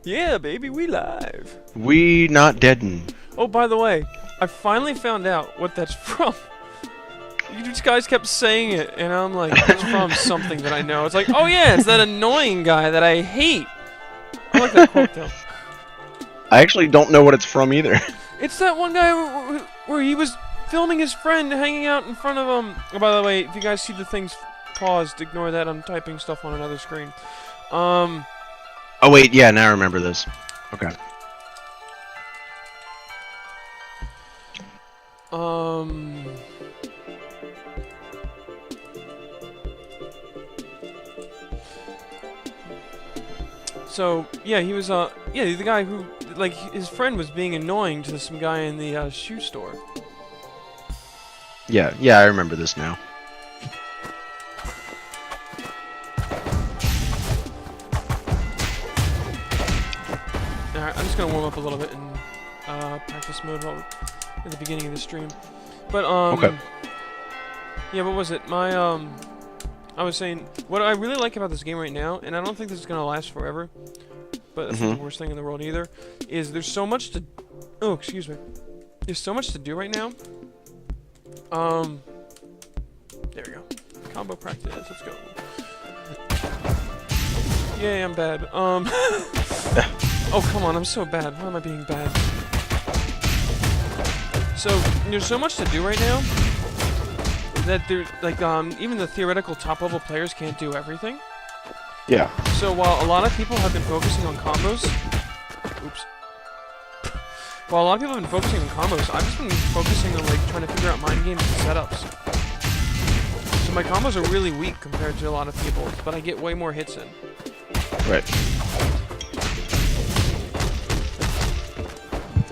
Yeah, baby, we live. We not deaden. Oh, by the way, I finally found out what that's from. You just guys kept saying it, and I'm like, it's from something that I know. It's like, oh yeah, it's that annoying guy that I hate. I like that quote though. I actually don't know what it's from either. It's that one guy where he was filming his friend hanging out in front of him. Oh, by the way, if you guys see the things paused, ignore that. I'm typing stuff on another screen. Oh wait, yeah, now I remember this. Okay. So yeah, he was yeah, the guy who, like, his friend was being annoying to some guy in the shoe store. Yeah, I remember this now. Alright, I'm just gonna warm up a little bit in practice mode while at the beginning of the stream. But Okay. yeah, what was it? I was saying what I really like about this game right now, and I don't think this is gonna last forever, but that's not the worst thing in the world either, is there's so much to excuse me. There's so much to do right now. There we go. Combo practice, let's go. Yay, I'm bad. Oh, come on, I'm so bad. Why am I being bad? So, there's so much to do right now that there, like, even the theoretical top-level players can't do everything. Yeah. So, while a lot of people have been focusing on combos... Oops. While a lot of people have been focusing on combos, I've just been focusing on, like, trying to figure out mind games and setups. So my combos are really weak compared to a lot of people, but I get way more hits in. Right.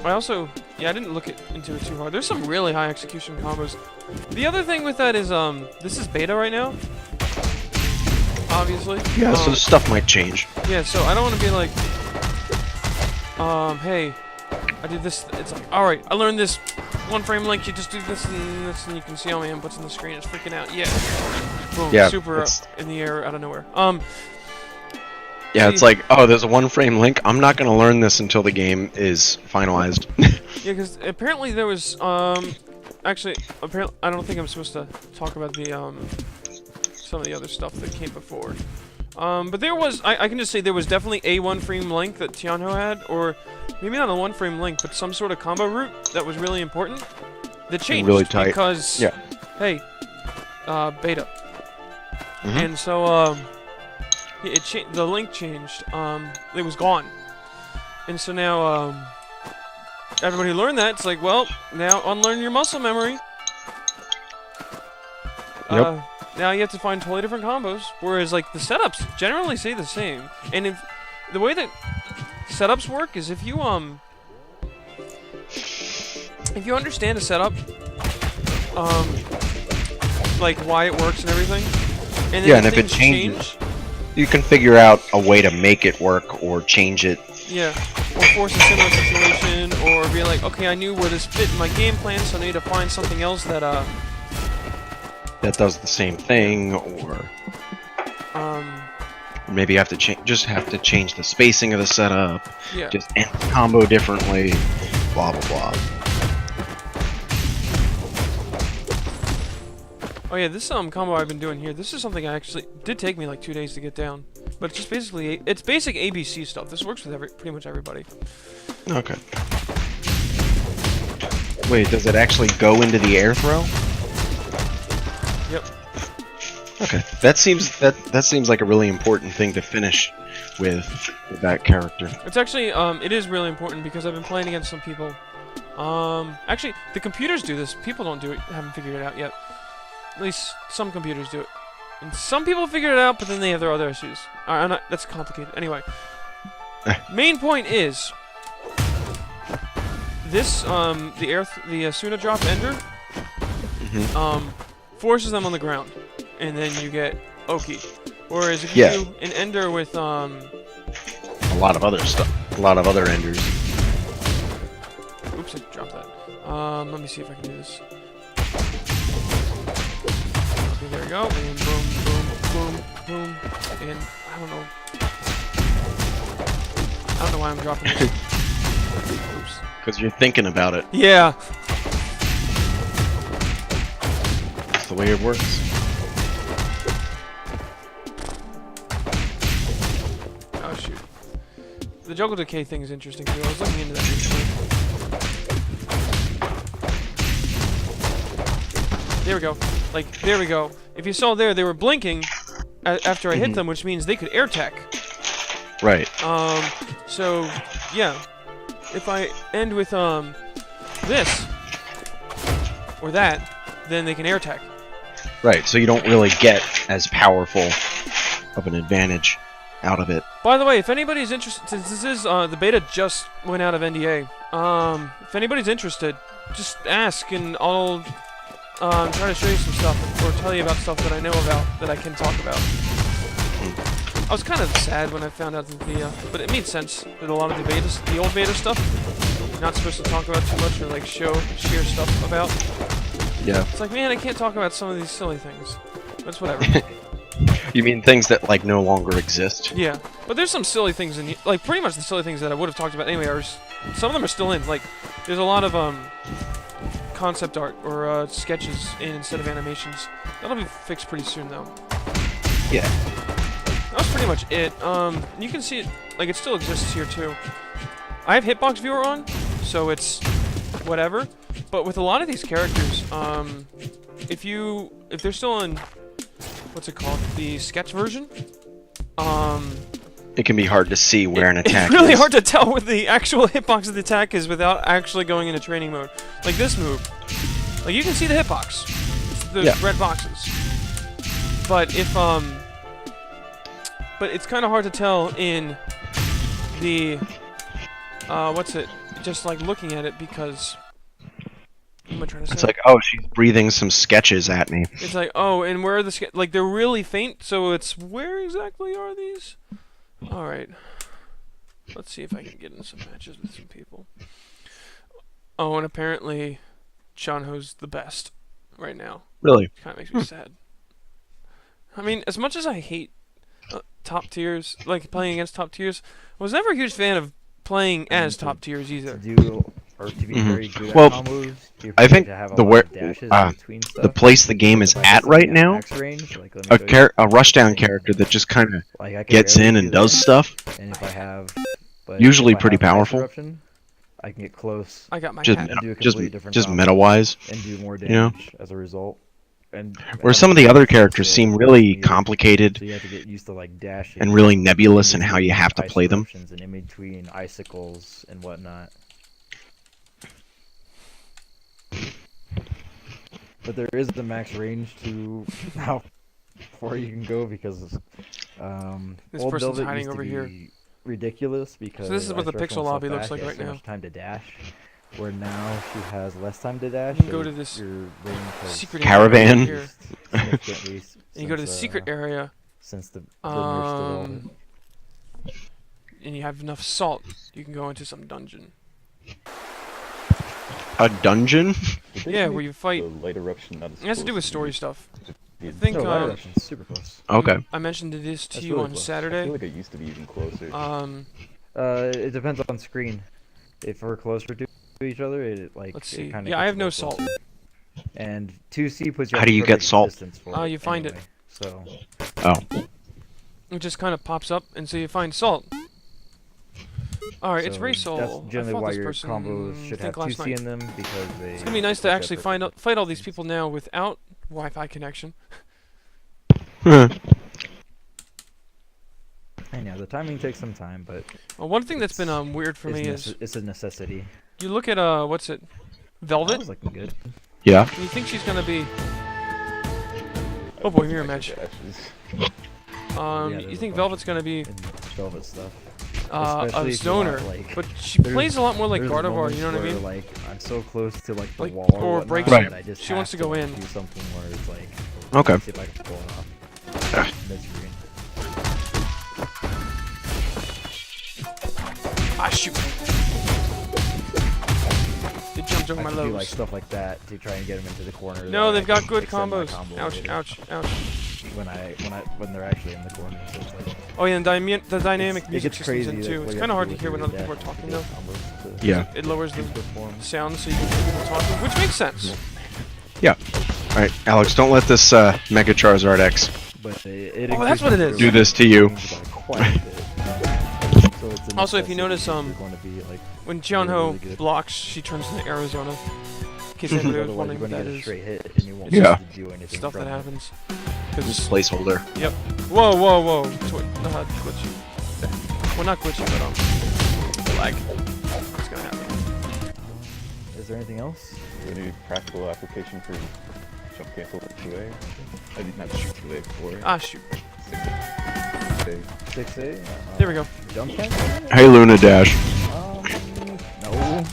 I also, yeah, I didn't look into it too hard. There's some really high execution combos. The other thing with that is, this is beta right now. Obviously. Yeah, so stuff might change. Yeah, so I don't want to be like, hey, I did this. It's like, alright, I learned this one frame link. You just do this, and you can see all my inputs on the screen. It's freaking out. Yeah. Boom. Yeah, Super in the air out of nowhere. Yeah, it's like, oh, there's a one-frame link. I'm not gonna learn this until the game is finalized. Yeah, because apparently there was, actually, apparently, I don't think I'm supposed to talk about the, some of the other stuff that came before. But there was, I can just say there was definitely a one-frame link that Tianho had, or maybe not a one-frame link, but some sort of combo route that was really important. That changed really tight. Because, Yeah. Hey, beta. And so, the link changed. It was gone. And so now, everybody who learned that, it's like, well, now unlearn your muscle memory. Yep. Now you have to find totally different combos, whereas, like, the setups generally stay the same. And if the way that setups work is if you understand a setup, like why it works and everything, and then Yeah, and if it changes, you can figure out a way to make it work or change it. Yeah, or force a similar situation, or be like, okay, I knew where this fit in my game plan, so I need to find something else that That does the same thing, or maybe you have to just have to change the spacing of the setup. Yeah. Just end the combo differently. Blah blah blah. Oh yeah, this combo I've been doing here, this is something I actually did take me like 2 days to get down. But it's just basically, it's basic ABC stuff. This works with pretty much everybody. Okay. Wait, does it actually go into the air throw? Yep. Okay, that seems like a really important thing to finish with that character. It's actually, it is really important because I've been playing against some people. Actually, the computers do this. People don't do it, haven't figured it out yet. At least some computers do it. And some people figured it out, but then they have their other issues. That's complicated. Anyway. Main point is, this, the Asuna drop ender, forces them on the ground. And then you get Oki. Whereas if you do an ender with, a lot of other stuff. A lot of other enders. Oops, I dropped that. Let me see if I can do this. Okay, there we go. And boom, boom, boom, boom. And I don't know know why I'm dropping this. Oops. Because you're thinking about it. Yeah. That's the way it works. Oh shoot. The juggle decay thing is interesting too. I was looking into that recently. There we go. Like, there we go. If you saw there, they were blinking after I hit them, which means they could air tech. Right. So, yeah. If I end with, this, or that, then they can air tech. Right, so you don't really get as powerful of an advantage out of it. By the way, if anybody's interested, since this is, the beta just went out of NDA, if anybody's interested, just ask and I'll, try to show you some stuff, or tell you about stuff that I know about, that I can talk about. I was kind of sad when I found out that but it made sense that a lot of the betas, the old beta stuff, you're not supposed to talk about too much or like share stuff about. Yeah. It's like, man, I can't talk about some of these silly things. That's whatever. You mean things that like no longer exist? Yeah, but there's some silly things in like pretty much the silly things that I would have talked about anyway. Some of them are still in. Like, there's a lot of concept art or sketches in instead of animations. That'll be fixed pretty soon though. Yeah. That was pretty much it. You can see it, like, it still exists here too. I have Hitbox Viewer on, so it's whatever. But with a lot of these characters, if they're still in, what's it called, the sketch version, it can be hard to see where an attack is. It's really hard to tell where the actual hitbox of the attack is without actually going into training mode. Like this move, like you can see the hitbox, it's the red boxes. But if but it's kind of hard to tell in the, just like looking at it because, what am I trying to say? It's like, oh, she's breathing some sketches at me. It's like, oh, and where are the like, they're really faint, so it's, where exactly are these? Alright. Let's see if I can get in some matches with some people. Oh, and apparently, Chanho's the best right now. Really? Kind of makes me sad. I mean, as much as I hate top tiers, like playing against top tiers, I was never a huge fan of playing as top tiers either. To be very good at Well, combos, I think the place the game is at right now, a rushdown character that just kind of gets in and does stuff, and if I have, usually pretty powerful. I can get close. I got my just hat. just meta-wise, and do more damage, you know, as a result. where some of the other characters seem really complicated so you have to get used to like dashing and really nebulous in how you have to play them. And in between icicles and whatnot. But there is the max range to how far you can go because this old person's Velvet hiding used to over be here. ridiculous because So this is what the pixel lobby looks like right now. Much time to dash, where now she has less time to dash. You can go to this your range has secret Caravan. area here. significantly And you go to the secret area, since the nerfs development. and you have enough salt, you can go into some dungeon. A dungeon? Yeah, where you fight. The light eruption not It has to do with story stuff. I I think No, light eruption's super close. Okay. I mentioned this to That's you really on close. I Saturday. feel like it used to be even closer. It depends on screen. If we're closer to each other, it like. Let's it see. kinda Yeah, I gets have a no little salt. closer. And 2C puts you. How at do the you get perfect salt? distance for You it find it. anyway, So. Oh. It just kind of pops up, and so you find salt. Alright, it's So Ray Soul. That's I generally fought why this your person, combos should have think last 2C night. in them because they. It's gonna be nice to actually fight all these people now without Wi-Fi connection. And yeah, the timing takes some time, but. Well, one thing that's been weird for me is it's a necessity. you look at what's it, That Velvet, was looking good. Yeah. and you think she's gonna be. Oh boy, mirror match. Yeah, You there's a think bunch Velvet's gonna be in Velvet stuff. a Especially if you want, zoner, like, but she plays a lot more like there's Gardevoir. moments You know what I where, mean? Like I'm so close to like the Like, wall or whatnot breaks Right. that I just She wants have to go like, in. Do something where it's like. Okay. See if I can pull it off. Ah. Mid-screen. Ah shoot! They jumped over I my have to do like lows. stuff like that to try and get him into the corner. No, that they've I got can good extend my combos. combo Ouch! later. Ouch! Ouch! when they're actually in the corner. So it's like, Oh yeah, and the dynamic it music gets system's crazy. in too. Like, It's what kind of you hard have to do hear with when your other people are dash talking to though. get combos to Yeah. It lowers the perform. sound so you can hear people talking, which makes sense. Yeah. Alright, Alex, don't let this Mega Charizard X But it Oh, that's what it is. do this to you. range by quite a bit. So it's a Also, if you necessity notice, if you're going to be, like, When Jianho really good. blocks, she turns into Arizona. In case anybody was otherwise wondering you're what going to that get a is. straight hit and you won't Yeah. be able to do anything Stuff from that it. happens. Just 'Cause placeholder. Yep. Whoa, whoa, whoa. Not glitchy. Well, not glitchy, but lag. What's gonna happen? Is there anything else? Is there any practical application for jump cancel 2A? I did not shoot 2A before. Ah, shoot. 6A. 6A? There we go. Jump cancel? Hey, Luna Dash. No.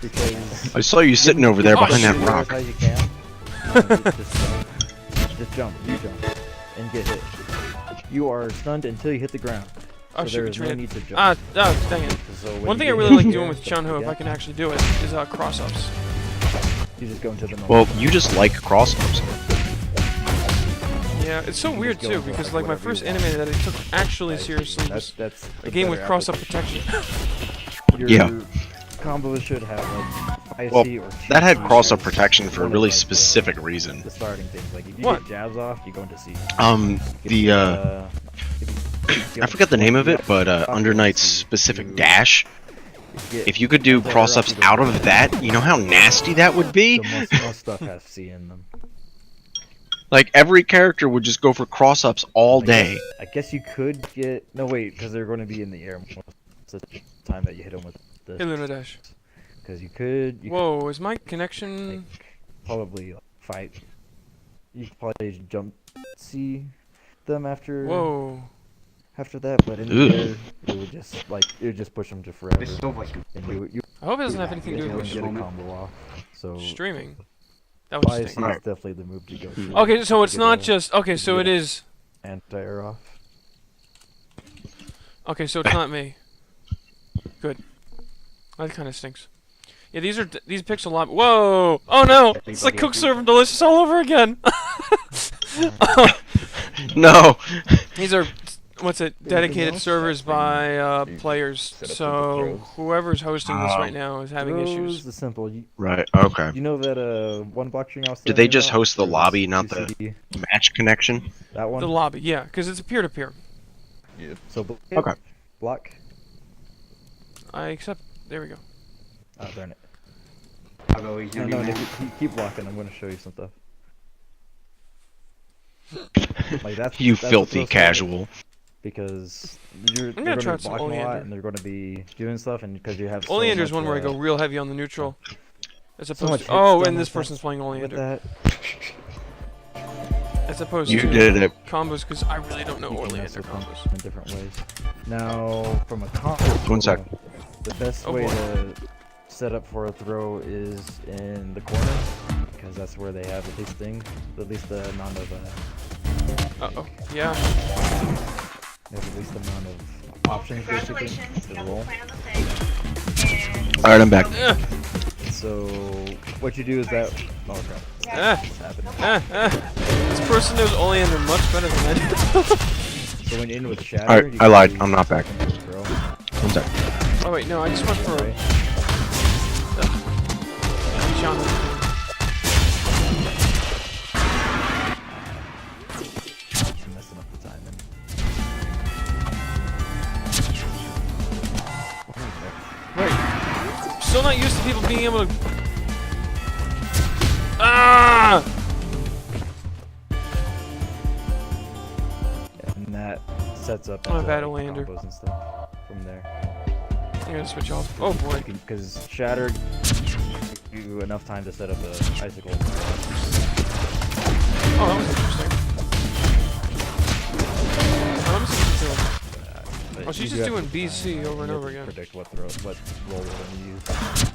Because I saw you sitting over there Oh, behind shit. that rock. How you can. Just jump. You jump. And get hit. You are stunned until you hit the ground. Oh, So shoot, there we is no traded. need to jump. Ah, dang it. So when One you thing I get really hit like in the doing air, with don't Jianho, if I forget, can actually do it, is cross-ups. you just go into the Well, you just like cross-ups. Yeah, it's so weird go too, for, because like, like my whatever you first want. anime that I took actually seriously was That's a game with cross-up protection. Your Yeah. combos should have like 5C Well, or 2C that had cross-up as protection for a one of, really like, specific reason. The starting things, like if you What? get jabs off, you go into C. I forget the name of it, but Under Knight's specific dash. If you could do cross-ups out of that, you know how nasty that would be? So most stuff has C in them. Like, every character would just go for cross-ups all day. I guess you could get no wait, because they're going to be in the air most of the time that you hit them with Hey, this. Luna Dash. Because you could Whoa, is my connection... probably fight. You could probably jump C them after Whoa. that, but in the air, it would just push them to forever. And you I hope it doesn't have anything to do wouldn't with get a combo off. So streaming. That would 5C stink. is definitely the move to go for. Okay, so it's Get not a just... Okay, so it is... anti-air off. Okay, so it's not me. Good. That kind of stinks. Yeah, these pixel lobby. Whoa! Oh no! It's like Cook Serve Delicious all over again. No! These are dedicated servers by players. So whoever's hosting this right now is having Throws issues. is simple. Right, okay. You know that one block string I was Did they telling you just about? host the There was lobby, not the 2CD. match connection? That one. The lobby, yeah, because it's a peer-to-peer. Yeah. So Okay. block. I accept. There we go. Oh darn it. No, Nick, keep blocking. I'm going to show you some stuff. Like that's You that's the filthy first casual. because they're gonna going try to be some blocking a lot Oleander. and they're going to be doing stuff, and because you have so Oleander's much, one where I go real heavy on the neutral. As opposed much to. hit Oh, stun and this with that- person's playing with Oleander. that. As opposed You to did it. combos, because I really don't know You can Oleander mess with them combos. in different ways. Now, from a combo, 1 sec. the best Oh, way boy. to set up for a throw is in the corner, because that's where they have at least the amount of Uh-oh. Yeah. they have at least the amount of options basically to roll. Alright, I'm back. So what you do is that oh crap, Ah, it's happening. This person knows Oleander much better than I do. So when you're in with shatter, Alright, you I can lied. do I'm not back. second throw. 1 sec. Oh wait, no, I just went for a Right? genre. It's messing up the timing. Wait, still not used to people being able to. Ah! And that sets up I'm a into, bad like, Oleander. combos and stuff from there. I'm gonna switch off. Oh boy. Because shatter gives you enough time to set up the icicle. Oh, that was interesting. Oh, let me see what she's doing. But Oh, she's you just do have doing to BC time, over and you have over to again. Predict what roll they're gonna use.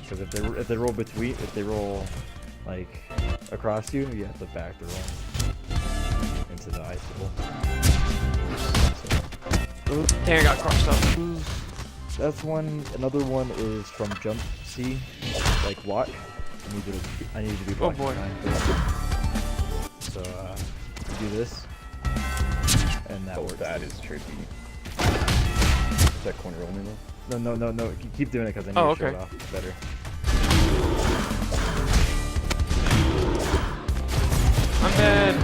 Because if they roll if they roll like across you, you have to back the roll into the icicle. So, Dang, I got crossed up. that's one. Another one is from jump C, like walk. I need you to be Oh, blocking boy. behind first. So you do this. and that Oh, works. that is tricky. Is that corner only though? No. Keep doing it because I need Oh, to show okay. it off better. I'm dead.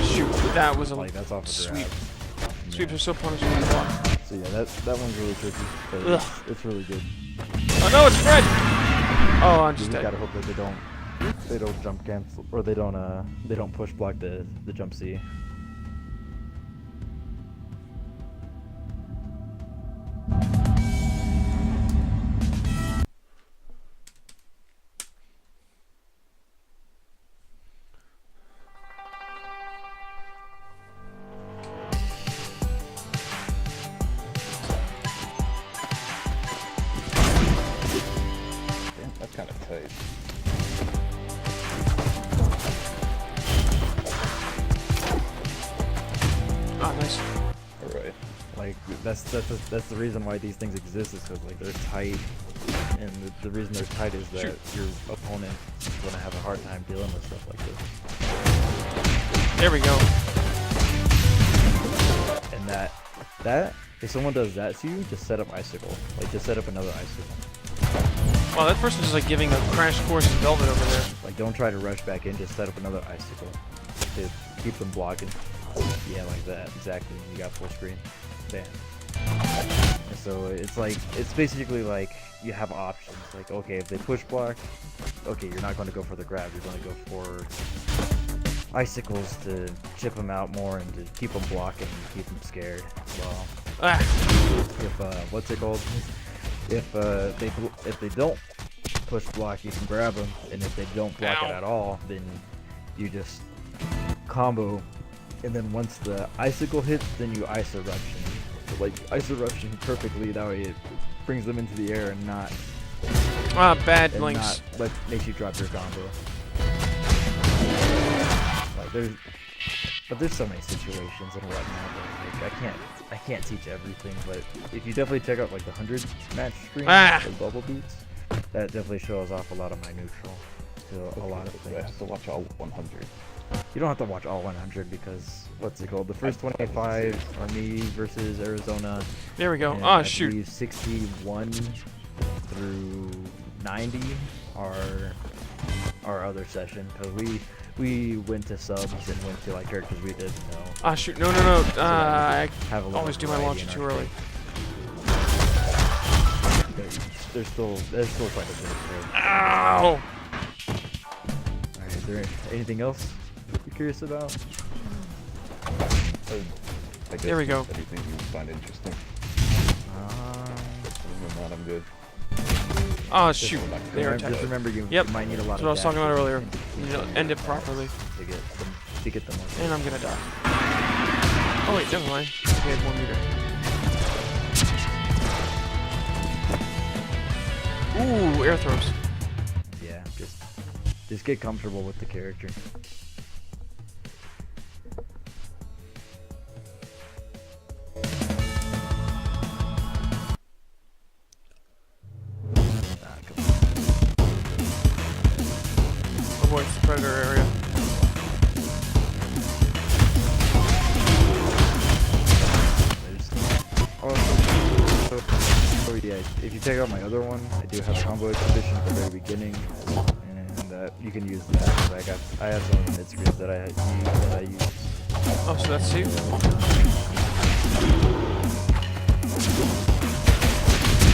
Shoot, that was a Like that's off a sweep. grab. Sweeps Yeah. are so punishable to block. So yeah, that one's really tricky. But Ugh. it's really good. Oh no, it's Fred! Oh, I'm You just just dead. gotta hope that they don't jump cancel or they don't push block the jump C. Damn, that's kind of tight. Ah, nice. Alright. Like that's the reason why these things exist is because like they're tight, and the reason they're tight is that your opponent is gonna have a hard time dealing with stuff like this. There we go. And that if someone does that to you, just set up icicle. Like just set up another icicle. Wow, that person's just like giving a crash course in Velvet over there. Like don't try to rush back in. Just set up another icicle to keep them blocking. Yeah, like that. Exactly. You got full screen. Bam. And so it's basically like you have options. Like okay, if they push block, okay, you're not going to go for the grab. You're going to go for icicles to chip them out more and to keep them blocking and keep them scared. Well, Ah, if what's it called? If they don't push block, you can grab them, and if they don't block Ow. it at all, then you just combo. And then once the icicle hits, then you ice eruption. So like ice eruption perfectly. That way it brings them into the air and not bad and links. not like makes you drop your combo. Like there's so many situations and whatnot. But, like I can't teach everything, but if you definitely check out like the 100 match screen, the bubble beats, that definitely shows off a lot of my neutral to a lot of So I things. have to watch all 100. You don't have to watch all 100 because what's it called? The first 25 are me versus Arizona. There we go. And Ah, I shoot. believe 61 through 90 are our other session because we went to subs and went to like characters we didn't know. Ah, shoot. No. that we I have a little always do my variety launcher in too our early. pick. There's still quite a bit there. Ow! Alright, is there anything else you're curious about? I guess There we go. Anything you find interesting. Other than that, I'm good. Ah, shoot. They are Just attacked. remember you Yep, might need a lot that's of what I was talking about dashes earlier. and You need to end it properly. to get them on. And I'm gonna die. Oh wait, never mind. We had 1 meter. Ooh, air throws. Yeah, just get comfortable with the character. Ah, come on. Avoid the predator area. Oh yeah, if you check out my other one, I do have a combo expedition at the very beginning, and you can use that. I have some mid screens that I use. Oh, so that's safe.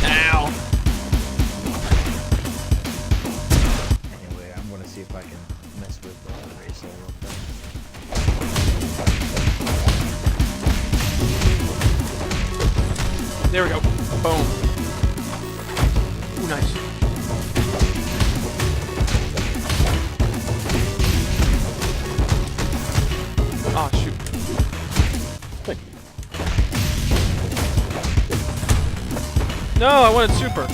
Ow! Anyway, I'm gonna see if I can mess with Race real quick. There we go. Boom. Ooh, nice. Ah, shoot. Thank you. No, I wanted super.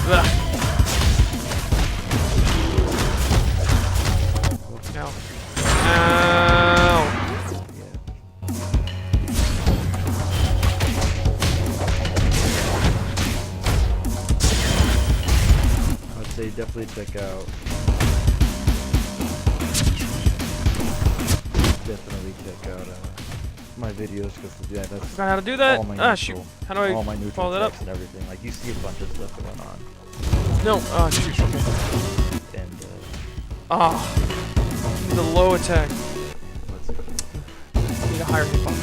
Ugh. Ow. Ow. I'd say definitely check out definitely check out my videos because yeah, that's Forgot how to do that. all my Ah, shoot. How do I all my neutral follow that up? text and everything. Like you see a bunch of stuff going on. No. Ah, shoot. Okay. And Ah. The low attack. let's see. Need a higher hitbox.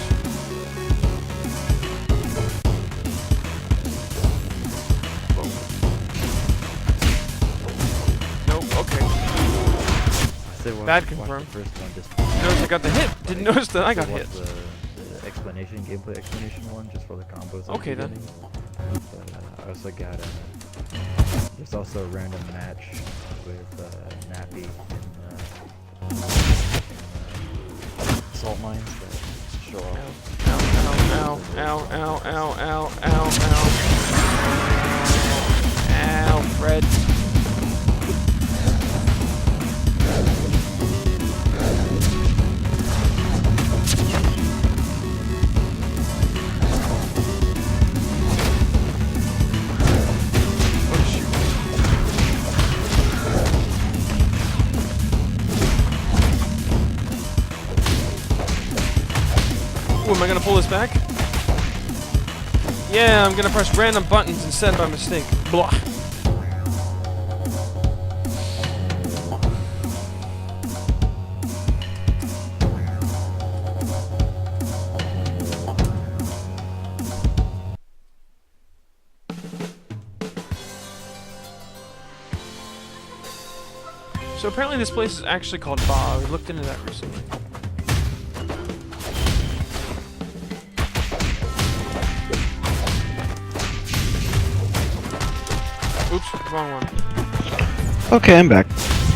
Nope. Okay. So watch, Bad watch confirm. the first one, just Notice I got the hit. Didn't notice that I got watch hit. the gameplay explanation one, just for the combos. at the Okay, then. beginning. But I also got there's also a random match with Nappy in salt mines that show Ow, off. ow, ow, ow, ow, ow, ow, ow. Ow, Fred. Oh, shoot. Ooh, am I gonna pull this back? Yeah, I'm gonna press random buttons instead by mistake. Blah. So apparently this place is actually called Ba. We looked into that recently. Oops, wrong one. Okay, I'm back.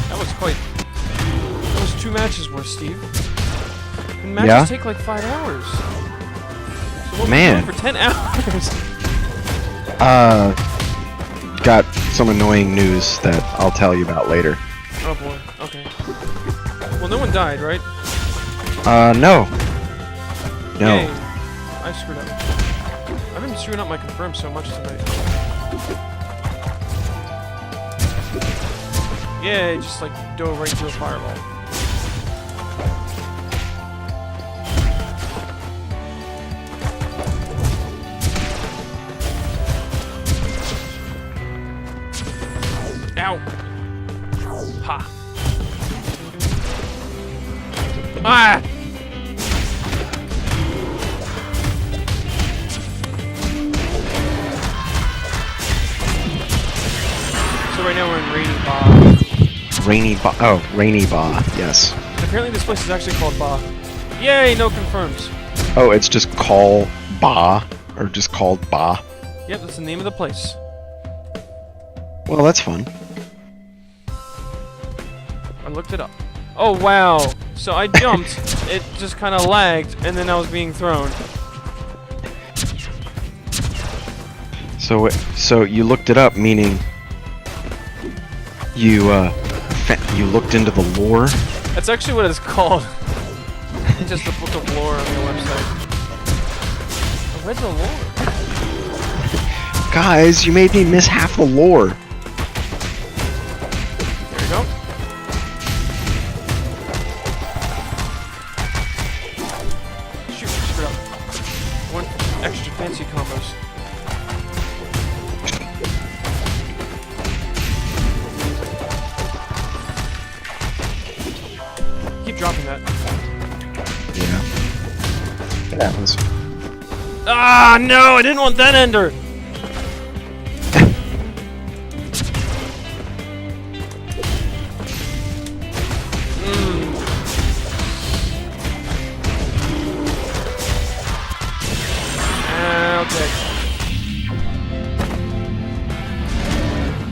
That was quite... That was 2 matches worth, Steve. And matches Yeah? take like 5 hours. So what Man. were we doing for 10 hours? Got some annoying news that I'll tell you about later. Oh boy, okay. Well, no one died, right? No. No. Yay. I screwed up. I've been screwing up my confirm so much tonight. Yeah, it just like dove right into a fireball. Ow! Ha! Ah! So right now we're in Rainy Ba. Rainy Ba, yes. And apparently this place is actually called Ba. Yay, no confirms. Oh, it's just called Ba, or just called Ba. Yep, that's the name of the place. Well, that's fun. I looked it up. Oh wow! So I jumped, it just kind of lagged, and then I was being thrown. So you looked it up, meaning you you looked into the lore. That's actually what it's called. Just a book of lore on the website. I read the lore. Guys, you made me miss half the lore. There you go. Shoot, screwed up. One extra fancy combos. Keep dropping that. Yeah. It happens. Ah, no! I didn't want that ender! Okay.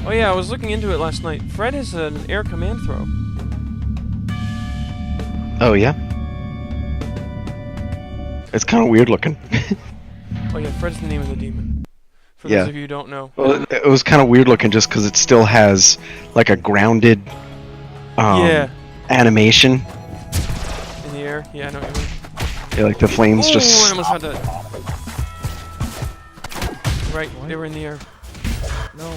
Oh yeah, I was looking into it last night. Fred has an air command throw. Oh yeah. It's kind of weird looking. Oh yeah, Fred's the name of the demon. For Yeah. those of you who don't know. Well, it was kind of weird looking just because it still has like a grounded Yeah. animation. In the air. Yeah, I know what you mean. Yeah, like the flames Ooh, I just. almost had that. Right, they were in the air. No.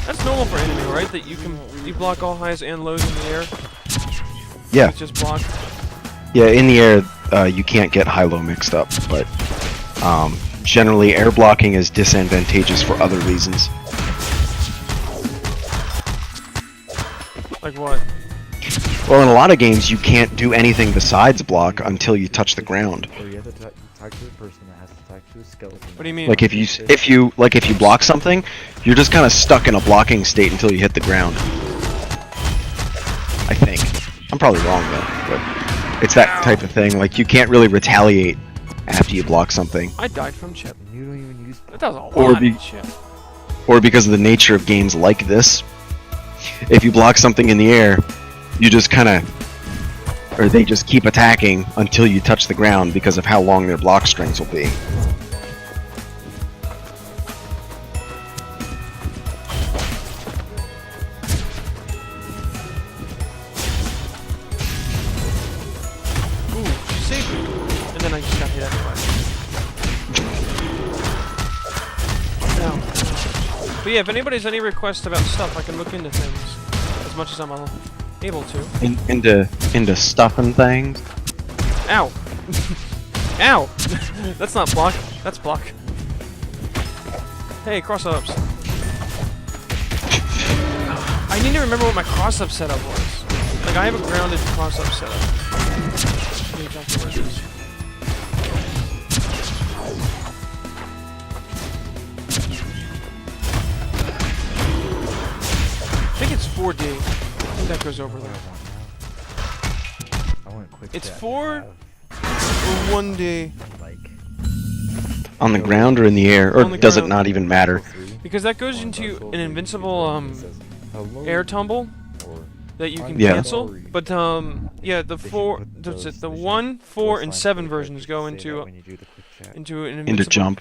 That's normal for enemy, right? That you block all highs and lows in the air. Yeah. It's just block. Yeah, in the air, you can't get high-low mixed up, but generally air blocking is disadvantageous for other reasons. Like what? Well, in a lot of games, you can't do anything besides block until you touch the ground. Or you have to talk to the person that has to talk to a skeleton. What do you mean? Like if you block something, you're just kind of stuck in a blocking state until you hit the ground. I think. I'm probably wrong though, but it's that type of thing. Like you can't really retaliate after you block something. I died from chip. You don't even use. That does a lot Or of chip. Or because of the nature of games like this, if you block something in the air, you just kind of, or they just keep attacking until you touch the ground because of how long their block strings will be. Ooh, she saved me. And then I just got hit anyway. No. But yeah, if anybody has any requests about stuff, I can look into things as much as I'm able to. Into stuffing things. Ow! Ow! That's not block. That's block. Hey, cross-ups. I need to remember what my cross-up setup was. Like, I have a grounded cross-up setup. I need exactly where it is. I think it's 4D. I think that goes over there. It's 4 or 1D. On the ground or in the air, or does it not even matter? Because that goes into an invincible air tumble that you can Yeah. cancel. But yeah, the 1, 4, and 7 versions go into an invincible Into jump.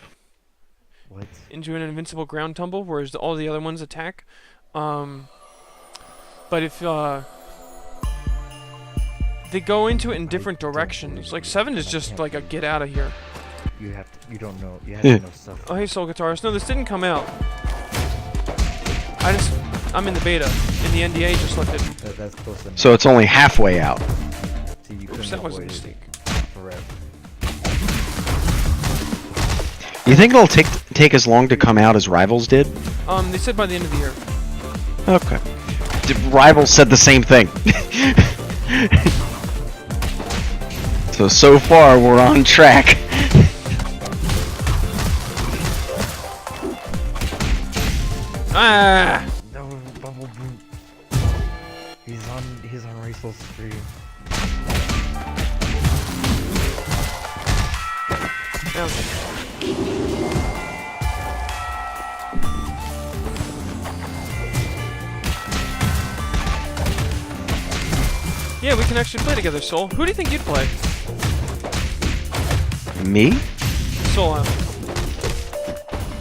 into an invincible ground tumble, whereas all the other ones attack. But if they go into it in different directions. Like 7 is just like a get out of here. You don't know. You have to know stuff. Oh hey Soul Guitarist. No, this didn't come out. I'm in the beta. In the NDA just left it. That's close enough. So it's only halfway out. See, you Oops, that was a mistake. Forever. You think it'll take as long to come out as Rivals did? They said by the end of the year. Okay. Rivals said the same thing. So far we're on track. Ah! No, Bubble Boom. He's on Rachel's stream. Yeah, we can actually play together, Soul. Who do you think you'd play? Me? Soul.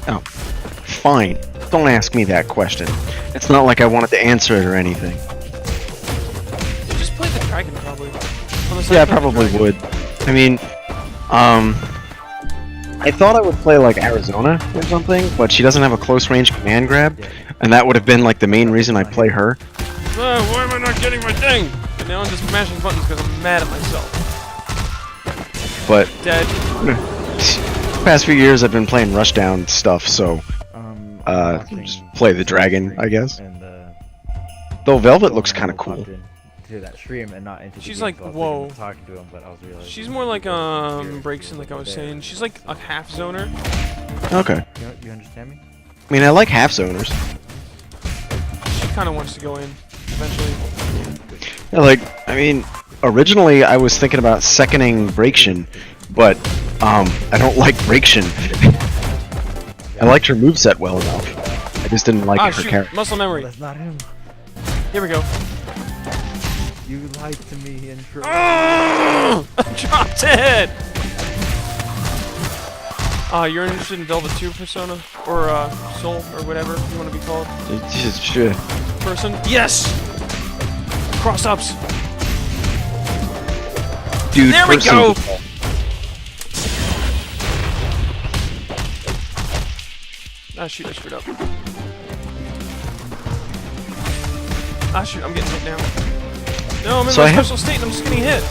Oh. Fine. Don't ask me that question. It's not like I wanted to answer it or anything. Just play the dragon, probably. Yeah, I probably would. I mean, I thought I would play like Arizona or something, but she doesn't have a close range command grab, and that would have been like the main reason I play her. Why am I not getting my thing? And now I'm just mashing buttons because I'm mad at myself. But Dead. past few years I've been playing Rushdown stuff, so just play the dragon, I guess. And, Though Velvet looks kind of cool. To that stream and not into the She's game, like, so I was whoa. thinking of talking to him, but I was realizing She's more like Breakson, like I was saying. She's like a half zoner. Okay. You understand me? I mean, I like half zoners. She kind of wants to go in eventually. Yeah, like, I mean, originally I was thinking about seconding Breakshin, but I don't like Breakshin. I liked her moveset well enough. I just didn't like her shoot, character. muscle memory. That's not him. Here we go. You lied to me, intro. I dropped it! You're interested in Velvet 2 Persona? Or, Soul, or whatever you want to be called? Sure. Person? Yes! Cross-ups! Dude, There we person. go! Ah, shoot, I screwed up. Ah, shoot, I'm getting hit now. No, I'm in So my I have- special state and I'm just getting hit.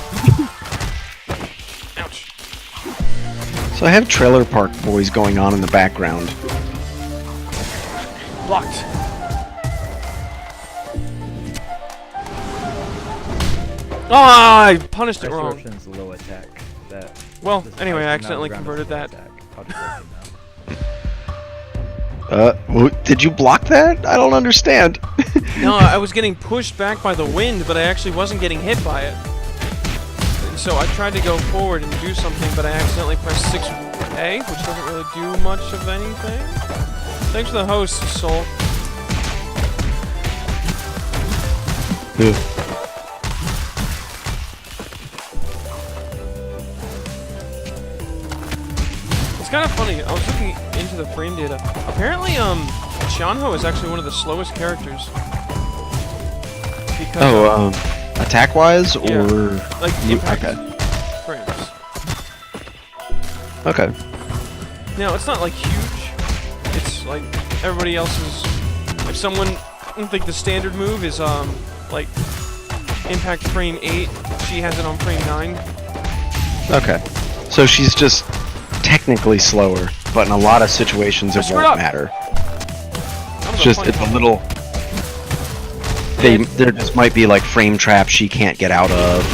So I have Trailer Park Boys going on in the background. Blocked. Ah, I punished it Ice wrong. Eruption's low attack. That. Well, this anyway, I ice coming out of accidentally the ground converted is low that. attack. I'll just let you know. Did you block that? I don't understand. No, I was getting pushed back by the wind, but I actually wasn't getting hit by it. And so I tried to go forward and do something, but I accidentally pressed 6A, which doesn't really do much of anything. Thanks for the host, Soul. It's kind of funny. I was looking into the frame data. Apparently, Xianho is actually one of the slowest characters. Because, attack-wise, yeah, or like impact okay. frames. Okay. Now, it's not like huge. It's like everybody else's. If someone, I think the standard move is like impact frame 8, she has it on frame 9. Okay. So she's just technically slower, but in a lot of situations it screwed won't up. matter. That was It's just funny it's a one. little. There just might be like frame traps she can't get out of,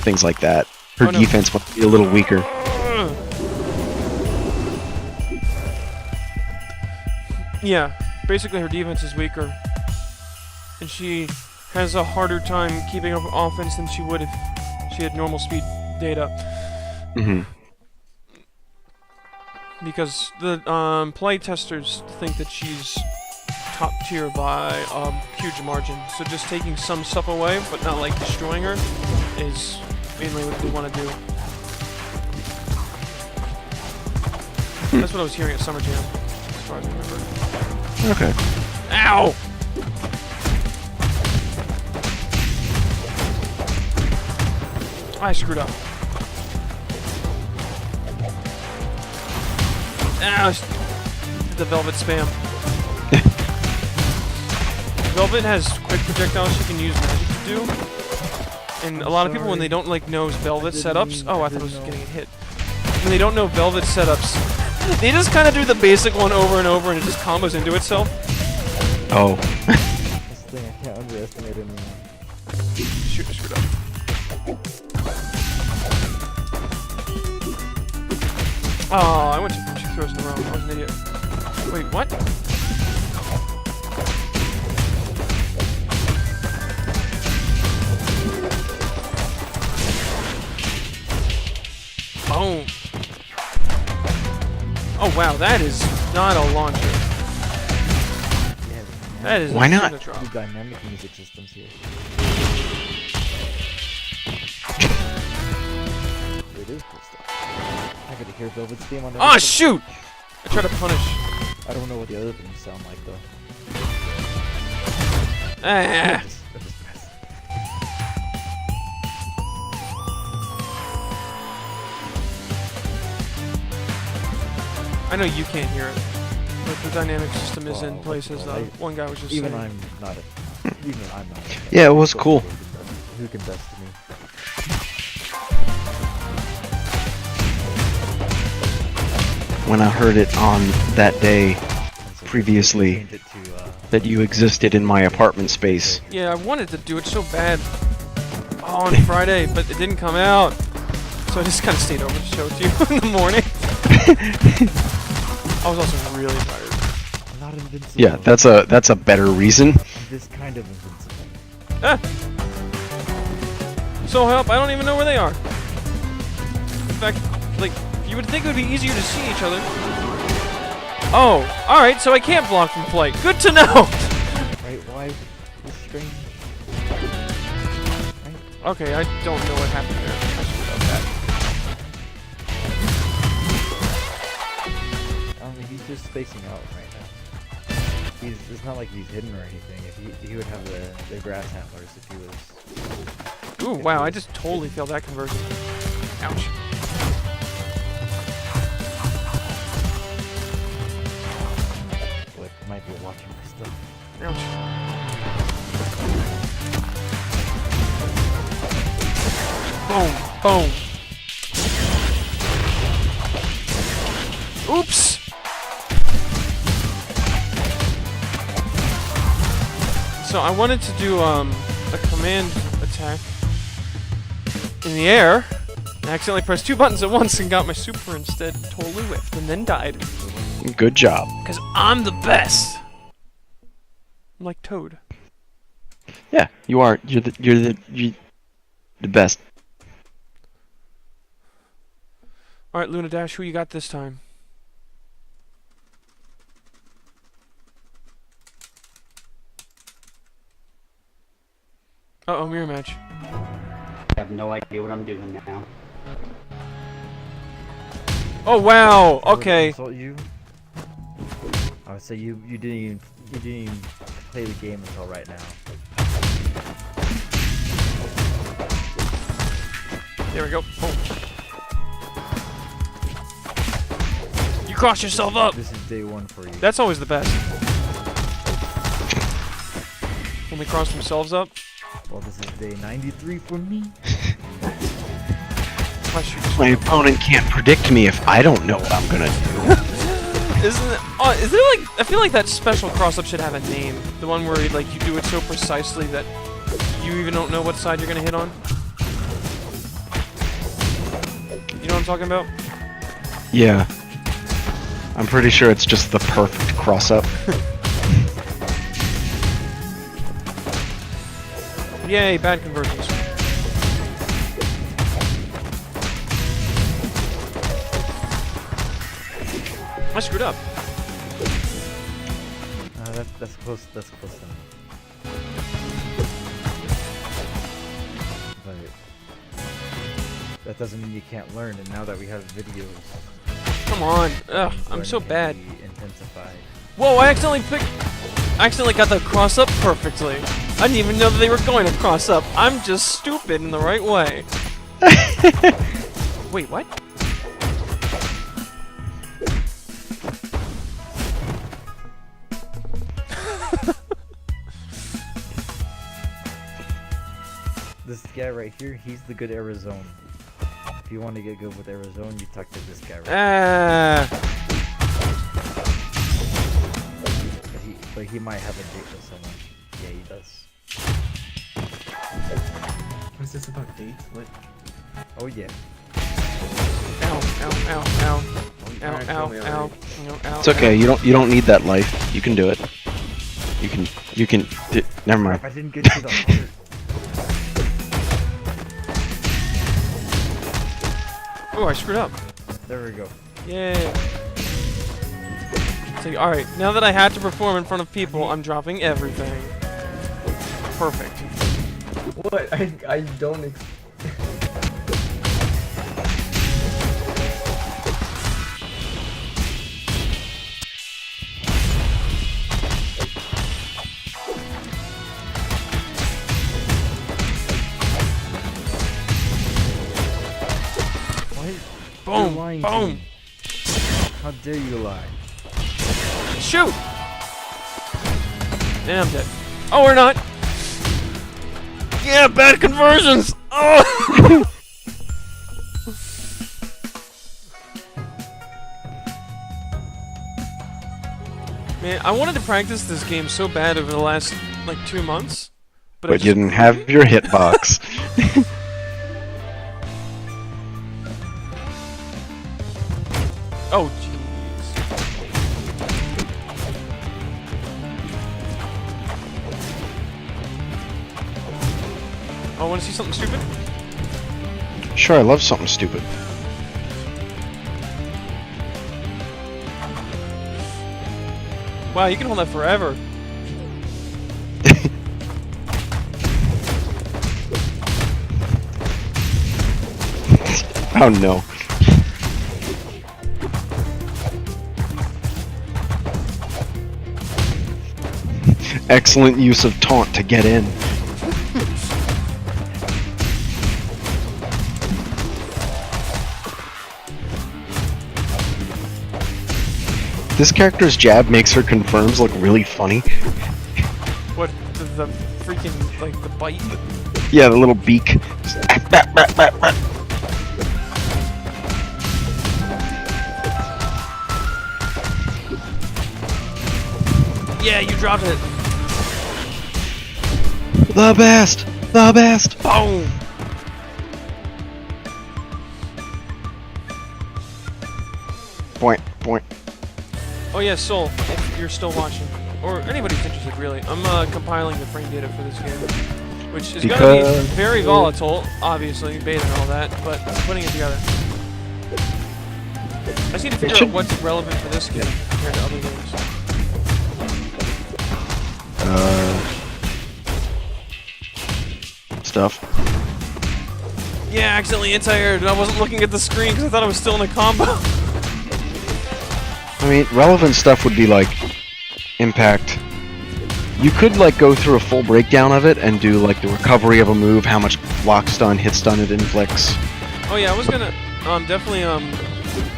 things like that. Her Oh, no. defense might be a little weaker. Yeah, basically her defense is weaker. And she has a harder time keeping up offense than she would if she had normal speed data. Mm-hmm. Because the play testers think that she's top tier by a huge margin. So just taking some stuff away, but not like destroying her, is mainly what we want to do. That's what I was hearing at Summer Jam, as far as I remember. Okay. Ow! I screwed up. Ow! The Velvet spam. Velvet has quick projectiles she can use magic to do. And a lot of people, when they don't like know Velvet setups, oh, I thought I was getting a hit. When they don't know Velvet setups, they just kind of do the basic one over and over, and it just combos into itself. Oh. This thing I can't underestimate anymore. Shoot, I screwed up. Oh, I went to 2 throws in a row. I was an idiot. Wait, what? Boom. Oh wow, that is not a launcher. Yeah, That is Why a not? Shinra drop. two dynamic music systems here. It is cool stuff. I gotta hear Velvet's theme on Oh shoot! I tried to punish. I don't know what the other things sound like though. Ah. I just messed. I know you can't hear it, but the dynamic system is in Well, places. well, One guy was just Even saying. I'm not. Even I'm not. Yeah, it was cool. Who can best me? When I heard it on that day And so Previously. change it to, that you existed in my apartment space. Yeah, I wanted to do it so bad on Friday, but it didn't come out. So I just kind of stayed over to show it to you in the morning. I was also really tired. I'm not invincible. Yeah, that's a better reason. I'm this kind of invincible. Ah. So help, I don't even know where they are. In fact, like, you would think it would be easier to see each other. Oh, alright, so I can't block from flight. Good to know! Right? Why? It's strange. Right? Okay, I don't know what happened there. I screwed up that. I mean, he's just spacing out right now. It's not like he's hidden or anything. If he would have the grass antlers if he was. Ooh, wow, I just totally failed that conversion. Ouch. Like, might be watching my stuff. Ouch. Boom, boom. Oops! So I wanted to do a command attack in the air. I accidentally pressed 2 buttons at once and got my super instead. Totally whiffed and then died. Good job. Because I'm the best! I'm like Toad. Yeah, you are. You're the best. Alright, Luna Dash, who you got this time? Uh-oh, mirror match. I have no idea what I'm doing now. Oh, wow! I would Okay. insult you. I would say you didn't even play the game until right now. There we go. Boom. You cross yourself up! This is day 1 for you. That's always the best. When they cross themselves up. Well, this is day 93 for me. I should just- My opponent can't predict me if I don't know what I'm gonna do. Isn't it? Oh, is there like? I feel like that special cross-up should have a name. The one where like you do it so precisely that you even don't know what side you're gonna hit on. You know what I'm talking about? Yeah. I'm pretty sure it's just the perfect cross-up. Yay, bad conversions. I screwed up. That's close. That's close enough. But that doesn't mean you can't learn. And now that we have videos, Come on. Ugh, I'm learning so can bad. be intensified. Whoa, I accidentally got the cross up perfectly. I didn't even know that they were going to cross up. I'm just stupid in the right way. Wait, what? This guy right here, he's the good Arizona. If you want to get good with Arizona, you talk to this guy right Ah. but he might have a date with someone. Yeah, he does. What's this about dates? What? Oh yeah. Ow, ow, ow, ow. Ow, Alright, ow, tell me ow, already. ow, It's okay. You don't need that life. You can do it. You can. Never mind. If I didn't get you the heart. Oh, I screwed up. There we go. Yay. So, alright, now that I had to perform in front of people, I'm dropping everything. Perfect. What? I don't. What? Boom, You're lying to boom. me. How dare you lie? Shoot! And I'm dead. Oh, we're not! Yeah, bad conversions! Oh! Man, I wanted to practice this game so bad over the last, like, 2 months. But I But you just didn't have your hitbox. Oh, jeez. Oh, want to see something stupid? Sure, I love something stupid. Wow, you can hold that forever. Oh no. Excellent use of taunt to get in. This character's jab makes her confirms look really funny. What, the freaking, like, the bite? Yeah, the little beak. Just, bat, bat, bat, bat. Yeah, you dropped it. The best! The best! Boom! Point, point. Oh yeah, Soul, if you're still watching, or anybody who's interested, really, I'm compiling the frame data for this game, which is gonna be Because- very volatile, obviously, beta and all that, but I'm putting it together. I just need to figure out should- what's relevant for this game compared to other games. Stuff. Yeah, accidentally anti-aired, and I wasn't looking at the screen because I thought I was still in a combo. I mean, relevant stuff would be like impact. You could like go through a full breakdown of it and do like the recovery of a move, how much block stun, hit stun it inflicts. Oh yeah, I was gonna definitely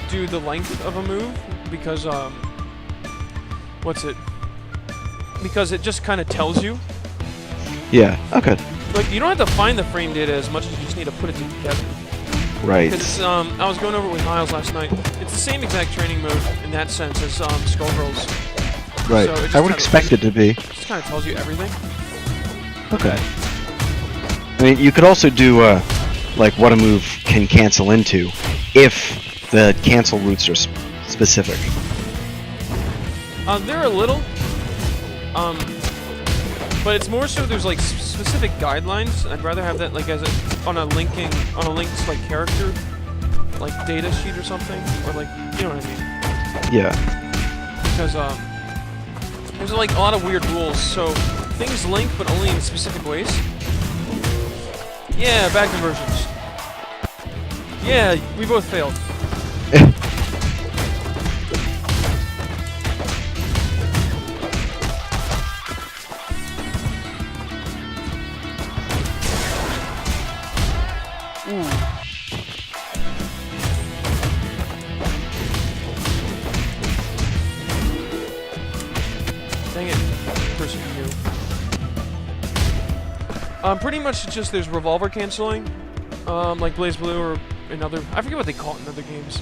do the length of a move because what's it? Because it just kind of tells you. Yeah, okay. Like you don't have to find the frame data as much as you just need to put it together. Right. Because I was going over it with Miles last night. It's the same exact training mode in that sense as Skullgirls. Right. So it just I would kinda expect it to be. It just kind of tells you everything. Okay. I mean, you could also do like what a move can cancel into if the cancel routes are specific. They're a little, but it's more so there's like specific guidelines. I'd rather have that like as a on a linked like character, like data sheet or something, or like you know what I mean? Yeah. Because there's like a lot of weird rules. So things link, but only in specific ways. Yeah, bad conversions. Yeah, we both failed. Ooh. Dang it, person you. Pretty much it's just there's revolver canceling, like Blaze Blue or another. I forget what they call it in other games.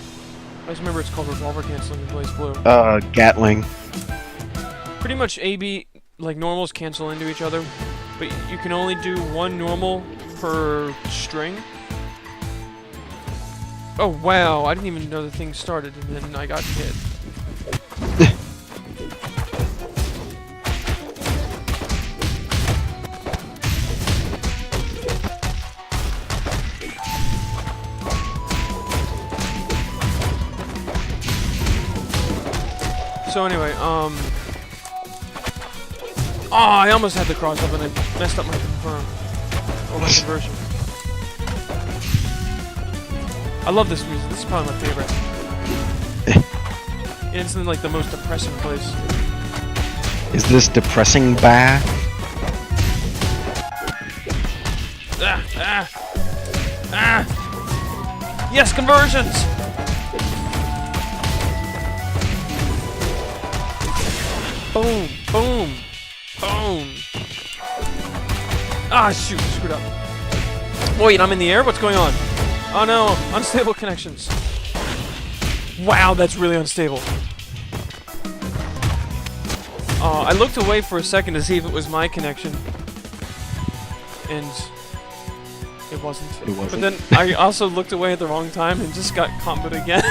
I just remember it's called revolver canceling in Blaze Blue. Gatling. Pretty much AB like normals cancel into each other, but you can only do one normal per string. Oh wow, I didn't even know the thing started and then I got hit. So anyway, I almost had the cross up and I messed up my confirm. Or my conversion. I love this music. This is probably my favorite. And it's in like the most depressing place. Is this depressing bah? Yes, conversions! Boom, boom, boom. Ah, shoot, screwed up. Wait, I'm in the air? What's going on? Oh no, unstable connections. Wow, that's really unstable. I looked away for a second to see if it was my connection. And it wasn't. It wasn't. But then I also looked away at the wrong time and just got comboed again.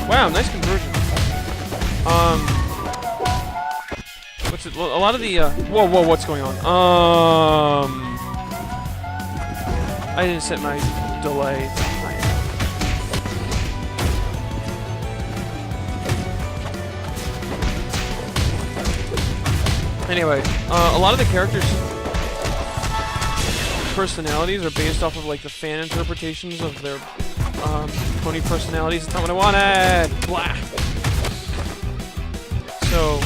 Wow, nice conversion. What's it? Well, a lot of the whoa, what's going on? I didn't set my delay. Anyway, a lot of the characters' personalities are based off of like the fan interpretations of their pony personalities. That's not what I wanted. Blah. So,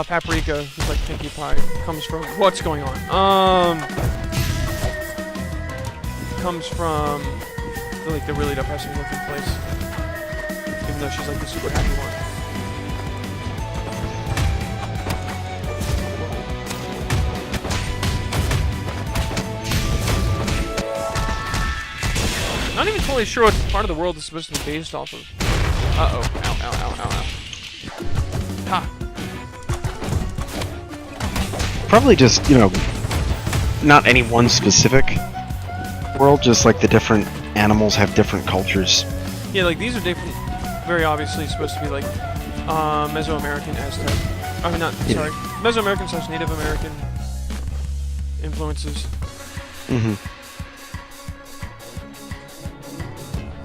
Paprika, who's like Pinkie Pie, comes from what's going on? Comes from like the really depressing looking place, even though she's like the super happy one. Not even fully sure what part of the world is supposed to be based off of. Uh-oh. Ow, ow, ow, ow, ow. Ha! Probably just, you know, not any one specific world, just like the different animals have different cultures. Yeah, like these are different. Very obviously supposed to be like Mesoamerican, Aztec. I mean, not Yeah. sorry, Mesoamerican / Native American influences. Mm-hmm.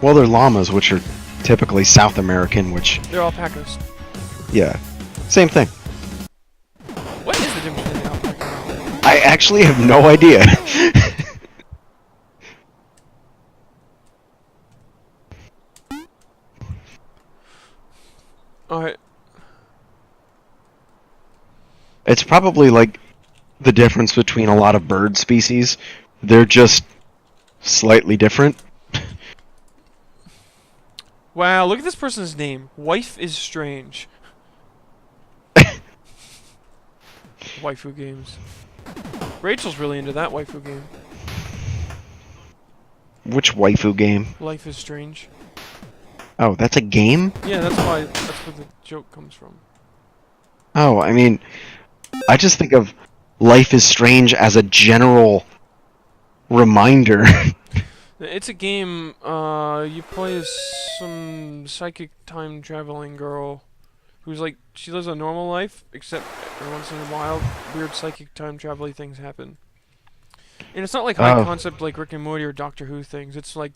Well, they're llamas, which are typically South American, which, They're alpacas. yeah, same thing. What is the difference between the alpaca and alpaca? I actually have no idea. Alright. It's probably like the difference between a lot of bird species. They're just slightly different. Wow, look at this person's name. Wife is strange. Waifu games. Rachel's really into that waifu game. Which waifu game? Life is strange. Oh, that's a game? Yeah, that's why. That's where the joke comes from. Oh, I mean, I just think of Life is Strange as a general reminder. It's a game. You play as some psychic time traveling girl, who's like she lives a normal life, except every once in a while, weird psychic time travel things happen. And it's not like high Oh. concept like Rick and Morty or Doctor Who things. It's like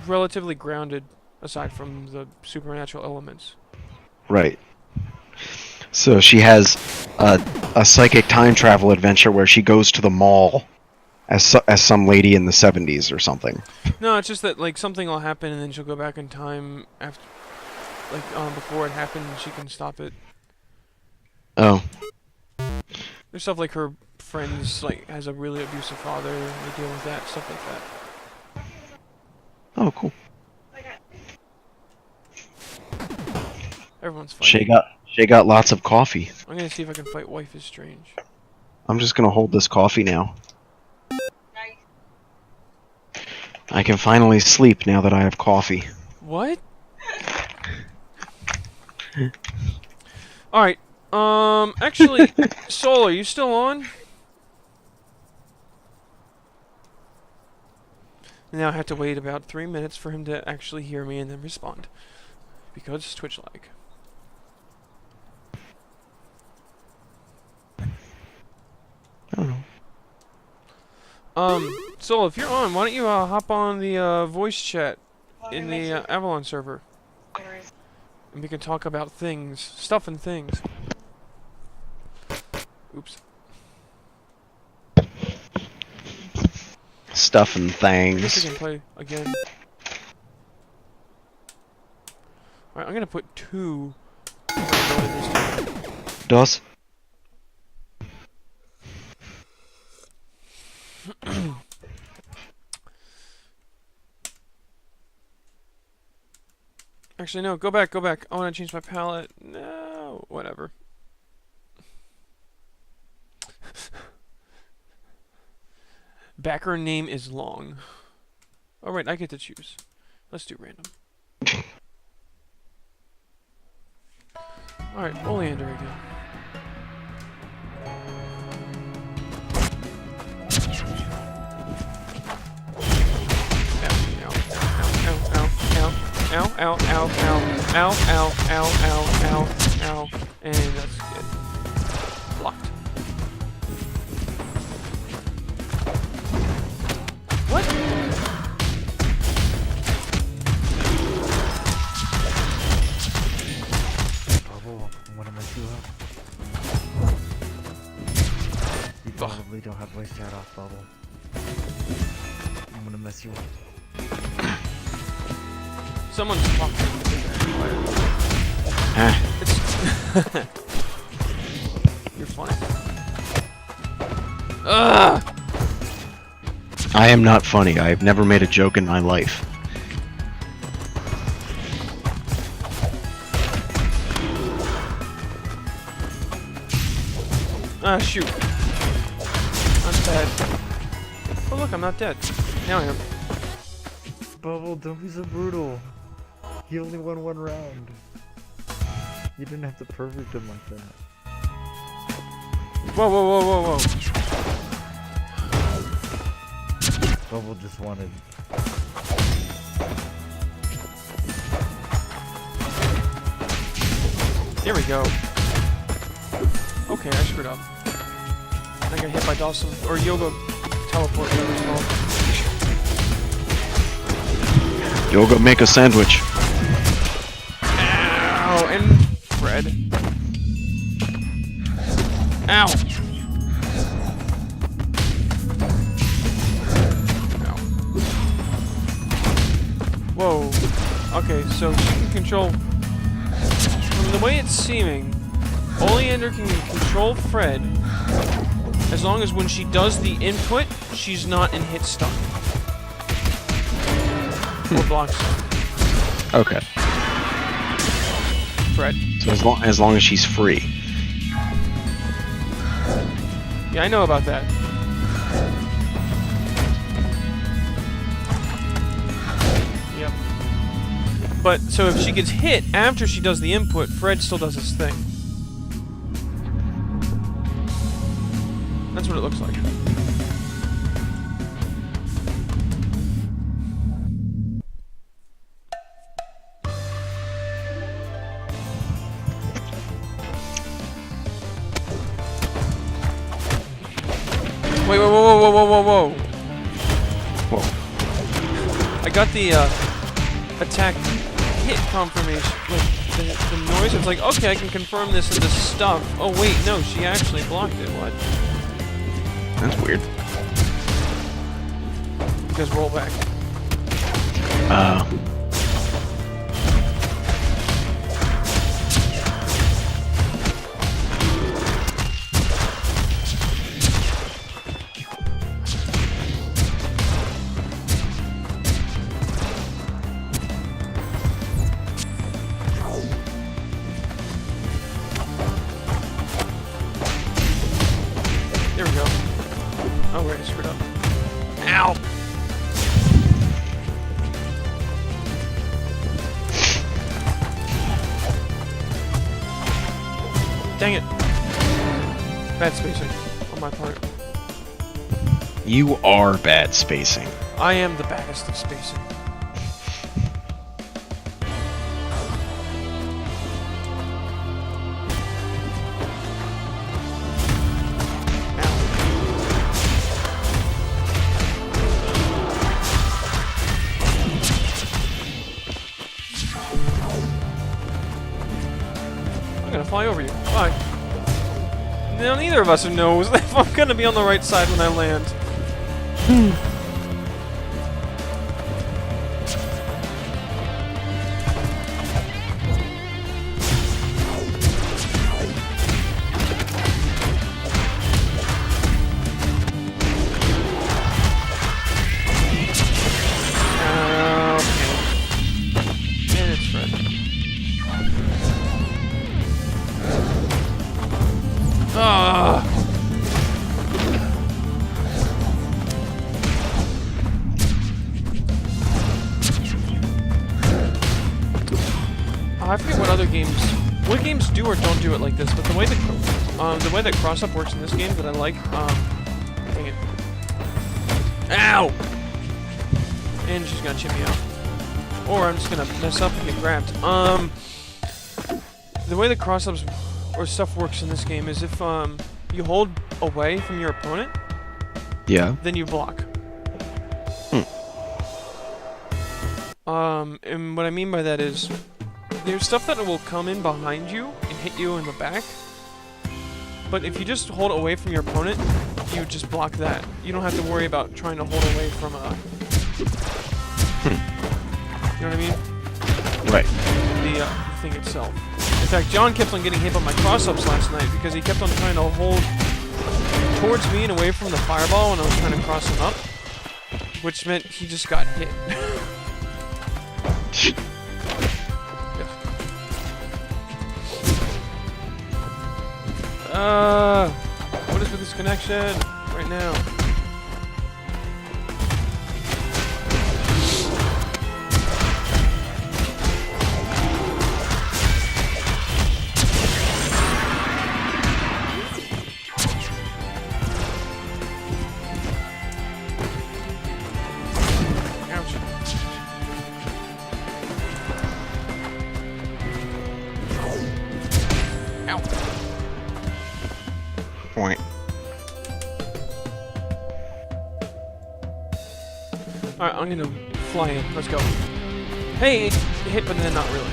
relatively grounded, aside from the supernatural elements. Right. So she has a psychic time travel adventure where she goes to the mall as some lady in the 70s or something. No, it's just that like something will happen and then she'll go back in time after, like before it happened, and she can stop it. Oh. There's stuff like her friends like has a really abusive father, and they deal with that, stuff like that. Oh, cool. Everyone's fighting. Shay got lots of coffee. I'm gonna see if I can fight Wife is Strange. I'm just gonna hold this coffee now. I can finally sleep now that I have coffee. What? Alright, actually, Soul, are you still on? Now I have to wait about 3 minutes for him to actually hear me and then respond. Because Twitch lag. I don't know. Soul, if you're on, why don't you hop on the voice chat in the Avalon server, and we can talk about things, stuff and things. Oops. Stuff and I guess we things. can play again. Alright, I'm gonna put 2 this time. Does? Actually, no, go back, go back. I want to change my palette. No, whatever. Backer name is long. Oh, right, I get to choose. Let's do random. Alright, Oleander again. Ow, ow, ow, ow, ow, ow, ow, ow, ow, ow, and that's good. Blocked. What? Bubble, I'm gonna mess you up. You probably don't have voice chat off, Bubble. I'm gonna mess you up. Someone's talking. Huh. It's You're funny. Ugh! I am not funny. I've never made a joke in my life. Ah, shoot. I'm dead. Oh, look, I'm not dead. Now I am. Bubble, don't be so brutal. He only won 1 round. You didn't have to perfect him like that. Whoa, whoa, whoa, whoa, whoa. Bubble just wanted. There we go. Okay, I screwed up. I got hit by Dawson or Yoga teleport. Whatever it's called. Yoga, make a sandwich. Ow, and Fred. Ow. Ow. Whoa. Okay, so she can control. From the way it's seeming, Oleander can control Fred as long as when she does the input, she's not in hit stun. Or block stun. Okay. Fred. So as long as she's free. Yeah, I know about that. Yep. But, so if she gets hit after she does the input, Fred still does his thing. That's what it looks like. Wait, whoa, whoa, whoa, whoa, whoa, whoa. Whoa. I got the, attack hit confirmation. Like, the noise, it's like, okay, I can confirm this in the stuff. Oh, wait, no, she actually blocked it. What? That's weird. You guys roll back. There we go. Oh, wait, I screwed up. Ow! Dang it. Bad spacing on my part. You are bad spacing. I am the baddest of spacing. I'm gonna fly over you. Bye. Now neither of us knows if I'm gonna be on the right side when I land. Okay. And it's Fred. Ah. I forget what other what games do or don't do it like this, but the way that cross-up works in this game that I like, dang it. Ow! And she's gonna chip me out. Or I'm just gonna mess up and get grabbed. The way the cross-ups or stuff works in this game is if, you hold away from your opponent, Yeah. then you block. And what I mean by that is, there's stuff that will come in behind you and hit you in the back, but if you just hold away from your opponent, you just block that. You don't have to worry about trying to hold away from you know what I mean? Right. The thing itself. In fact, John kept on getting hit by my cross-ups last night because he kept on trying to hold towards me and away from the fireball when I was trying to cross him up, which meant he just got hit. What is with this connection right now? Alright, I'm gonna fly in. Let's go. Hey, it hit, but then not really.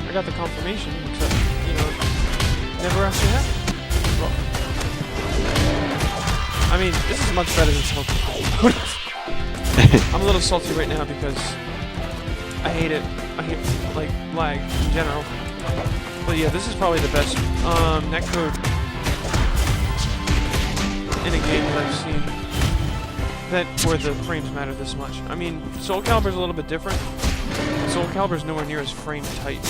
I got the confirmation, except, you know, it never actually happened. Well, I mean, this is much better than Salty. I'm a little salty right now because I hate it. I hate, like, lag in general. But yeah, this is probably the best netcode in a game that I've seen that where the frames matter this much. I mean, Soul Calibur's a little bit different. Soul Calibur's nowhere near as frame tight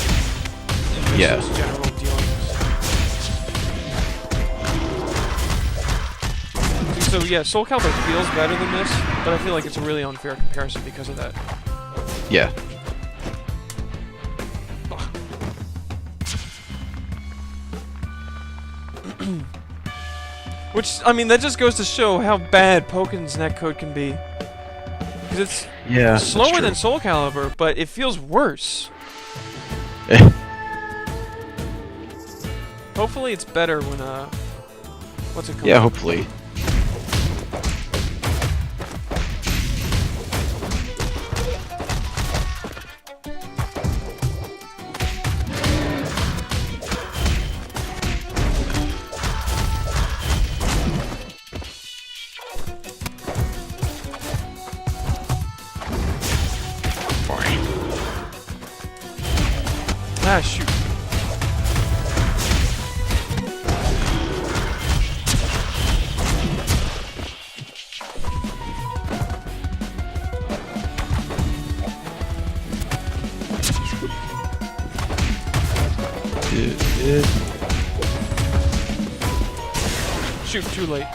in Yeah. just general dealings. So yeah, Soul Calibur feels better than this, but I feel like it's a really unfair comparison because of that. Yeah. Which, I mean, that just goes to show how bad Poken's netcode can be. Because it's Yeah. slower than Soul Calibur, but it feels worse. Hopefully it's better when, what's it called? Yeah, hopefully. Ah, shoot. Shoot, too late.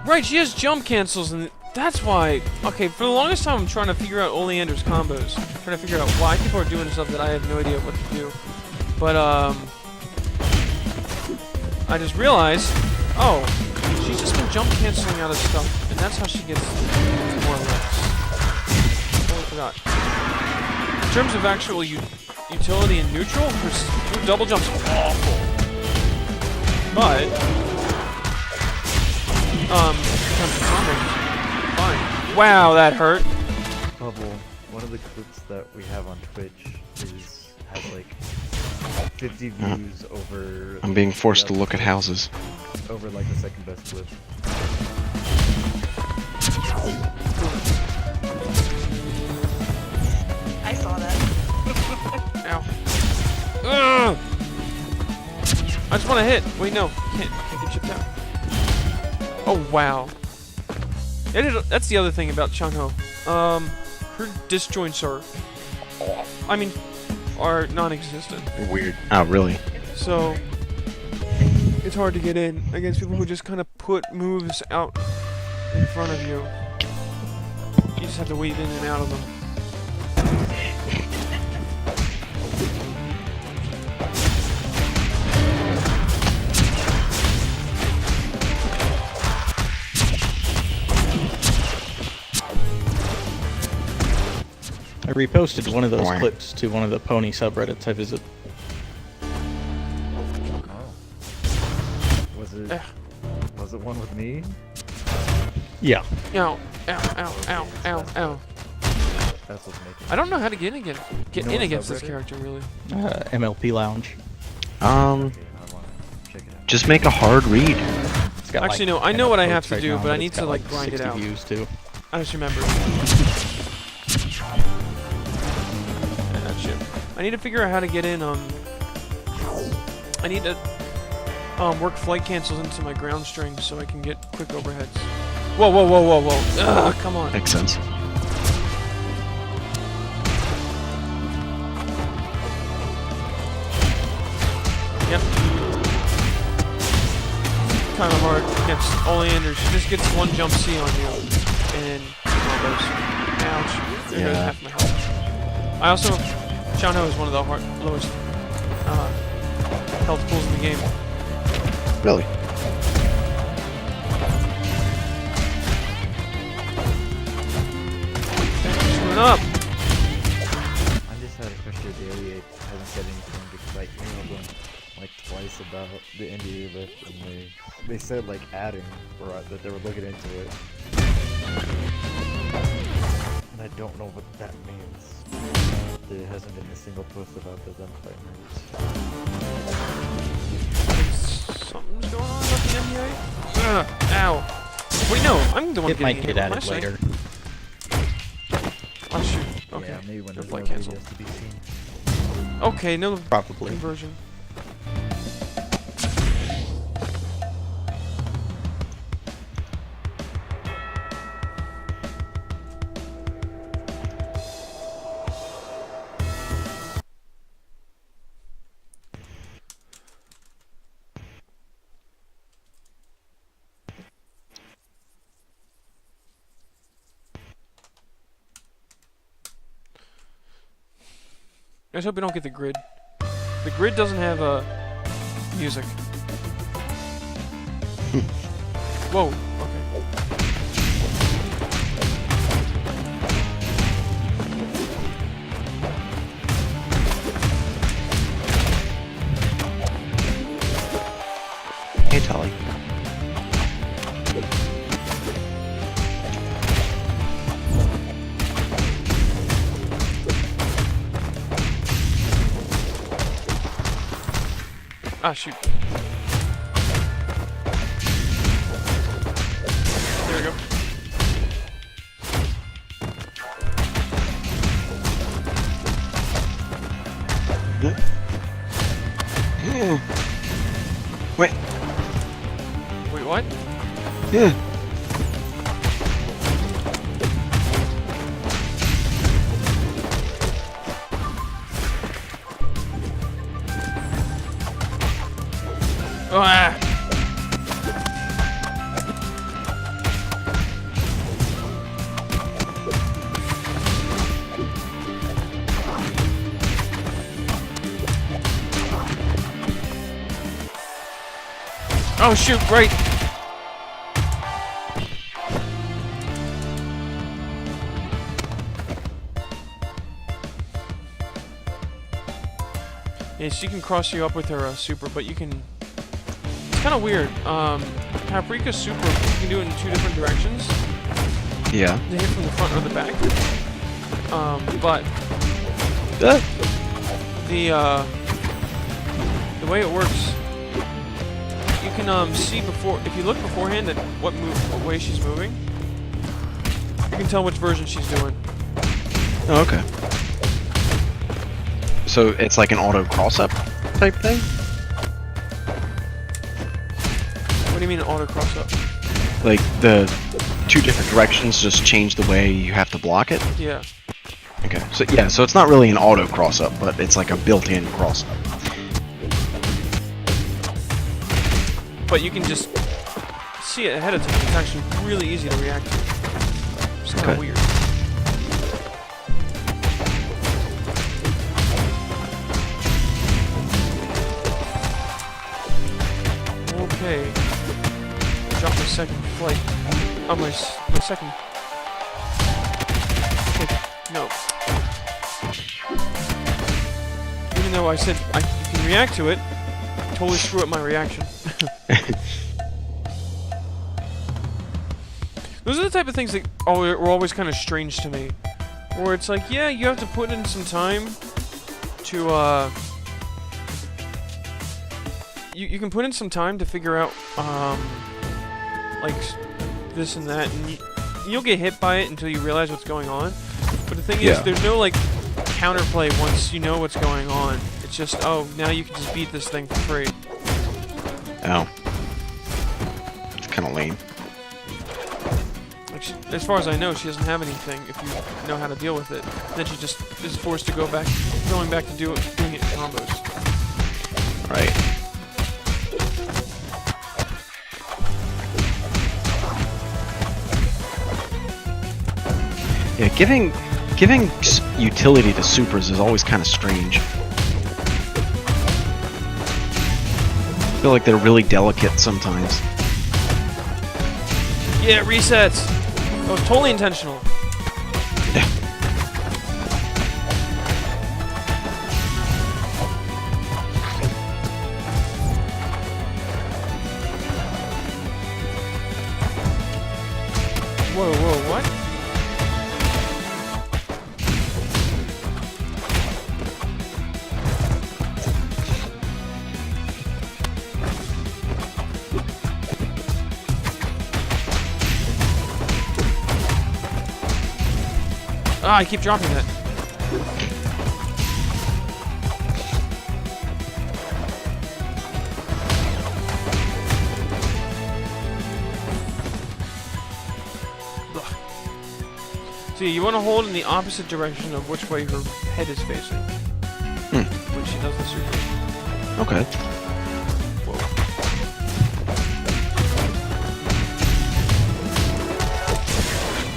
Right, she has jump cancels, and that's why. Okay, for the longest time, I'm trying to figure out Oleander's combos. Trying to figure out why people are doing stuff that I have no idea what to do. But I just realized, oh, she's just been jump canceling out of stuff, and that's how she gets more or less. Totally forgot. In terms of actual utility and neutral, her double jump's awful. But in terms of combos, fine. Wow, that hurt. Bubble, one of the clips that we have on Twitch has like 50 views over. I'm being forced to look at houses. Over like the second best clip. I saw that. Ow. Ugh! I just want to hit. Wait, no. Can't get chipped out. Oh, wow. That's the other thing about Chun-Ho. Her disjoints are non-existent. Weird. Oh, really? So, it's hard to get in against people who just kind of put moves out in front of you. You just have to weave in and out of them. I reposted one of those clips to one of the pony subreddits I visit. Was it one with me? Yeah. Ow, ow, ow, ow, ow, ow. That's what's making. I don't know how to get in against You know what's this subreddit? character, really. MLP Lounge. Okay, I wanna check it out. Just make a hard read. It's got, Actually, like, no, I know what I have posts to right do, now, but I it's need to, got, like, grind it 60 out. views too. I just remembered. Ah, shit. I need to figure out how to get in, I need to, work flight cancels into my ground string so I can get quick overheads. Whoa, whoa, whoa, whoa, whoa. Ugh, come on. Makes sense. Yep. Kind of hard against Oleander. She just gets one jump C on you, and then combos. Ouch. There goes Yeah. half my health. I also, Chun-Ho is one of the lowest health pools in the game. Really? up. I just had a question of daily. I haven't said anything because I emailed them like twice about the NDA lift, and they said like adding or that they were looking into it. And I don't know what that means. There hasn't been a single post about the identifier. Something's going on with the NDA? Ow. Wait, no, I'm the one It might getting get hit. added later. Oh, shoot. Okay. Yeah, maybe when Your there's flight no canceled. videos to be seen. Okay, no Probably. conversion. I just hope we don't get the grid. The grid doesn't have music. Whoa. Okay. Hey, Tully. Ah, shoot. There we go. Wait. Wait, what? Yeah. Oh, ah. Oh shoot, right. Yeah, she can cross you up with her super, but you can... It's kind of weird. Paprika's super, you can do it in 2 different directions. Yeah. They hit from the front or the back. But the way it works, you can see before, if you look beforehand at what way she's moving, you can tell which version she's doing. Oh, okay. So it's like an auto cross-up type thing? What do you mean auto cross up? Like the 2 different directions just change the way you have to block it? Yeah. Okay. So yeah, so it's not really an auto cross-up, but it's like a built-in cross-up. But you can just see it ahead of time. It's actually really easy to react to. It's kind of Okay. weird. Okay. Drop my second flight. Oh, my second. Okay, no. Even though I said you can react to it, totally screw up my reaction. Those are the type of things that were always kind of strange to me. Where it's like, yeah, you have to put in some time to, You can put in some time to figure out, like, this and that, and you'll get hit by it until you realize what's going on. But the thing is, Yeah. there's no, like, counterplay once you know what's going on. It's just, oh, now you can just beat this thing for free. Oh. It's kind of lame. Like as far as I know, she doesn't have anything if you know how to deal with it. Then she just is forced to going back to doing it in combos. Right. Yeah, giving utility to supers is always kind of strange. I feel like they're really delicate sometimes. Yeah, resets. That was totally intentional. Ah, I keep dropping that. Ugh. See, you want to hold in the opposite direction of which way her head is facing. When she does the super. Okay.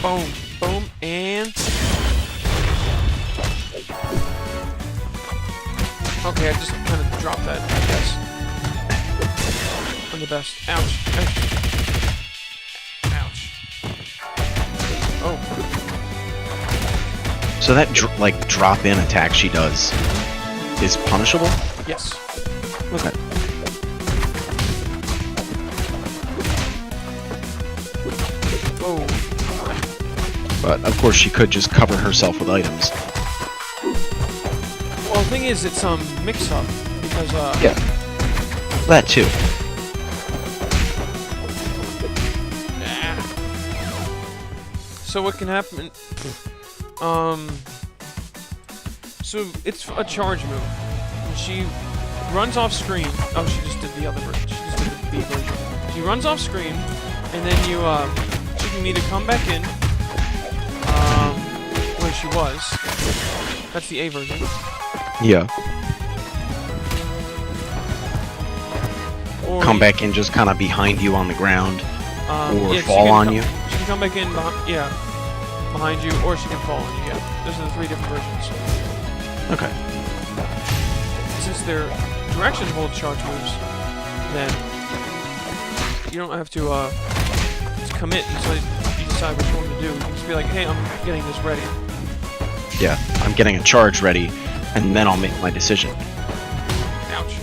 Boom, boom, and... Okay, I just kind of dropped that, I guess. I'm the best. Ouch. Ouch. Ouch. Oh. So that like drop-in attack she does is punishable? Yes. Okay. Oh. But of course she could just cover herself with items. Well, the thing is, it's mix-up because Yeah. That too. So what can happen? So it's a charge move. And she runs off screen. Oh, she just did the other version. She just did the B version. She runs off screen, and then she can either come back in, where she was. That's the A version. Yeah. Or Come back in just kind of behind you on the ground. Or yeah, fall on you. She can come back in, behind you, or she can fall on you. Yeah, those are the three different versions. Okay. Since they're direction hold charge moves, then you don't have to just commit until you decide which one to do. You can just be like, hey, I'm getting this ready. Yeah, I'm getting a charge ready, and then I'll make my decision. Ouch.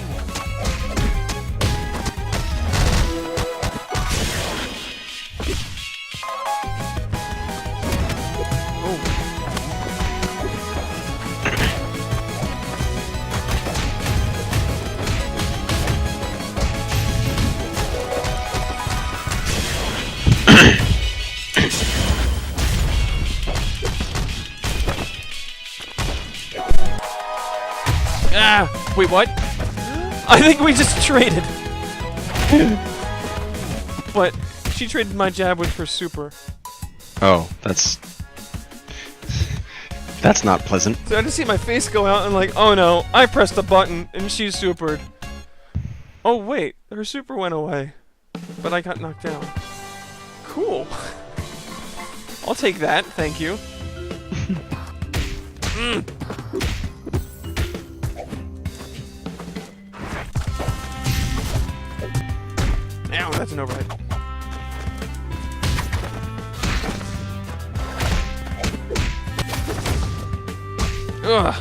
Ah! Wait, what? I think we just traded. But she traded my jab with her super. Oh, that's not pleasant. So I just see my face go out and like, oh no, I pressed the button and she supered. Oh wait, her super went away. But I got knocked down. Cool. I'll take that, thank you. Ow, that's an overhead. Ugh.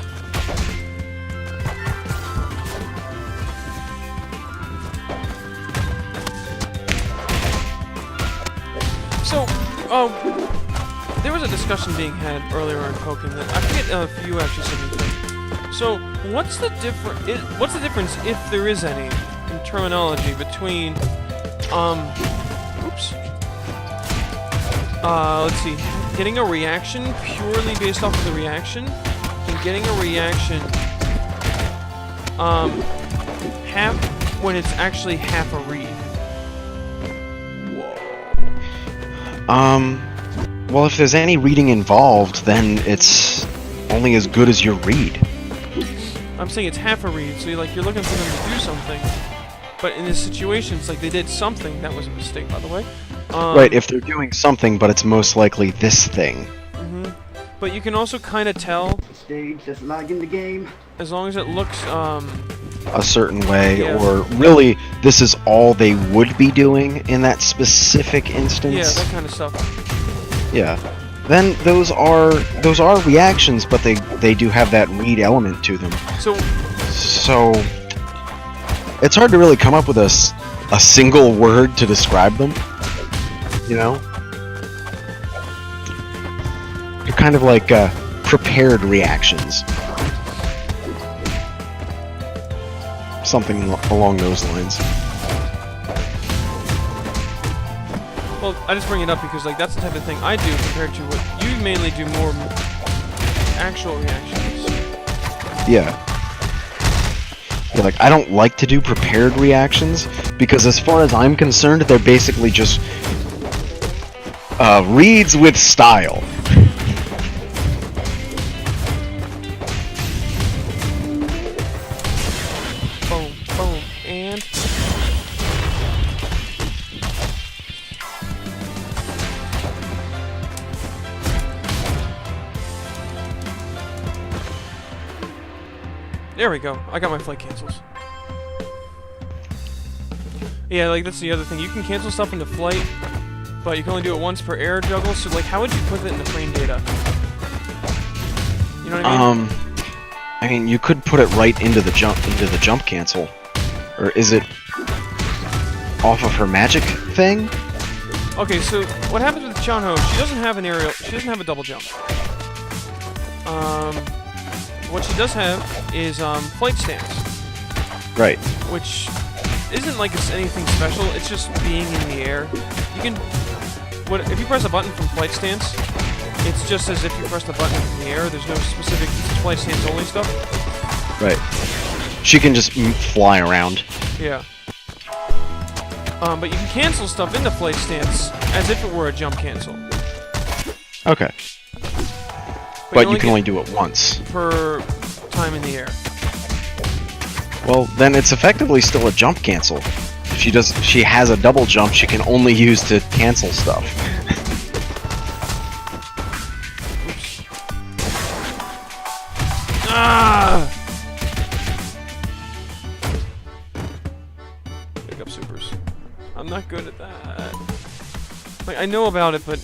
So, there was a discussion being had earlier in Pokken that I forget if you actually said anything. So, what's the difference, if there is any, in terminology between, let's see, getting a reaction purely based off of the reaction, and getting a reaction, half, when it's actually half a read? Well, if there's any reading involved, then it's only as good as your read. I'm saying it's half a read, so you're looking for them to do something, but in this situation, it's like they did something. That was a mistake, by the way. Right, if they're doing something, but it's most likely this thing. But you can also kind of tell, Stage that's lagging the game. as long as it looks, A certain way, Yeah. or really, this is all they would be doing in that specific instance. yeah, that kind of stuff. Yeah. Then those are reactions, but they do have that read element to them. So, So it's hard to really come up with a single word to describe them. You know? They're kind of like prepared reactions. Something along those lines. well, I just bring it up because, like, that's the type of thing I do compared to what you mainly do more actual reactions. Yeah. Yeah, like, I don't like to do prepared reactions, because as far as I'm concerned, they're basically just reads with style. Boom, boom, and... There we go. I got my flight cancels. Yeah, like, that's the other thing. You can cancel stuff into flight, but you can only do it once per air juggle, so, like, how would you put it in the frame data? You know what I mean? I mean, you could put it right into the jump cancel. Or is it off of her magic thing? Okay, so what happens with Chanho? She doesn't have an aerial. She doesn't have a double jump. What she does have is flight stance, Right. which isn't like it's anything special. It's just being in the air. You can. If you press a button from flight stance, it's just as if you press the button in the air. There's no specific flight stance only stuff. Right. She can just fly around. Yeah. But you can cancel stuff into flight stance as if it were a jump cancel. Okay. But you can get only do it once. per time in the air. Well, then it's effectively still a jump cancel. If she has a double jump, she can only use to cancel stuff. Oops. Ah! Pick up supers. I'm not good at that. Like, I know about it, but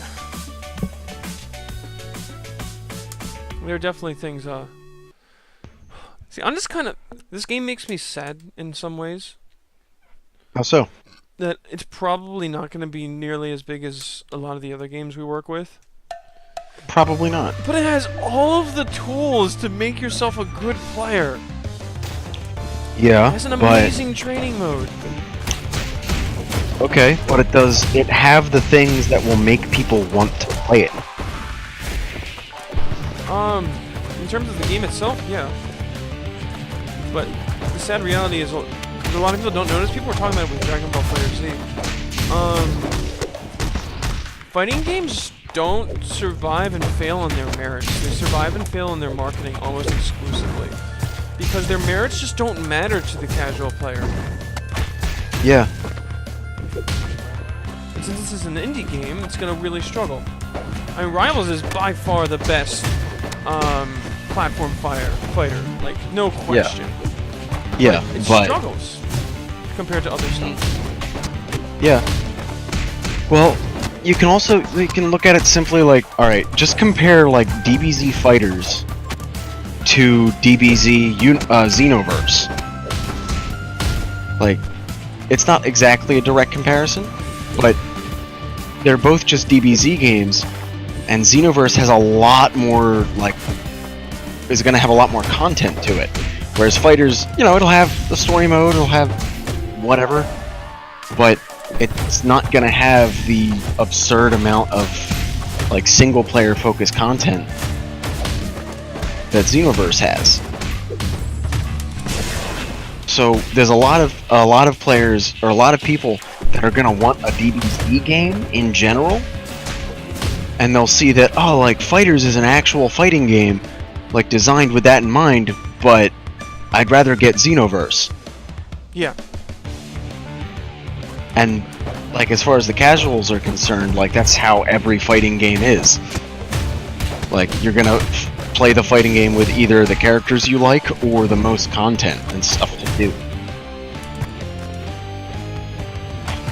there are definitely things, See, I'm just kind of... This game makes me sad in some ways. How so? That it's probably not going to be nearly as big as a lot of the other games we work with. Probably not. But it has all of the tools to make yourself a good player. Yeah, It has an but... amazing training mode. Okay, but it have the things that will make people want to play it. In terms of the game itself, yeah. But the sad reality is, a lot of people don't notice. People were talking about it with Dragon Ball FighterZ. Fighting games don't survive and fail on their merits. They survive and fail on their marketing almost exclusively. Because their merits just don't matter to the casual player. Yeah. And since this is an indie game, it's gonna really struggle. I mean, Rivals is by far the best platform fighter, like, no question. Yeah, It but... struggles compared to other stuff. Yeah. Well, you can look at it simply like, alright, just compare, like, DBZ Fighters to DBZ Xenoverse. Like, it's not exactly a direct comparison, but they're both just DBZ games, and Xenoverse has a lot more, like, is gonna have a lot more content to it. Whereas Fighters, you know, it'll have the story mode, it'll have whatever, but it's not gonna have the absurd amount of, like, single-player focused content that Xenoverse has. So there's a lot of players, or a lot of people that are gonna want a DBZ game in general, and they'll see that, oh, like, Fighters is an actual fighting game, like, designed with that in mind, but I'd rather get Xenoverse. Yeah. And, like, as far as the casuals are concerned, like, that's how every fighting game is. Like, you're gonna play the fighting game with either the characters you like or the most content and stuff to do.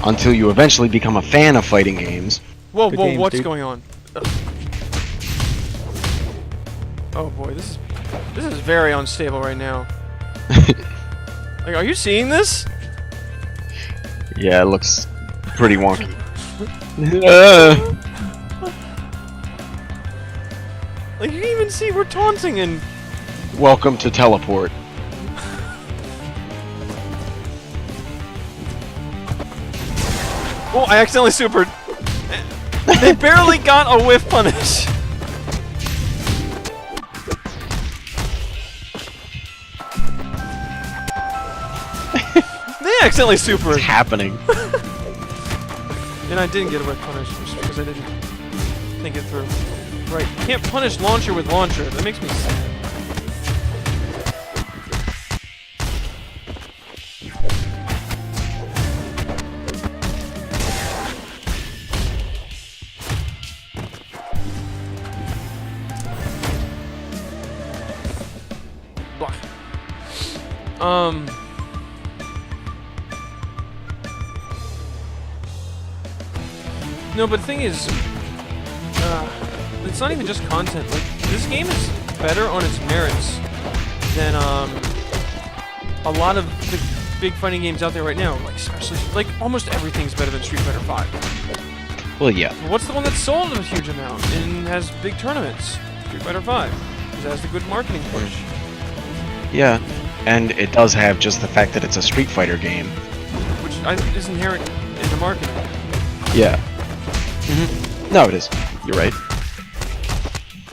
Until you eventually become a fan of fighting games. Whoa, Good whoa, games, what's dude. going on? Oh boy, this is very unstable right now. Like, are you seeing this? Yeah, it looks pretty wonky. Like, you can even see we're taunting and... Welcome to Teleport. Oh, I accidentally supered. They barely got a whiff punish. accidentally super. What's happening? And I didn't get away punished just because I didn't think it through. Right, you can't punish launcher with launcher. That makes me sad. Blah. No, but the thing is, it's not even just content. Like, this game is better on its merits than a lot of the big fighting games out there right now. Like, especially, like, almost everything's better than Street Fighter V. Well, yeah. But what's the one that's sold a huge amount and has big tournaments? Street Fighter V. Because it has the good marketing push. Yeah, and it does have just the fact that it's a Street Fighter game. Which is inherent in the marketing. Yeah. No, it is. You're right.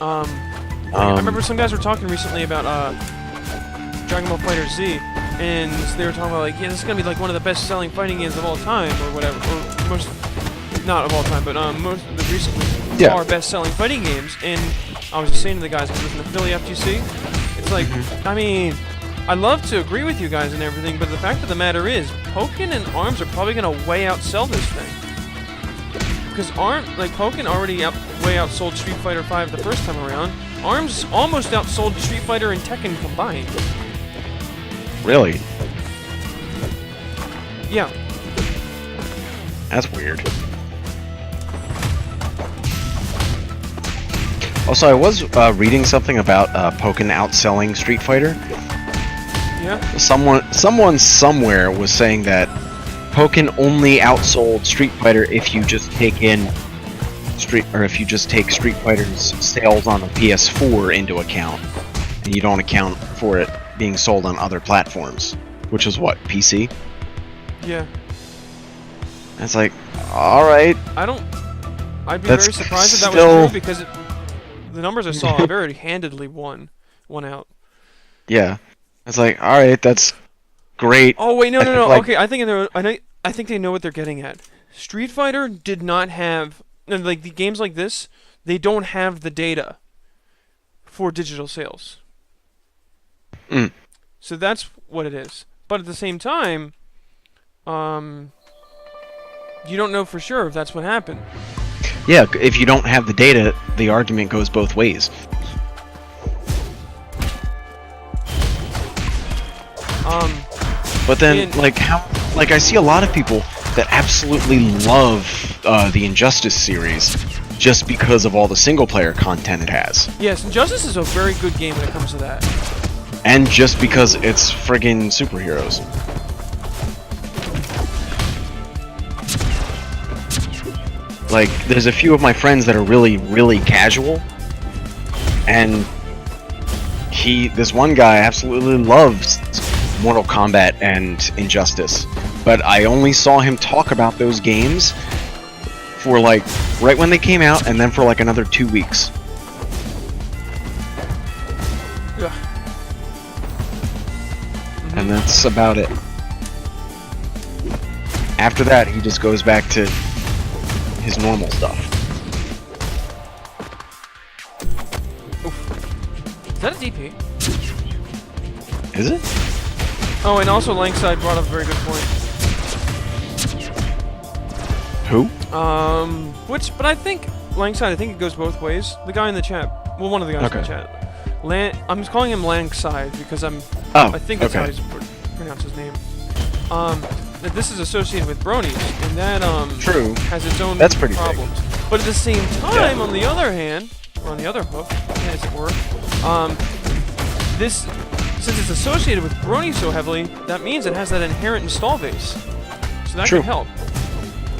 I remember some guys were talking recently about Dragon Ball Fighter Z, and they were talking about like, yeah, this is gonna be like one of the best-selling fighting games of all time, or whatever, or most, not of all time, but most of the recently far best-selling fighting games. And I was just saying to the guys who live in the Philly FGC, it's like, I mean, I love to agree with you guys and everything, but the fact of the matter is, Pokken and ARMS are probably gonna way outsell this thing. Because Pokken already way outsold Street Fighter V the first time around. ARMS almost outsold Street Fighter and Tekken combined. Really? Yeah. That's weird. Also, I was reading something about Pokken outselling Street Fighter. Yeah. Someone somewhere was saying that Pokken only outsold Street Fighter if you just take Street Fighter's sales on the PS4 into account, and you don't account for it being sold on other platforms, which is what, PC? Yeah. It's like, all right. I'd be That's very surprised if that still- was true, because the numbers I saw very handedly won out. Yeah. It's like, all right, that's great. Oh wait, no. Like- Okay, I think they know what they're getting at. Street Fighter did not have, like, the games like this, they don't have the data for digital sales. So that's what it is. But at the same time, you don't know for sure if that's what happened. Yeah, if you don't have the data, the argument goes both ways. But then, I see a lot of people that absolutely love the Injustice series just because of all the single-player content it has. Yes, Injustice is a very good game when it comes to that. And just because it's friggin' superheroes. Like, there's a few of my friends that are really, really casual, and this one guy absolutely loves Mortal Kombat and Injustice, but I only saw him talk about those games for like right when they came out, and then for like another 2 weeks. Yeah. And that's about it. After that, he just goes back to his normal stuff. Is that a DP? Is it? Oh, and also Langside brought up a very good point. Who? But I think Langside, I think it goes both ways. The guy in the chat, well, one of the guys in the chat. I'm just calling him Langside because I think that's how he's pronounce his name. That this is associated with bronies, and that True. has its own That's pretty problems. But at the same time, on the other hand, or on the other hook, as it were, since it's associated with brony so heavily, that means it has that inherent install base. So that can help.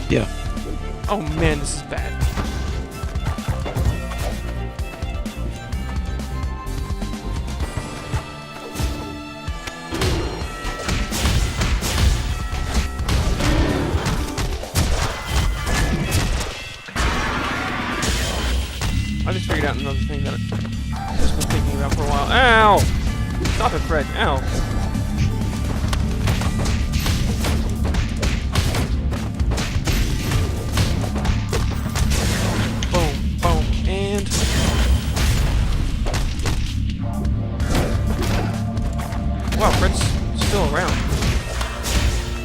Yeah. Oh man, this is bad. I just figured out another thing that I've just been thinking about for a while. Ow! Stop it, Fred. Ow.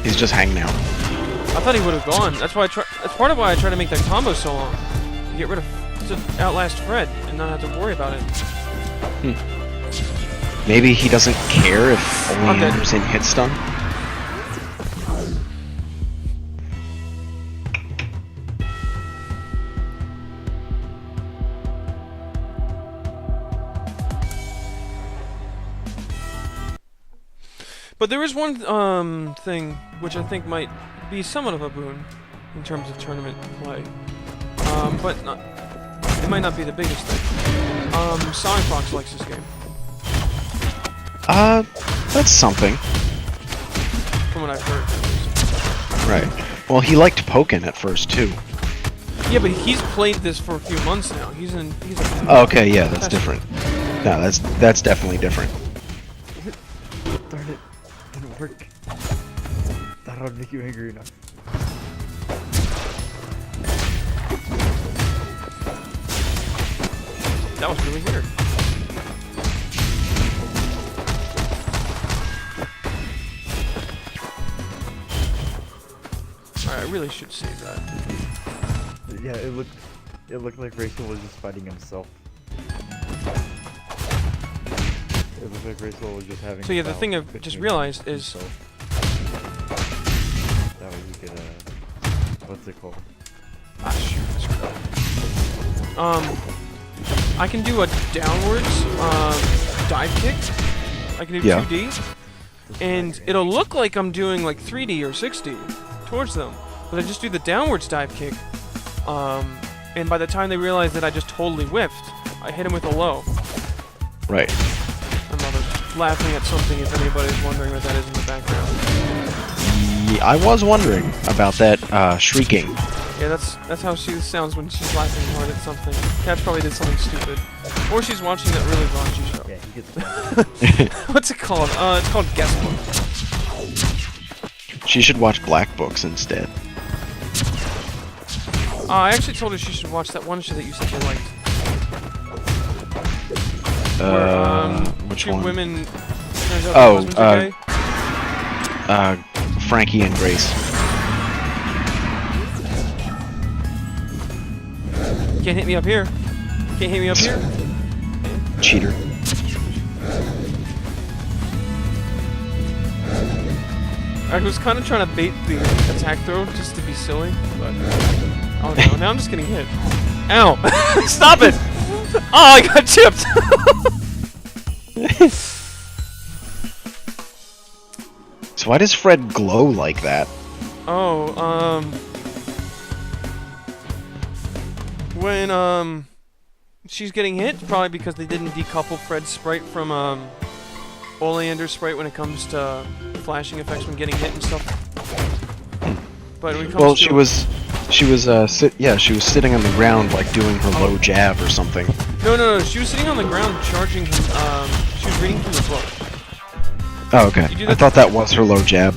He's just hanging out. I thought he would have gone. That's why that's part of why I try to make that combo so long. To get rid of to outlast Fred and not have to worry about it. Maybe he doesn't care if I'm only dead. Anderson hit stun. But there is one thing which I think might be somewhat of a boon in terms of tournament play. But not, it might not be the biggest thing. Sonic Fox likes this game, That's something. from what I've heard. Right. Well, he liked Pokken at first too. Yeah, but he's played this for a few months now. He's a Oh, okay, yeah, that's different. No, that's definitely different. Darn it. Didn't work. Thought I would make you angry enough. That was really weird. Alright, I really should save that. Yeah, it looked like Rachel was just fighting himself. It looked like Rachel was just having. So yeah, the style thing I've between just realized is... himself. That way you could, what's it called? Ah, shoot, I screwed up. I can do a downwards, dive kick. I can do Yeah. 2D. And it'll look like I'm doing like 3D or 6D towards them. But I just do the downwards dive kick. And by the time they realize that I just totally whiffed, I hit him with a low. Right. My mother's laughing at something if anybody's wondering what that is in the background. Yeah, I was wondering about that shrieking. Yeah, that's how she sounds when she's laughing hard at something. Cat probably did something stupid. Or she's watching that really raunchy show. Yeah, he gets. What's it called? It's called Guestbook. She should watch Black Books instead. I actually told her she should watch that one show that you said you liked. Where, Which two one? women. Turns out Oh, their husbands are gay. Frankie and Grace. Can't hit me up here. Can't hit me up here. Cheater. I was kind of trying to bait the attack throw just to be silly, but oh no! Now I'm just getting hit. Ow! Stop it! Oh, I got chipped. So why does Fred glow like that? Oh, when she's getting hit, probably because they didn't decouple Fred's sprite from Oleander's sprite when it comes to flashing effects when getting hit and stuff. But when it comes Well, to she was sitting on the ground like doing her low jab or something. no, she was sitting on the ground charging him. She was reading from the book. Oh, okay. You do I that- thought that was her low jab.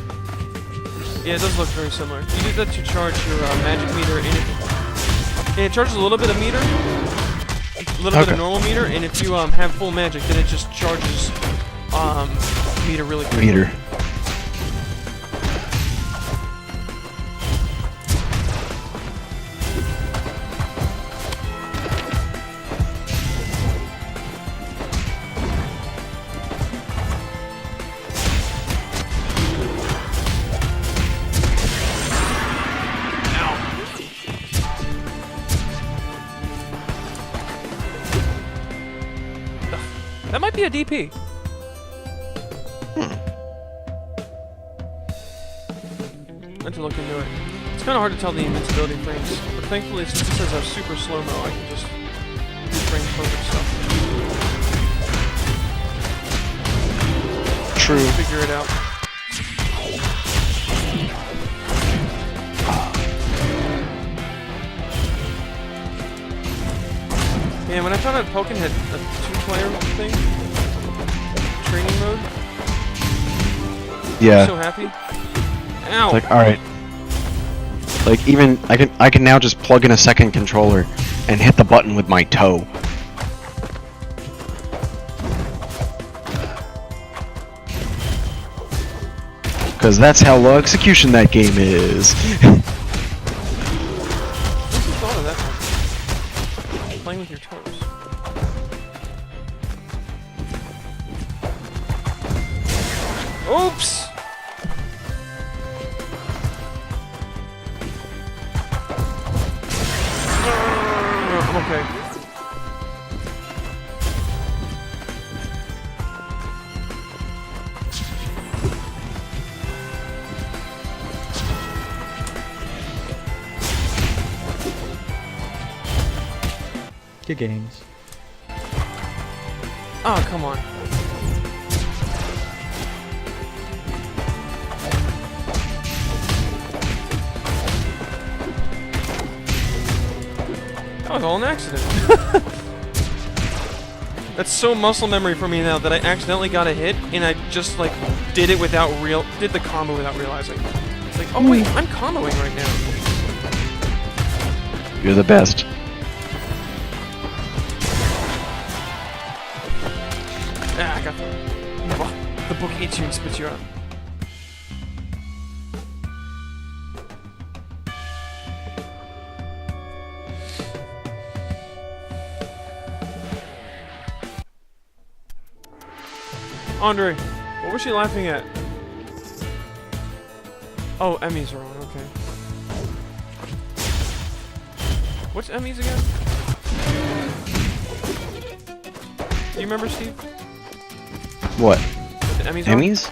Yeah, it does look very similar. You do that to charge your magic meter, and it charges a little bit of meter, a little bit Okay. of normal meter, and if you have full magic, then it just charges meter really quickly. Meter. That might be a DP. I have to look into it. It's kind of hard to tell the invincibility frames, but thankfully, since this has a super slow-mo, I can just do frame perfect stuff. True. Figure it out. Man, when I found out Pokken had a two-player thing, training mode, Yeah. I'm so happy. Ow! It's like, all right. Like even I can now just plug in a second controller and hit the button with my toe. Because that's how low execution that game is. What's the thought of that one? Playing with your toes. Oops! I'm okay. Good games. Oh, come on. That was all an accident. That's so muscle memory for me now that I accidentally got a hit and I just like did the combo without realizing. It's like, oh wait, I'm comboing right now. You're the best. Ah, I got the book eats you and spits you out. Andre, what was she laughing at? Oh, Emmys are on, okay. What's Emmys again? Do you remember, Steve? What? What the Emmys are? Emmys?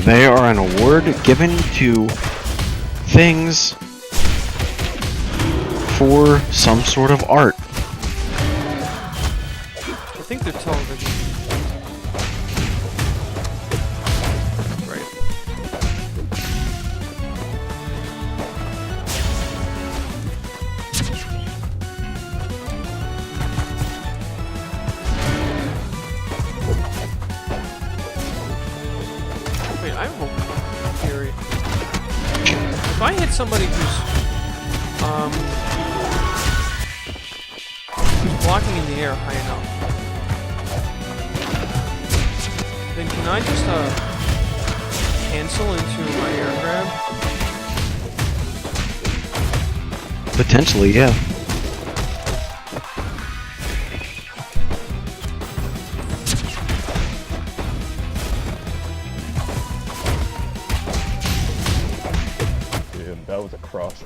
They are an award given to things for some sort of art. I think they're television. Right. Wait, I have a theory. If I hit somebody who's blocking in the air high enough, then can I just cancel into my air grab? Potentially, yeah. Dude, that was a cross.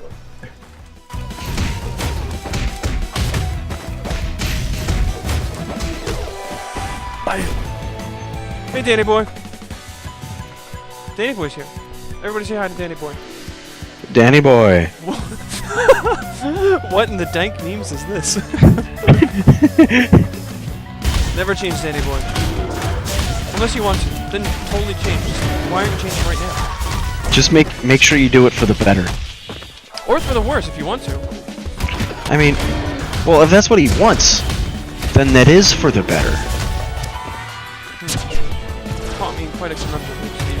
Hey, Danny boy. Danny boy's here. Everybody say hi to Danny boy. Danny boy. What in the dank memes is this? Never change Danny boy. Unless you want to. Then totally change. Why aren't you changing right now? Just make sure you do it for the better. Or for the worse if you want to. I mean, well, if that's what he wants, then that is for the better. Caught me in quite a conundrum, Steve.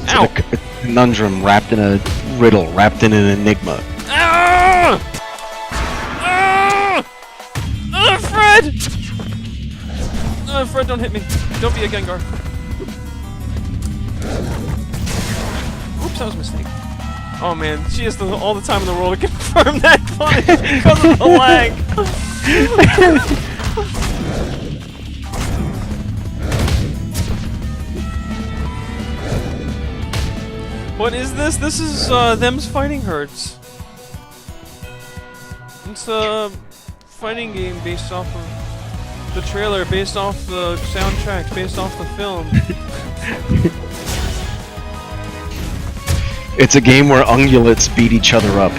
It's Ow! like a conundrum wrapped in a riddle, wrapped in an enigma. Ah! Ah! Ah, Fred! Fred, don't hit me. Don't be a Gengar. Oops, that was a mistake. Oh man, she has all the time in the world to confirm that punish because of the lag. What is this? This is them's fighting herds. It's a fighting game based off of the trailer, based off the soundtrack, based off the film. It's a game where ungulates beat each other up.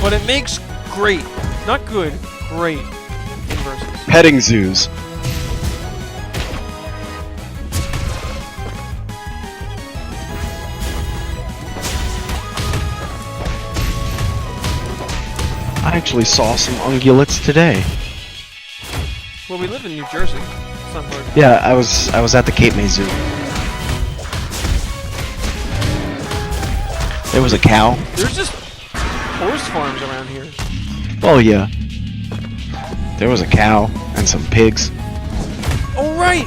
But it makes great, not good, great inverses. Petting zoos. I actually saw some ungulates today. Well, we live in New Jersey. It's not hard. Yeah, I was at the Cape May Zoo. There was a cow. There's just horse farms around here. Oh yeah. There was a cow and some pigs. Oh right.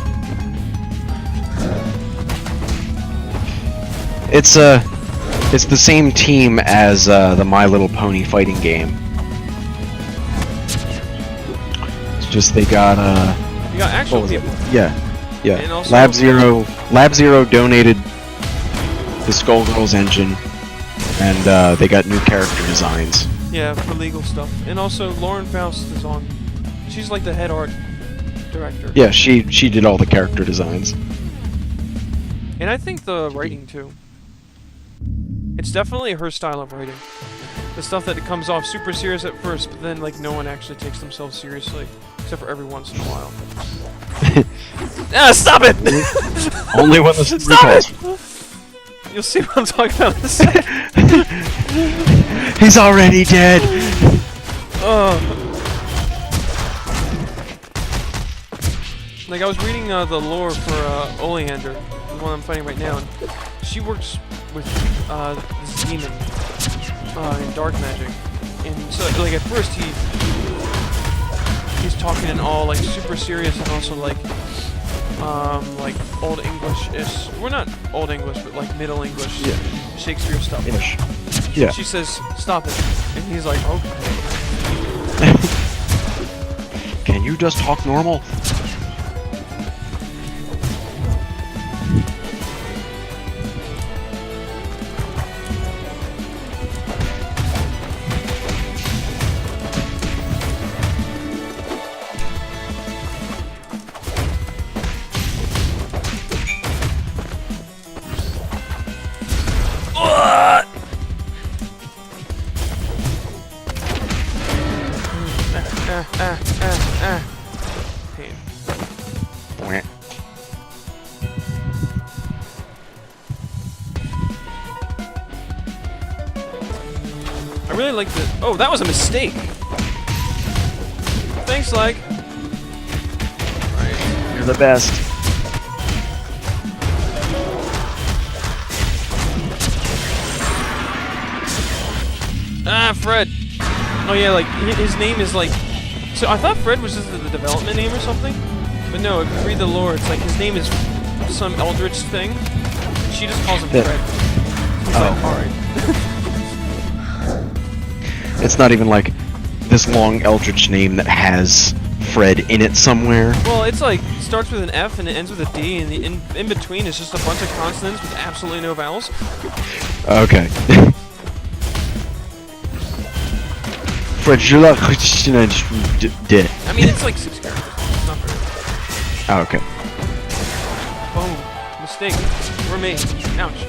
It's the same team as the My Little Pony fighting game. It's just they got You got actual what was it? people. Yeah. And also- Lab Zero donated the Skullgirls engine, and they got new character designs. Yeah, for legal stuff. And also, Lauren Faust is on. She's like the head art director. Yeah, she did all the character designs. And I think the writing too. It's definitely her style of writing. The stuff that it comes off super serious at first, but then like no one actually takes themselves seriously, except for every once in a while. Ah, stop it! Only when the Stop it! You'll see what I'm talking about in a second. He's already dead. Like I was reading the lore for Oleander, the one I'm fighting right now, and she works with this demon in dark magic, and so like at first he's talking in all like super serious and also like old English-ish. We're not old English, but like Middle English, Yeah. Shakespeare stuff. Yeah. She says, "Stop it," and he's like, "Okay." Can you just talk normal? Pain. Wah. I really like the. Oh, that was a mistake. Thanks, like. You're the best. Ah, Fred. Oh yeah, like his name is like. So I thought Fred was just the development name or something, but no. If you read the lore, it's like his name is some eldritch thing. She just calls him Yeah. Fred. He's like, all right. It's not even like this long eldritch name that has Fred in it somewhere. Well, it's like it starts with an F and it ends with a D, and the in between is just a bunch of consonants with absolutely no vowels. Okay. Fred, je la de. I mean, it's like 6 characters. It's not very. Oh, okay. Boom. Mistake. We're made. Ouch.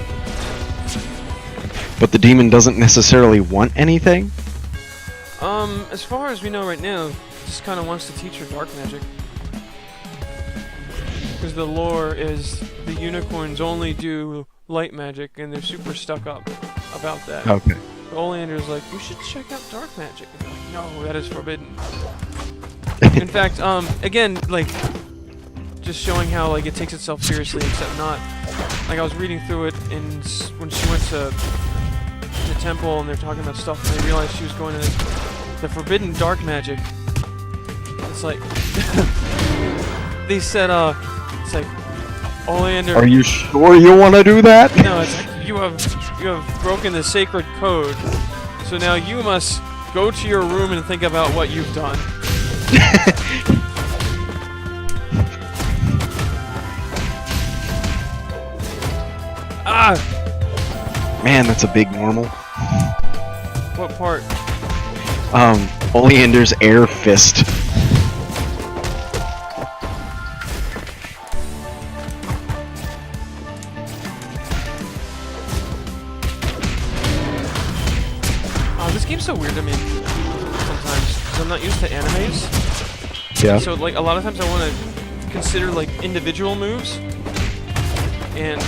But the demon doesn't necessarily want anything? As far as we know right now, just kind of wants to teach her dark magic. Because the lore is the unicorns only do light magic, and they're super stuck up about that. Okay. Oleander's like, you should check out dark magic. And they're like, no, that is forbidden. In fact, again, like, just showing how, like, it takes itself seriously, except not. Like, I was reading through it, and when she went to the temple, and they're talking about stuff, and I realized she was going to the forbidden dark magic. It's like, they said, it's like, Oleander. Are you sure you want to do that? No, it's like, you have broken the sacred code. So now you must go to your room and think about what you've done. Ah! Man, that's a big normal. What part? Oleander's air fist. Oh, this game's so weird to me sometimes, because I'm not used to animes. Yeah. So, like, a lot of times I want to consider, like, individual moves. And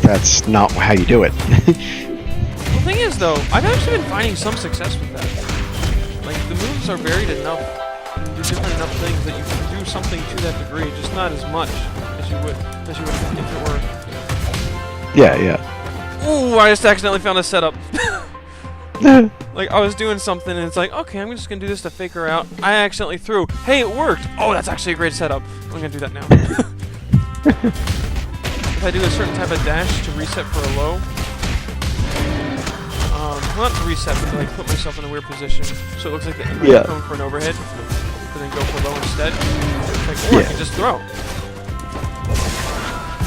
That's not how you do it. the thing is, though, I've actually been finding some success with that. Like, the moves are varied enough, and do different enough things that you can do something to that degree, just not as much as you would if it were. Yeah, yeah. Ooh, I just accidentally found a setup. Like, I was doing something, and it's like, okay, I'm just gonna do this to fake her out. I accidentally threw. Hey, it worked! Oh, that's actually a great setup. I'm gonna do that now. If if I do a certain type of dash to reset for a low. Well, not to reset, but to like put myself in a weird position, so it looks like I'm Yeah. going for an overhead, but then go for low instead. Like, or I Yeah. can just throw.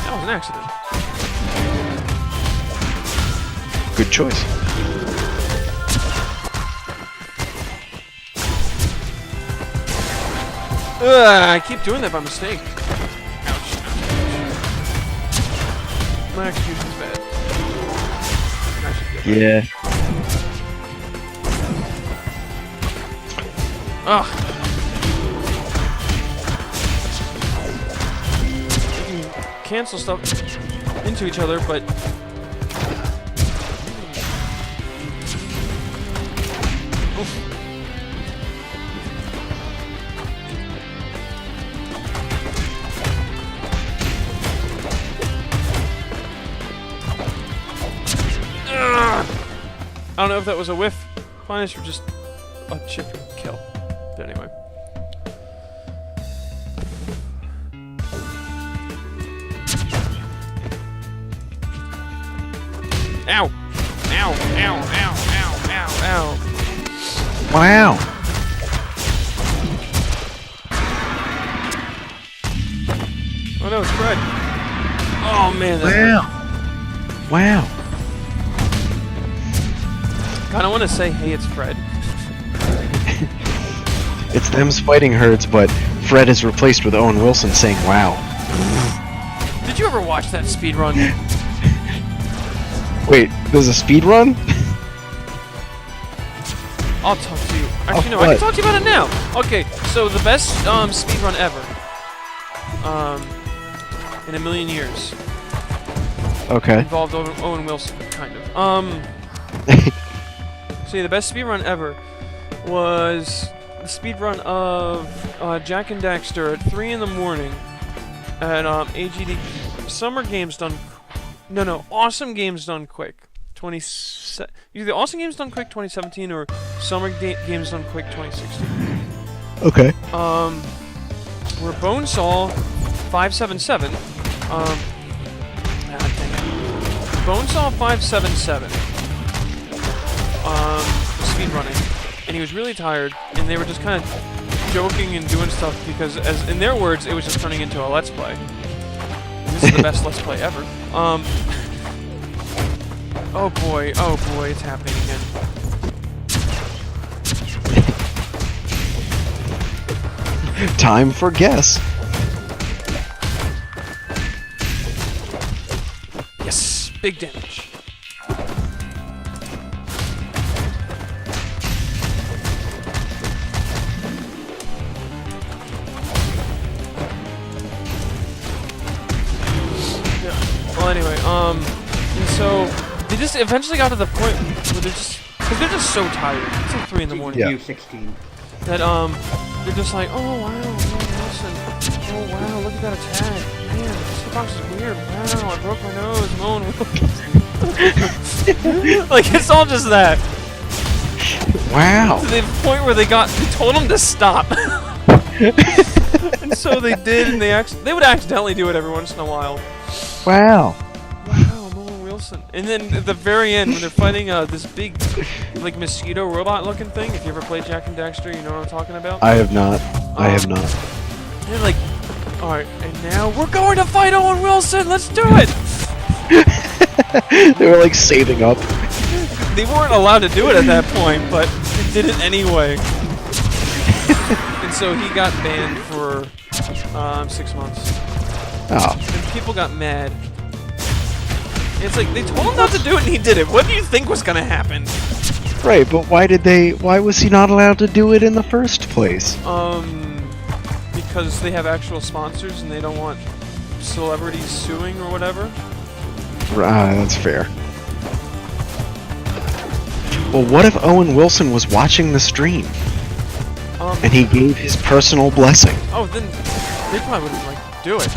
That was an accident. Good choice. Ugh, I keep doing that by mistake. Ouch. My execution's bad. I should get Yeah. Ugh. You can cancel stuff into each other, but oof. Ugh. I don't know if that was a whiff, punish, or just a chip kill. But anyway. Ow! Ow! Ow! Ow! Ow! Ow! Ow! Wow. Oh no, it's Fred! Oh man, that hurt. Wow. Kinda wanna say, hey, it's Fred. It's them's fighting herds, but Fred is replaced with Owen Wilson saying wow. Did you ever watch that speedrun? Wait, there's a speed run? I'll talk to you. Actually, no, Oh, I can what? talk to you about it now. Okay, so the best speedrun ever. In a million years. Okay. Involved Owen Wilson, kind of. So yeah, the best speedrun ever was the speedrun of Jack and Daxter at 3 in the morning at AGD Summer Games Done. No, Awesome Games Done Quick. Either Awesome Games Done Quick 2017 or Summer Games Done Quick 2016. Okay. Where Bonesaw 577. Dang it. Bonesaw 577. Speedrunning, and he was really tired, and they were just kind of joking and doing stuff because, as in their words, it was just turning into a Let's Play. And this is the best Let's Play ever. Oh boy, it's happening again. Time for guess. Yes, big damage. Well, anyway, and so they just eventually got to the point where they're just, because they're just so tired. It's like 3 in the morning. Yeah. U16. That they're just like, oh wow, man, listen, oh wow, look at that attack, man, this hitbox is weird. Wow, I broke my nose. I'm Owen Wilson. Like it's all just that. Wow. To the point where they told them to stop. And so they did, and they would accidentally do it every once in a while. Wow. Wow, I'm Owen Wilson. And then at the very end, when they're fighting this big, like, mosquito robot-looking thing, if you ever played Jack and Daxter, you know what I'm talking about? I have not. I have not. They're like, alright, and now we're going to fight Owen Wilson! Let's do it! They were like saving up. They weren't allowed to do it at that point, but they did it anyway. And so he got banned for 6 months. Oh. And people got mad. It's like, they told him not to do it and he did it. What do you think was gonna happen? Right, but why was he not allowed to do it in the first place? Because they have actual sponsors and they don't want celebrities suing or whatever. That's fair. Well, what if Owen Wilson was watching the stream and he gave his personal blessing? Oh, then they probably wouldn't like do it.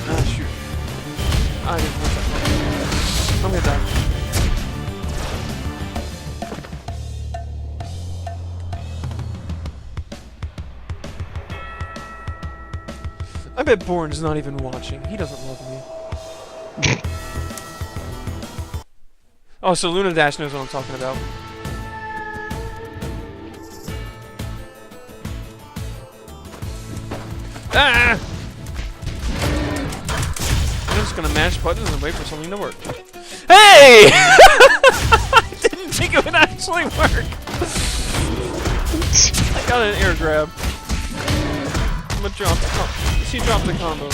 Ah, shoot. I didn't want that. I'm gonna die. I bet Bourne's not even watching. He doesn't love me. Oh, so Luna Dash knows what I'm talking about. Ah! I'm just gonna mash buttons and wait for something to work. Hey! I didn't think it would actually work. I got an air grab. I'm gonna drop the combo. She dropped the combo.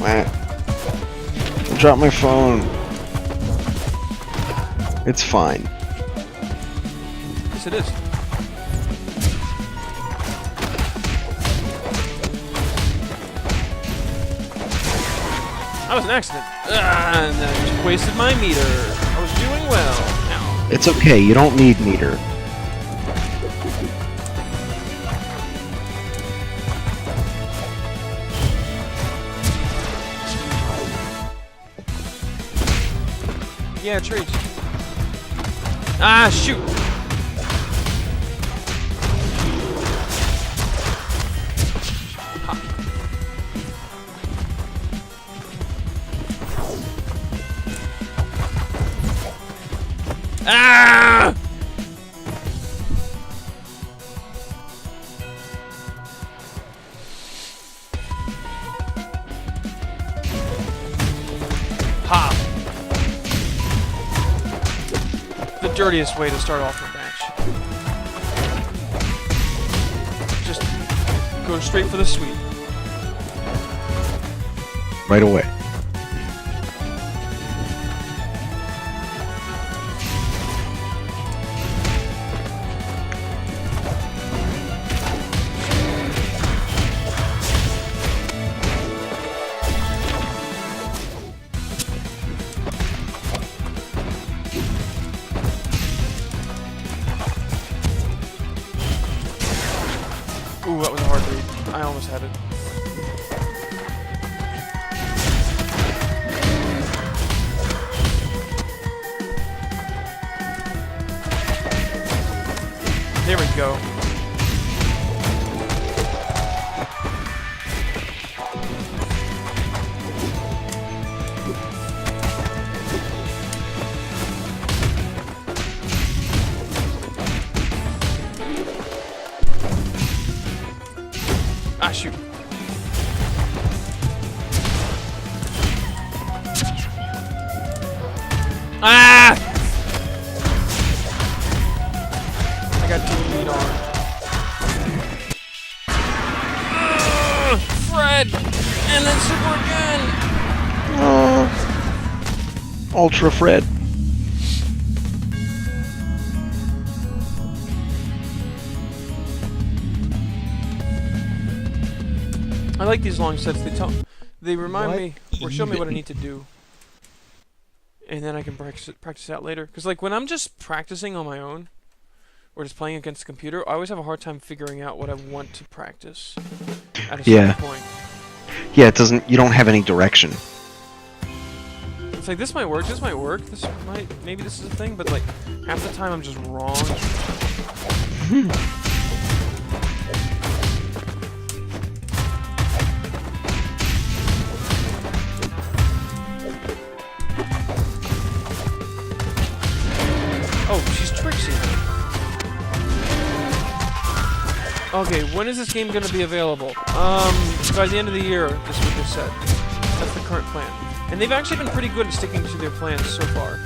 I dropped my phone. It's fine. Yes, it is. That was an accident. And I just wasted my meter. I was doing well. Ow. It's okay, you don't need meter. Yeah, trades. Ah, shoot! Ah! Ha! The dirtiest way to start off a match. Just go straight for the sweep. Right away. Ooh, that was a hard read. I almost had it. There we go. Ah, shoot. Ah! I got DB'd on. Fred! And then super again! Ultra Fred. I like these long sets. They remind me or show me what I need to do, and then I can practice out later. Because like when I'm just practicing on my own, or just playing against the computer, I always have a hard time figuring out what I want to practice at a certain point. Yeah, it doesn't. You don't have any direction. It's like this might work. This might work. Maybe this is a thing. But like half the time I'm just wrong. Oh, she's Trixie. Okay, when is this game gonna be available? By the end of the year, this is what they said. That's the current plan. And they've actually been pretty good at sticking to their plans so far.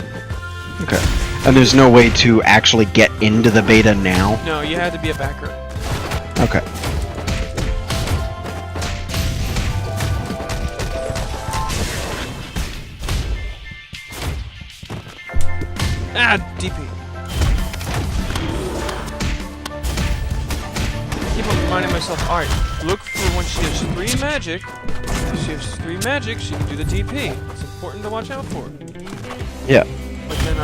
Okay. And there's no way to actually get into the beta now? No, you had to be a backer. Okay. Ah, DP. Keep on reminding myself, alright, look for when she has 3 magic. If she has 3 magic, she can do the DP. It's important to watch out for. Yeah. But then,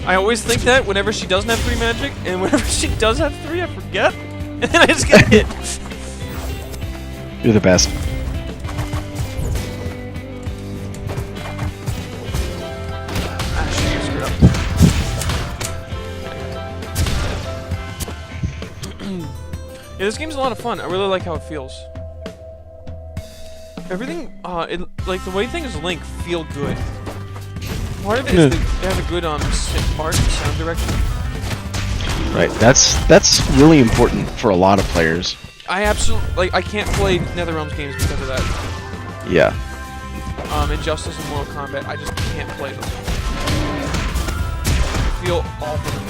I always think that whenever she doesn't have 3 magic, and whenever she does have 3, I forget. And then I just get hit. You're the best. this game's a lot of fun. I really like how it feels. Everything, like the way things link feel good. Part of it is they have a good sound direction. Right. That's really important for a lot of players. I absolutely I can't play NetherRealm's games because of that. Yeah. Injustice and Mortal Kombat, I just can't play them. I feel awful.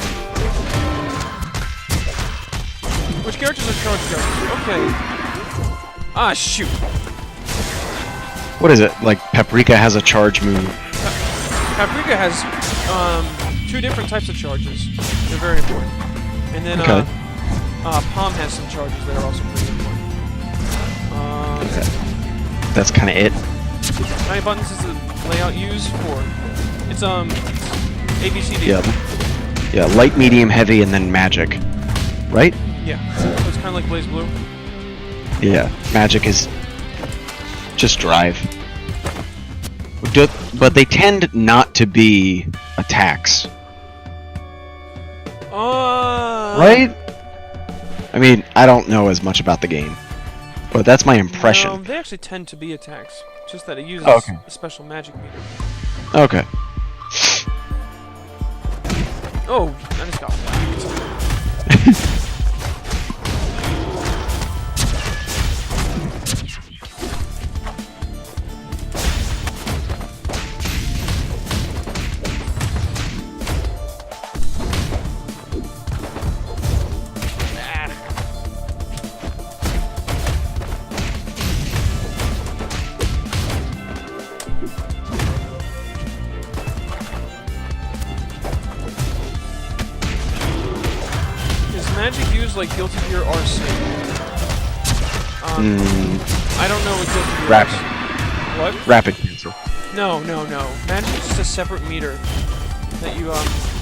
Which characters are charge characters? Okay. Ah, shoot. What is it? Like Paprika has a charge move. Paprika has 2 different types of charges. They're very important. And then Palm has some charges that are also pretty important. That's kind of it. How many buttons is the layout used for? It's ABCD. Yeah. Yeah. Light, medium, heavy, and then magic. Right? Yeah. So it's kind of like BlazBlue. Yeah. Magic is just drive. But they tend not to be attacks. Right? I mean, I don't know as much about the game, but that's my impression. No, they actually tend to be attacks. Just that it uses a special magic meter. Okay. Oh, I just got whacked. Magic used like Guilty Gear RC? I don't know what Guilty Gear Rapid. RC. What? Rapid cancel. No. Magic is just a separate meter that you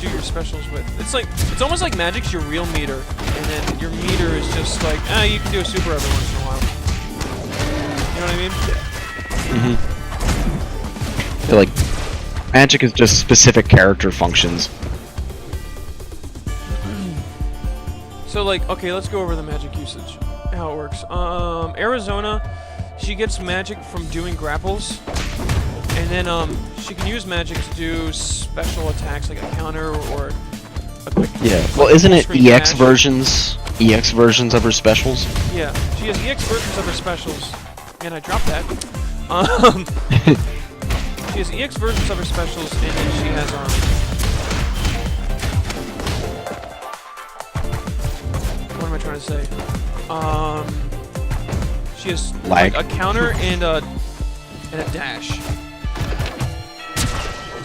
do your specials with. It's almost like Magic's your real meter, and then your meter is just like, you can do a super every once in a while. You know what I mean? Mm-hmm. Yeah, like magic is just specific character functions. So like, okay, let's go over the magic usage, how it works. Arizona, she gets magic from doing grapples, and then she can use magic to do special attacks like a counter or a quick. Yeah. Well, isn't it EX magic. versions? EX versions of her specials? Yeah, she has EX versions of her specials, and I dropped that. She has EX versions of her specials, and then she has what am I trying to say? She has Lag. like a counter and a dash.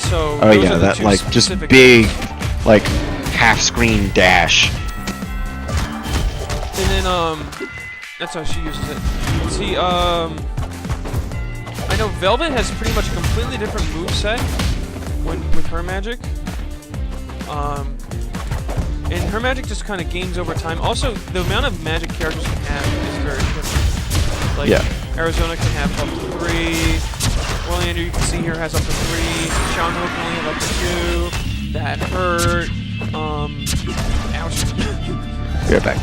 So Oh those yeah, are the that two like just specific big, like half-screen dash. And then that's how she uses it. See, I know Velvet has pretty much a completely different moveset with her magic. And her magic just kind of gains over time. Also, the amount of magic characters can have is very different. Like, Arizona can have up to 3. Oleander, you can see here, has up to 3. Sean Ho can only have up to 2. That hurt. Ouch. Be right back.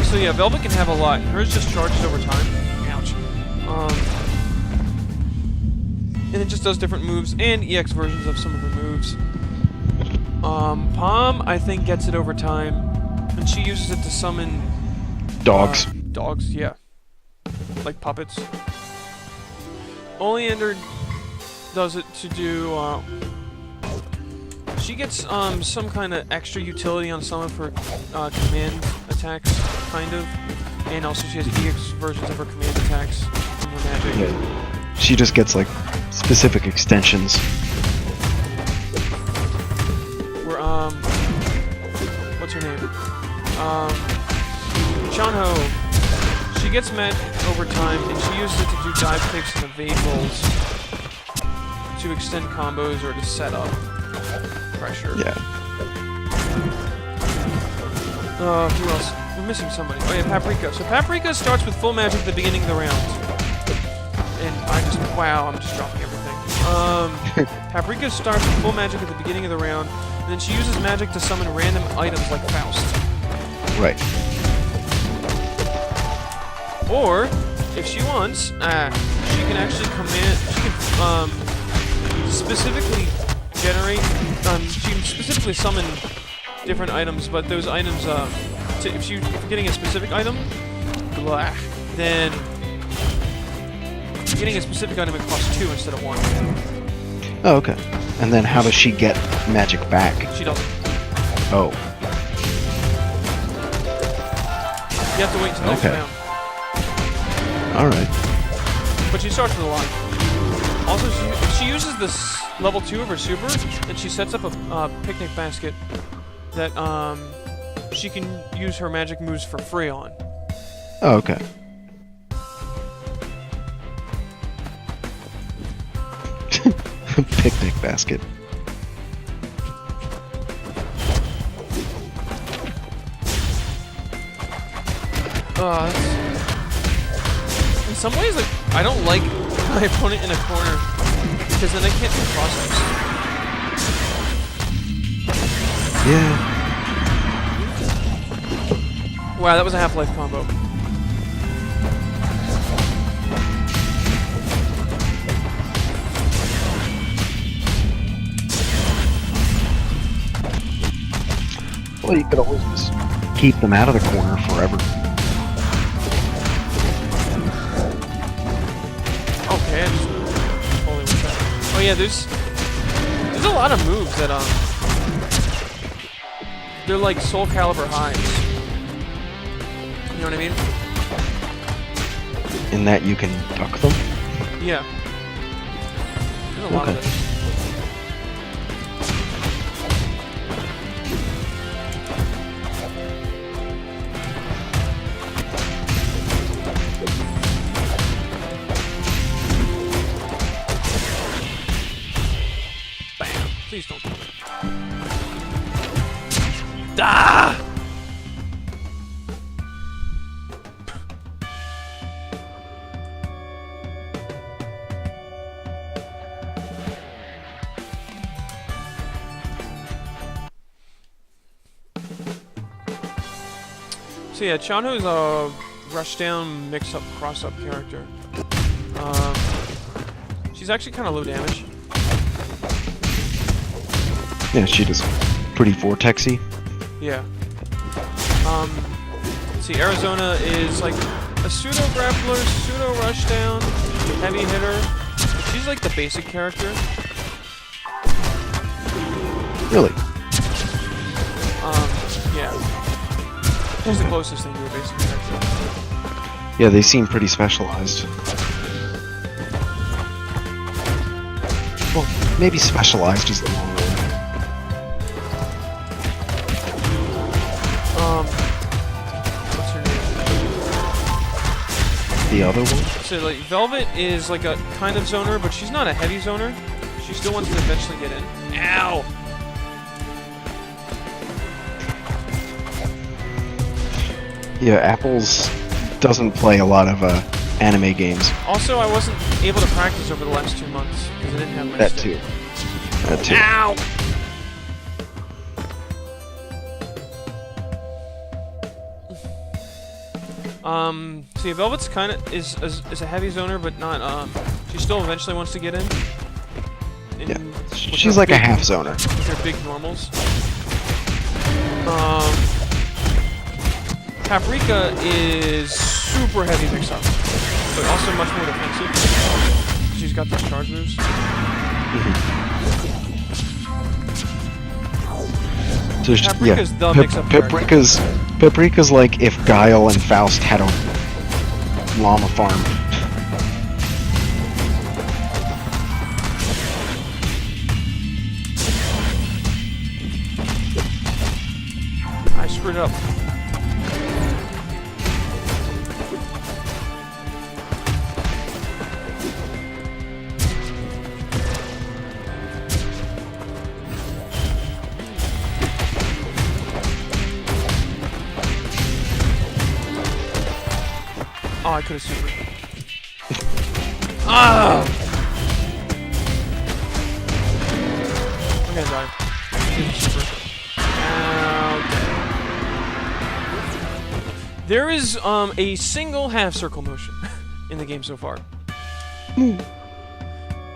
So yeah, Velvet can have a lot. Hers just charges over time. Ouch. And it just does different moves and EX versions of some of her moves. Palm, I think, gets it over time, and she uses it to summon Dogs. Dogs, yeah, like puppets. Oleander does it to do. She gets some kind of extra utility on some of her command attacks, kind of, and also she has EX versions of her command attacks from her magic. Yeah. She just gets like specific extensions. What's her name? Chanho. She gets magic over time, and she uses it to do dive kicks and evade rolls to extend combos or to set up pressure. Yeah. Who else? We're missing somebody. Oh yeah, Paprika. So Paprika starts with full magic at the beginning of the round. And wow, I'm just dropping everything. Paprika starts with full magic at the beginning of the round, and then she uses magic to summon random items like Faust. Right. Or, if she wants, she can actually command. She can specifically generate. She can specifically summon different items, but those items, if you're getting a specific item, blah, then getting a specific item it costs 2 instead of 1. Oh, okay. And then how does she get magic back? She doesn't. Oh. You have to wait until next Okay. round. Alright. But she starts with a line. Also, if she uses this level 2 of her super, then she sets up a picnic basket that she can use her magic moves for free on. Oh, okay. Picnic basket. In some ways, like, I don't like my opponent in a corner because then I can't do cross-ups. Yeah. Wow, that was a Half-Life combo. Well, you could always just keep them out of the corner forever. Okay, I just totally went that. Oh yeah, there's a lot of moves that they're like Soul Calibur highs. You know what I mean? In that you can duck them? Yeah. There's a lot of Okay. it. Bam. Please don't do it. Ah! So yeah, Chanho is a rushdown, mix-up, cross-up character. She's actually kind of low damage. Yeah, she does pretty vortexy. Yeah. Let's see, Arizona is like a pseudo grappler, pseudo rushdown, heavy hitter. She's like the basic character. Really? Yeah. She's the closest thing to a basic character. Yeah, they seem pretty specialized. Well, maybe specialized is the wrong word. What's her name? The other one? So like Velvet is like a kind of zoner, but she's not a heavy zoner. She still wants to eventually get in. Ow! Yeah, Apples doesn't play a lot of anime games. Also, I wasn't able to practice over the last 2 months because I didn't have my That stick. too. That too. Ow! See, Velvet's kind of is a heavy zoner, but not. She still eventually wants to get in. Yeah. with She's her like a big- half zoner. With her big normals. Paprika is super heavy mix-up, but also much more defensive. She's got those charge moves. So it's just, yeah, Paprika's the mix-up character. Paprika's like if Guile and Faust had a llama farm. I screwed up. Oh, I could have super. Ah! I'm gonna die. Super. Okay. There is a single half circle motion in the game so far.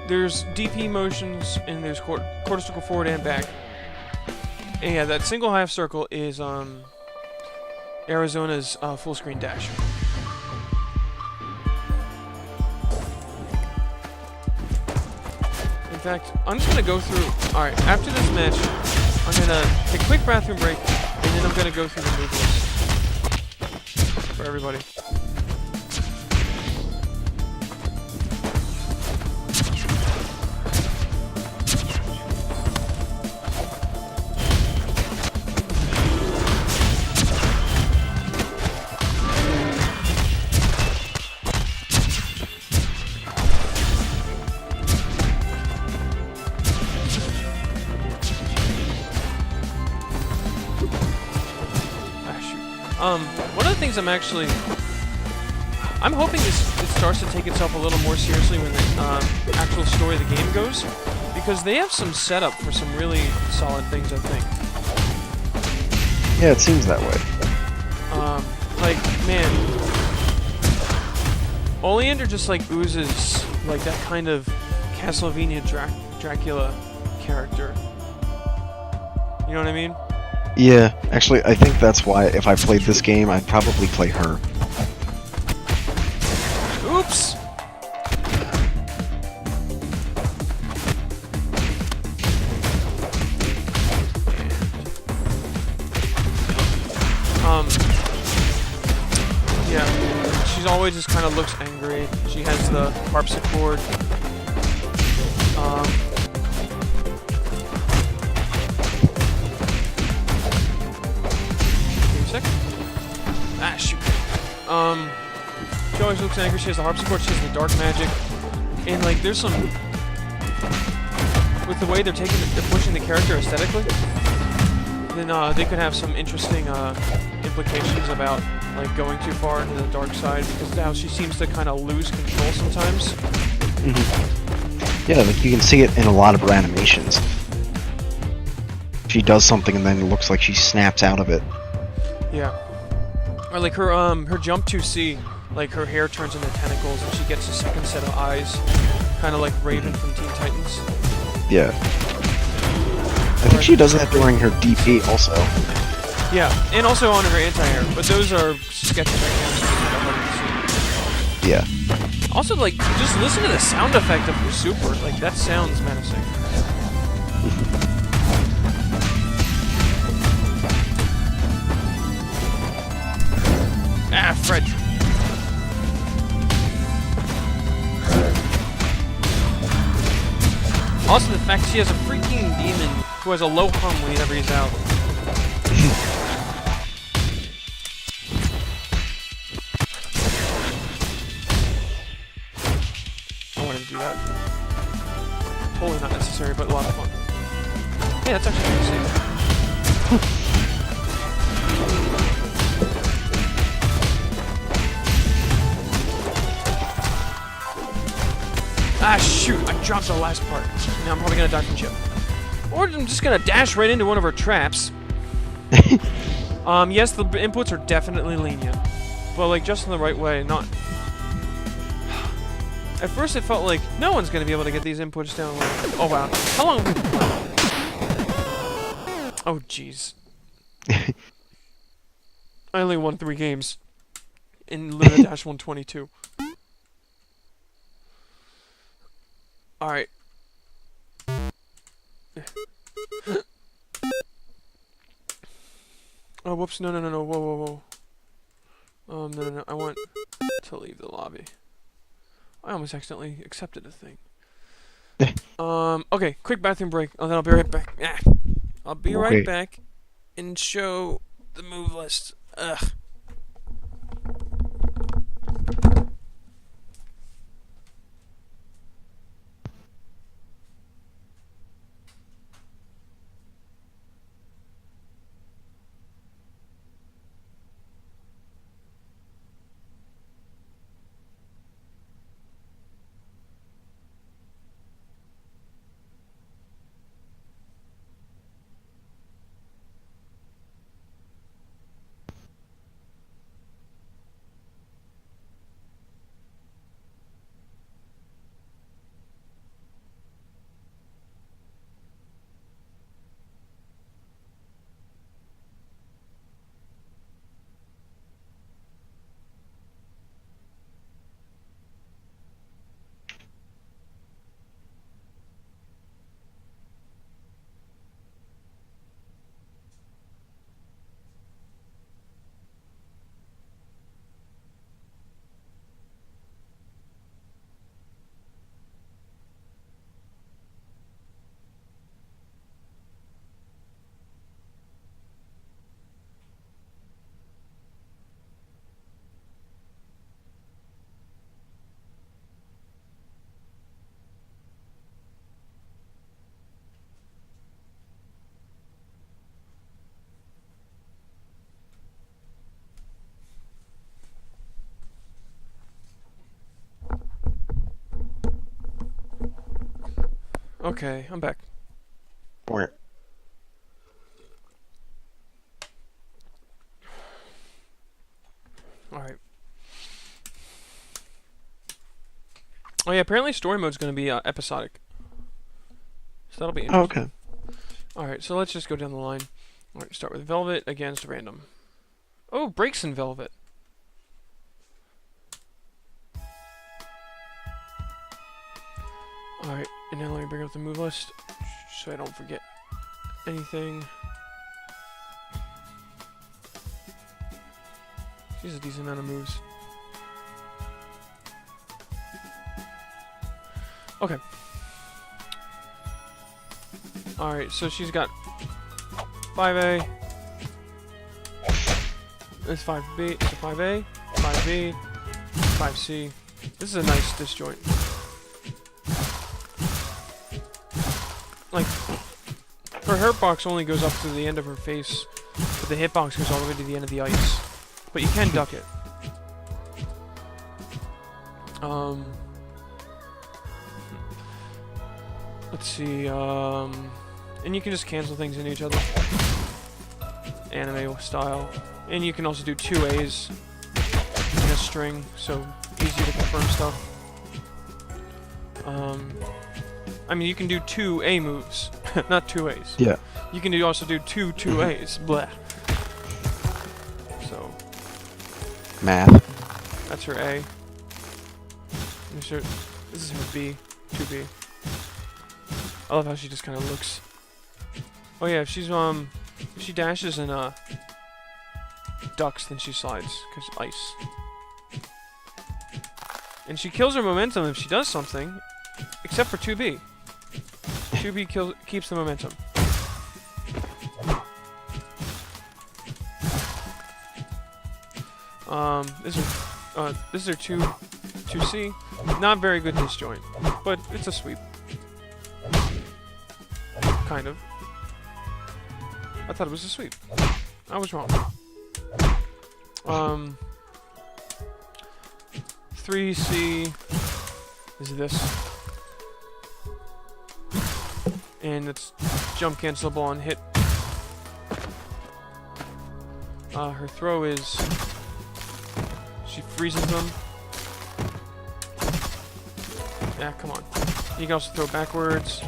There's DP motions and there's quarter circle forward and back. And yeah, that single half circle is Arizona's full screen dash. In fact, I'm just gonna go through. All right, after this match, I'm gonna take a quick bathroom break, and then I'm gonna go through the move list for everybody. One of the things I'm hoping it starts to take itself a little more seriously when the actual story of the game goes, because they have some setup for some really solid things, I think. Yeah, it seems that way. Like, man, Oleander just like oozes like that kind of Castlevania Dracula character. You know what I mean? Yeah, actually, I think that's why if I played this game, I'd probably play her. Oops! Yeah, she's always just kind of looks angry. She has the harpsichord. Ah, shoot. She always looks angry. She has the harpsichord. She has the dark magic, and like, there's some with the way they're pushing the character aesthetically. Then they could have some interesting implications about like going too far into the dark side, because now she seems to kind of lose control sometimes. Yeah, like you can see it in a lot of her animations. She does something and then it looks like she snaps out of it. Yeah. Or like her jump 2C, like her hair turns into tentacles and she gets a second set of eyes, kind of like Raven from Teen Titans. Yeah. I think she does that during her DP also. Yeah, and also on her anti-air, but those are sketches right now, so it's kind of hard to see. Yeah. Also, like, just listen to the sound effect of her super. Like, that sounds menacing. Ah, Fred. Also, the fact she has a freaking demon who has a low hum whenever he's out. I wanted to do that. Totally not necessary, but a lot of fun. Hey, that's actually pretty safe. Ah, shoot! I dropped the last part. Now I'm probably gonna die from chip. Or I'm just gonna dash right into one of her traps. Yes, the inputs are definitely lenient. But, like, just in the right way, not... At first it felt like no one's gonna be able to get these inputs down. Like, oh, wow. How long have we been playing? Oh, jeez. I only won 3 games. In Luna Dash 122. Alright. Oh, whoops. No. Whoa, whoa, whoa. No. I want to leave the lobby. I almost accidentally accepted a thing. Okay. Quick bathroom break. Oh, then I'll be right back. Ah. I'll be right back and show the move list. Ugh. Okay, I'm back. Or Alright. Oh yeah, apparently story mode's gonna be episodic. So that'll be oh, interesting. okay. Alright, so let's just go down the line. Alright, start with Velvet against Random. Oh, breaks in Velvet. Alright, and now let me bring up the move list so I don't forget anything. She has a decent amount of moves. Okay. Alright, so she's got 5A. This 5B, 5A, 5B, 5C. This is a nice disjoint. Like, her hitbox only goes up to the end of her face, but the hitbox goes all the way to the end of the ice. But you can duck it. Let's see, and you can just cancel things into each other. Anime style. And you can also do 2As in a string, so easy to confirm stuff. I mean, you can do 2A moves, not 2As. Yeah. You can also do 2As. Blah. So, Math. that's her A. This is her B. 2B. I love how she just kind of looks. Oh yeah, if she's if she dashes and ducks, then she slides because ice. And she kills her momentum if she does something, except for 2B. 2B keeps the momentum. This is her 2C. Not very good disjoint, but it's a sweep. Kind of. I thought it was a sweep. I was wrong. 3C is this. And it's jump cancelable on hit. Her throw is... she freezes them. Yeah, come on. You can also throw backwards.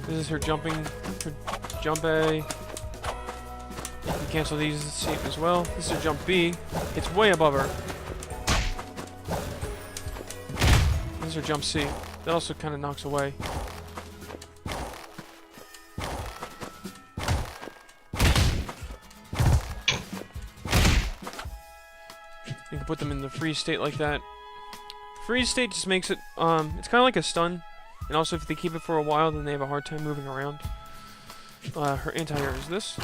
This is her jumping, her jump A. You can cancel these as well. This is her jump B. It's way above her. This is her jump C. That also kind of knocks away. You can put them in the freeze state like that. Freeze state just makes it, it's kind of like a stun. And also if they keep it for a while, then they have a hard time moving around. Her anti-air is this.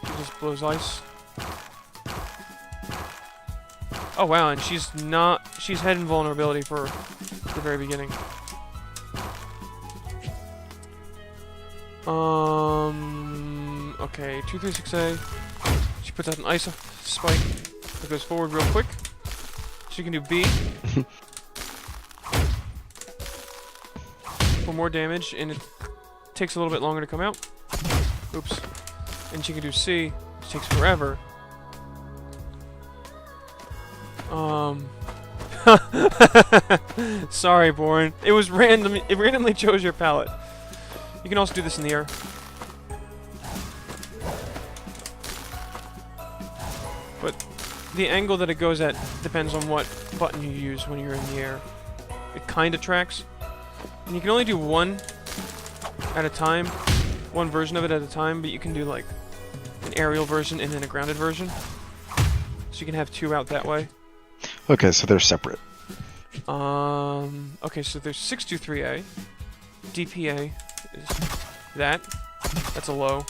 She just blows ice. Oh wow, and she's head invulnerability for the very beginning. Okay, 236A. She puts out an ice spike that goes forward real quick. She can do B. For more damage, and it takes a little bit longer to come out. Oops. And she can do C, which takes forever. Sorry, Bourne. It was random. It randomly chose your palette. You can also do this in the air. But the angle that it goes at depends on what button you use when you're in the air. It kind of tracks. And you can only do one at a time. One version of it at a time, but you can do like an aerial version and then a grounded version. So you can have two out that way. Okay, so they're separate. Okay, so there's 623A. DPA is that. That's a low.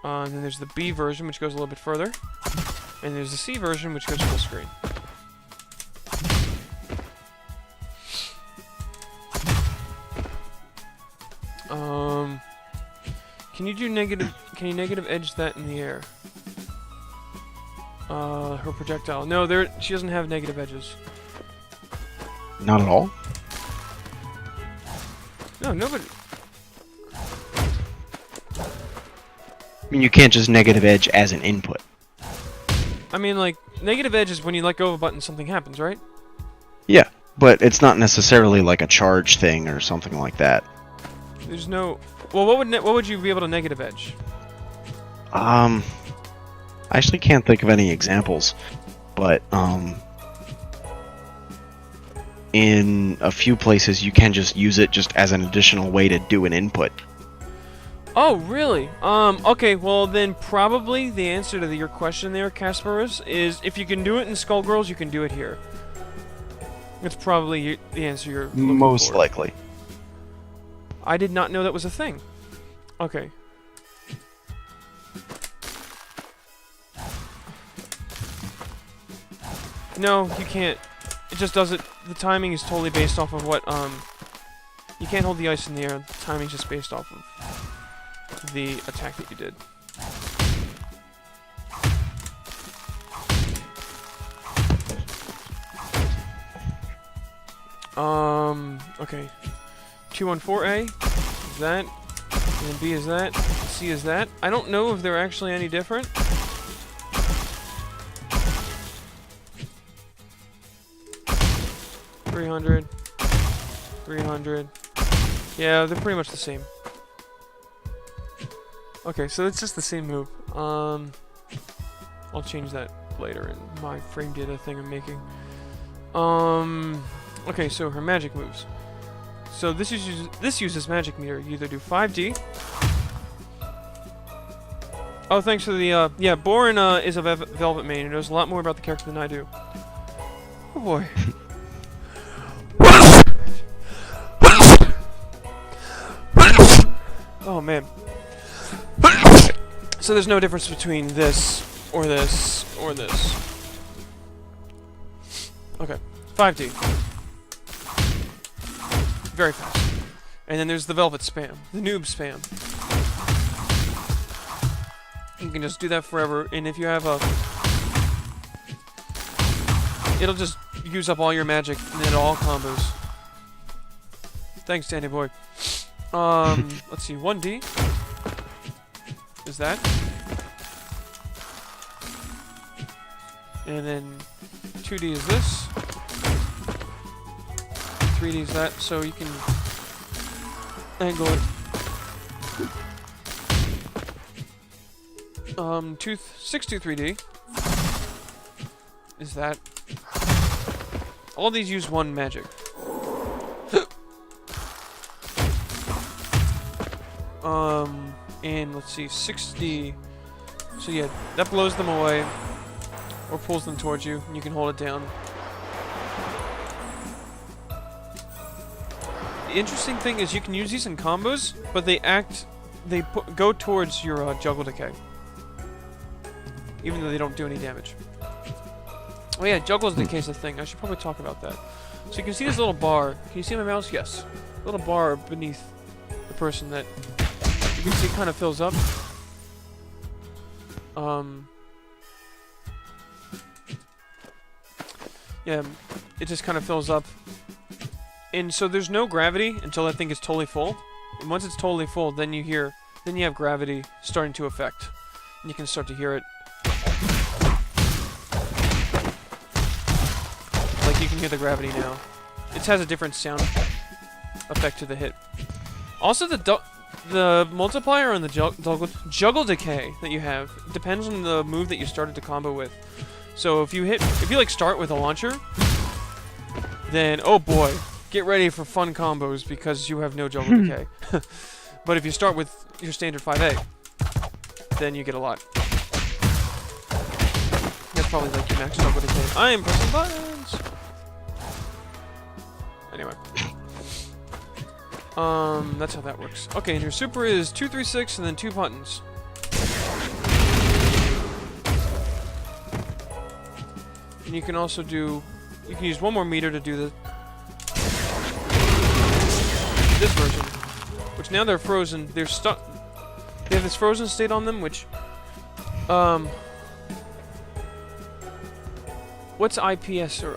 And then there's the B version, which goes a little bit further. And there's the C version, which goes full screen. Can you do negative... Can you negative edge that in the air? Her projectile. No, she doesn't have negative edges. Not at all. No, nobody. I mean, you can't just negative edge as an input. I mean, like, negative edge is when you let go of a button, something happens, right? Yeah, but it's not necessarily like a charge thing or something like that. There's no. Well, what would you be able to negative edge? I actually can't think of any examples, but in a few places you can just use it just as an additional way to do an input. Oh, really? Okay, well then probably the answer to your question there, Kasparus, is if you can do it in Skullgirls, you can do it here. That's probably the answer you're looking Most for. likely. I did not know that was a thing. Okay. No, you can't. It just does it. The timing is totally based off of what, you can't hold the ice in the air. The timing's just based off of the attack that you did. Okay. 214A is that, and then B is that, C is that. I don't know if they're actually any different. $300, $300. Yeah, they're pretty much the same. Okay, so it's just the same move. I'll change that later in my frame data thing I'm making. Okay, so her magic moves. So this uses magic meter. You either do 5D. Oh, thanks for the yeah. Borin is a Velvet main and knows a lot more about the character than I do. Oh boy. Oh man. So there's no difference between this or this or this. Okay, 5D. Very fast. And then there's the Velvet spam, the noob spam. You can just do that forever, and if you have a... It'll just use up all your magic, and then all combos. Thanks, Danny boy. Let's see, 1D. Is that. And then 2D is this. 3D is that, so you can angle it. 623D is that. All these use one magic. And let's see, 6D. So yeah, that blows them away or pulls them towards you, and you can hold it down. The interesting thing is you can use these in combos, but they go towards your juggle decay, even though they don't do any damage. Oh yeah, juggle decay is a thing. I should probably talk about that. So you can see this little bar. Can you see my mouse? Yes. Little bar beneath the person that you can see kind of fills up. Yeah, it just kind of fills up. And so there's no gravity until that thing is totally full. And once it's totally full, then you have gravity starting to affect. And you can start to hear it. Like you can hear the gravity now. It has a different sound effect to the hit. Also, the multiplier on the juggle decay that you have depends on the move that you started to combo with. So if you like start with a launcher, then oh boy, get ready for fun combos because you have no juggle decay. But if you start with your standard 5A, then you get a lot. That's probably like your max juggle decay. I am pressing buttons. Anyway. That's how that works. Okay, and your super is 2, 3, 6, and then 2 buttons. And you can also you can use one more meter to do this version. Which now they're frozen, they're stuck. They have this frozen state on them, which, What's IPS or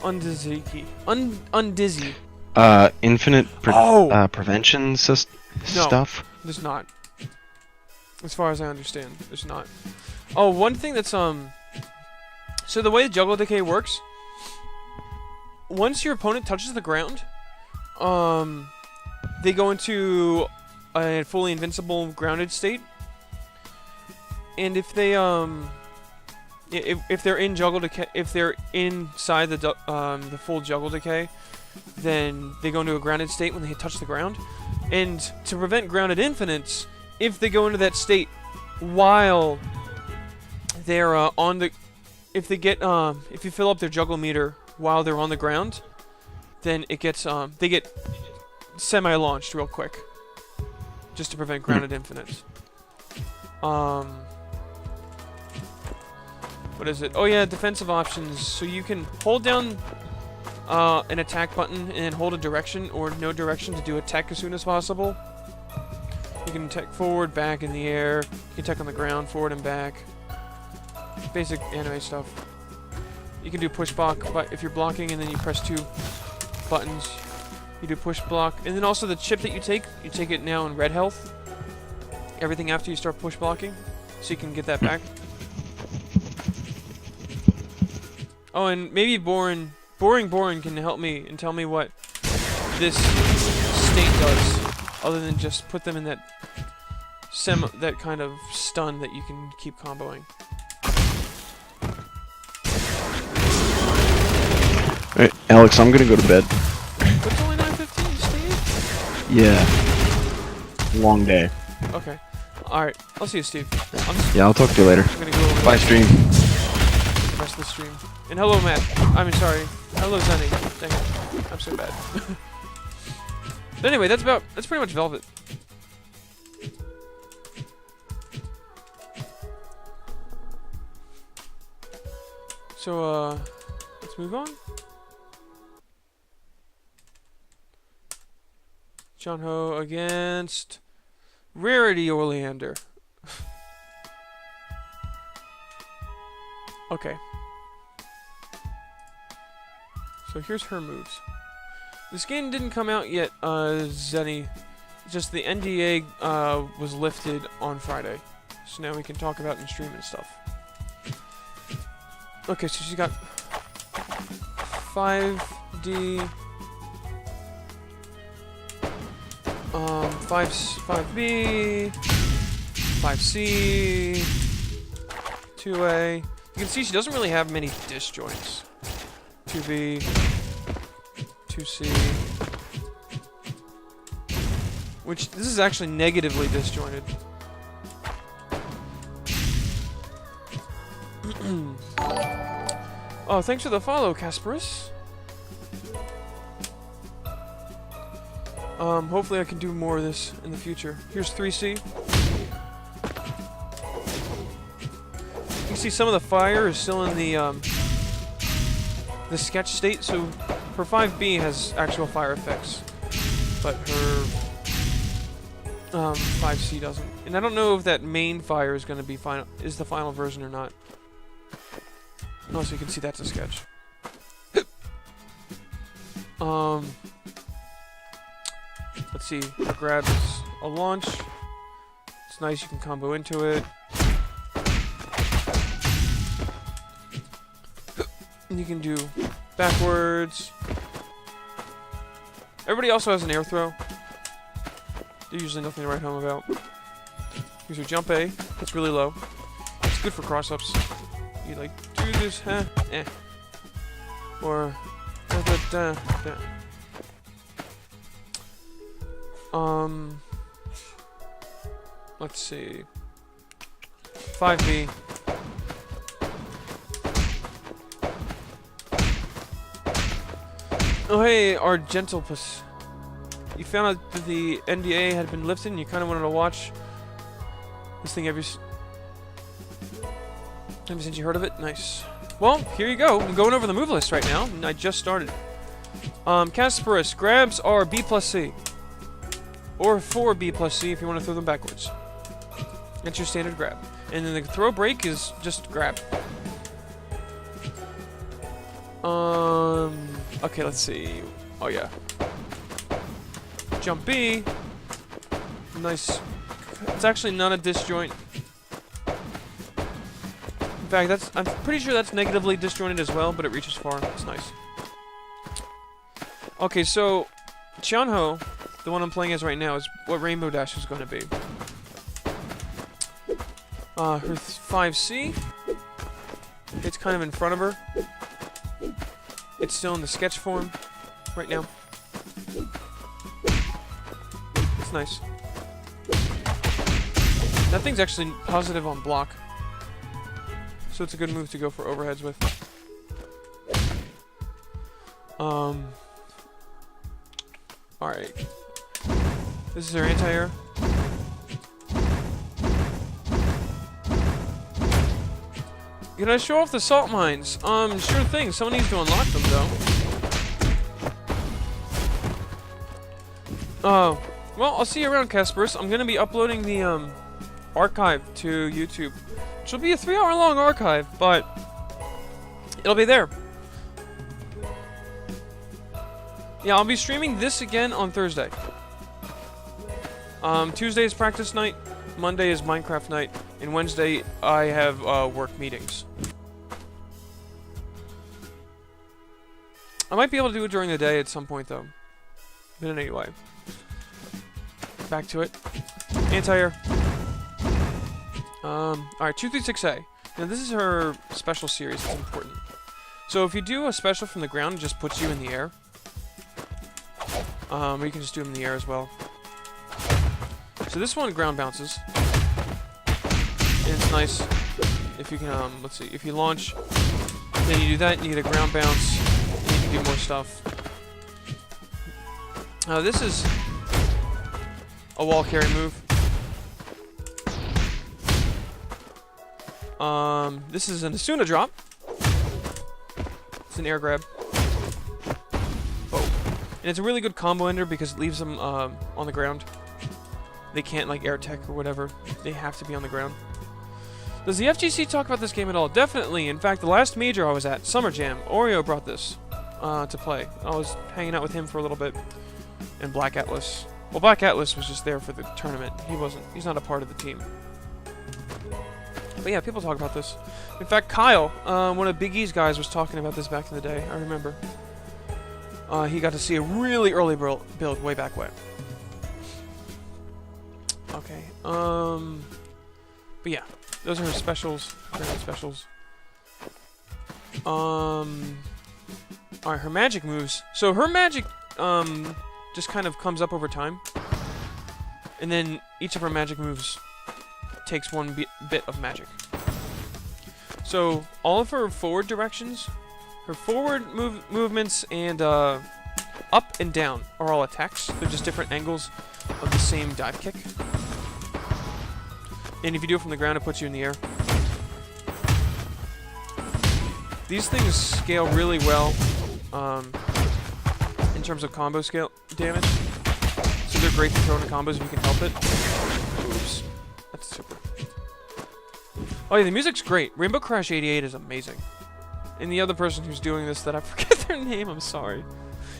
undizzy? Undizzy. Infinite Oh! prevention No. stuff. There's not. As far as I understand, there's not. Oh, one thing that's so the way Juggle Decay works, once your opponent touches the ground, they go into a fully invincible grounded state. And if they if they're in Juggle Decay, if they're inside the full Juggle Decay, then they go into a grounded state when they touch the ground. And to prevent grounded infinites, if they go into that state while they're on the, if you fill up their juggle meter while they're on the ground, then it gets they get semi-launched real quick, just to prevent grounded infinites. What is it? Oh yeah, defensive options. So you can hold down an attack button and hold a direction or no direction to do attack as soon as possible. You can attack forward, back, in the air. You can attack on the ground, forward and back. Basic anime stuff. You can do push block, but if you're blocking and then you press 2 buttons, you do push block. And then also the chip that you take it now in red health. Everything after you start push blocking, so you can get that back. Oh, and maybe Boring can help me and tell me what this state does, other than just put them in that that kind of stun that you can keep comboing. Alright, Alex, I'm gonna go to bed. But it's only 9:15, Steve? Yeah. Long day. Okay. Alright, I'll see you, Steve. Yeah, I'll talk to you later. I'm gonna go over Bye, stream. the rest of the stream. And hello, Matt. I mean, sorry. Hello, Zenny. Dang it. I'm so bad. But anyway, that's pretty much Velvet. So, let's move on. John Ho against Rarity Oleander. Okay. So here's her moves. This game didn't come out yet, Zenny. Just the NDA was lifted on Friday. So now we can talk about it in stream and stuff. Okay, so she's got 5D, 5B, 5C, 2A. You can see she doesn't really have many disjoints. 2B, 2C, which this is actually negatively disjointed. Oh, thanks for the follow, Kasparus. Hopefully I can do more of this in the future. Here's 3C. You can see some of the fire is still in the sketch state, so her 5B has actual fire effects, but her 5C doesn't. And I don't know if that main fire is going to be is the final version or not. Oh, so you can see that's a sketch. Let's see. Her grab is a launch. It's nice. You can combo into it. And you can do backwards. Everybody also has an air throw. There's usually nothing to write home about. Here's your jump A. It's really low. It's good for cross-ups. You like do this, huh? Eh. Or da da da da. Let's see. 5B. Oh hey, our Gentlepus. You found out that the NDA had been lifted and you kind of wanted to watch this thing ever since you heard of it? Nice. Well, here you go. I'm going over the move list right now, and I just started. Kasparus, grabs are B plus C. Or 4B plus C if you want to throw them backwards. That's your standard grab. And then the throw break is just grab. Okay, let's see. Oh yeah. Jump B. Nice. It's actually not a disjoint. In fact, I'm pretty sure that's negatively disjointed as well, but it reaches far. It's nice. Okay, so Chianho, the one I'm playing as right now, is what Rainbow Dash is going to be. Her 5C. It's kind of in front of her. It's still in the sketch form right now. It's nice. That thing's actually positive on block. So it's a good move to go for overheads with. Alright. This is our anti-air. Can I show off the salt mines? Sure thing. Someone needs to unlock them, though. Well, I'll see you around, Casperus. I'm gonna be uploading the, archive to YouTube. Which will be a 3-hour-long archive, but it'll be there. Yeah, I'll be streaming this again on Thursday. Tuesday is practice night, Monday is Minecraft night, and Wednesday I have work meetings. I might be able to do it during the day at some point, though. But anyway. Back to it. Anti-air. Alright, 236A. Now, this is her special series. It's important. So, if you do a special from the ground, it just puts you in the air. Or you can just do them in the air as well. So, this one ground bounces. And it's nice if you can, let's see, if you launch, then you do that, and you get a ground bounce, and you can do more stuff. This is a wall carry move. This is an Asuna drop. It's an air grab. Oh. And it's a really good combo ender because it leaves them, on the ground. They can't, like, air tech or whatever. They have to be on the ground. Does the FGC talk about this game at all? Definitely. In fact, the last major I was at, Summer Jam, Oreo brought this, to play. I was hanging out with him for a little bit. And Black Atlas. Well, Black Atlas was just there for the tournament. He's not a part of the team. But yeah, people talk about this. In fact, Kyle, one of Big E's guys, was talking about this back in the day. I remember. He got to see a really early build way back when. Okay. But yeah, those are her specials. Grand specials. Alright, her magic moves. So her magic, just kind of comes up over time. And then each of her magic moves takes one bit of magic. So all of her forward directions, her forward movements, and up and down are all attacks. They're just different angles of the same dive kick. And if you do it from the ground, it puts you in the air. These things scale really well in terms of combo scale damage. So they're great to throw into combos if you can help it. Oops. That's super. Oh yeah, the music's great. Rainbow Crash 88 is amazing. And the other person who's doing this that I forget their name, I'm sorry.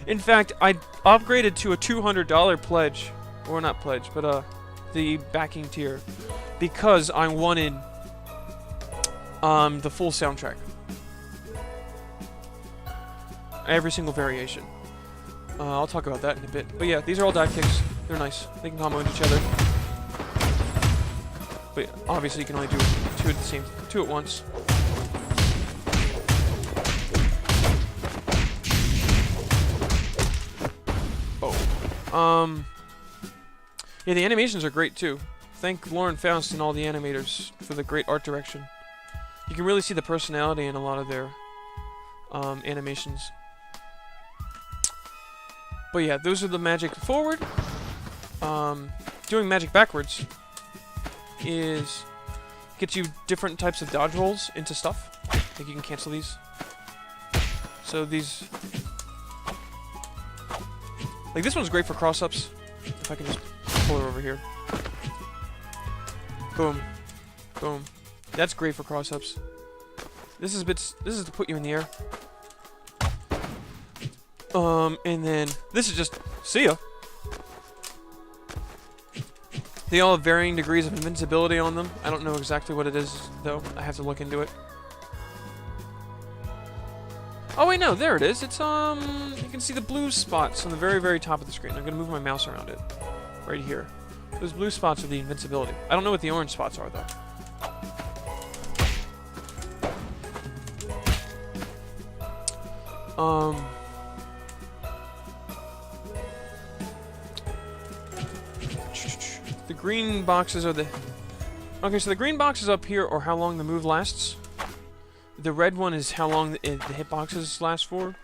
In fact, I upgraded to a $200 pledge. Or not pledge, but the backing tier. Because I wanted the full soundtrack. Every single variation. I'll talk about that in a bit. But yeah, these are all dive kicks. They're nice. They can combo into each other. But obviously you can only do two at once. Oh. Yeah, the animations are great too. Thank Lauren Faust and all the animators for the great art direction. You can really see the personality in a lot of their animations. But yeah, those are the magic forward. Doing magic backwards gets you different types of dodge rolls into stuff. Like you can cancel these. So these, like this one's great for cross-ups. If I can just pull her over here. Boom, boom. That's great for cross-ups. This is to put you in the air. And then this is just see ya. They all have varying degrees of invincibility on them. I don't know exactly what it is though. I have to look into it. Oh wait, no, there it is. It's you can see the blue spots on the very, very top of the screen. I'm gonna move my mouse around it, right here. Those blue spots are the invincibility. I don't know what the orange spots are though. The green boxes are the... Okay, so the green boxes up here are how long the move lasts. The red one is how long the hitboxes last for.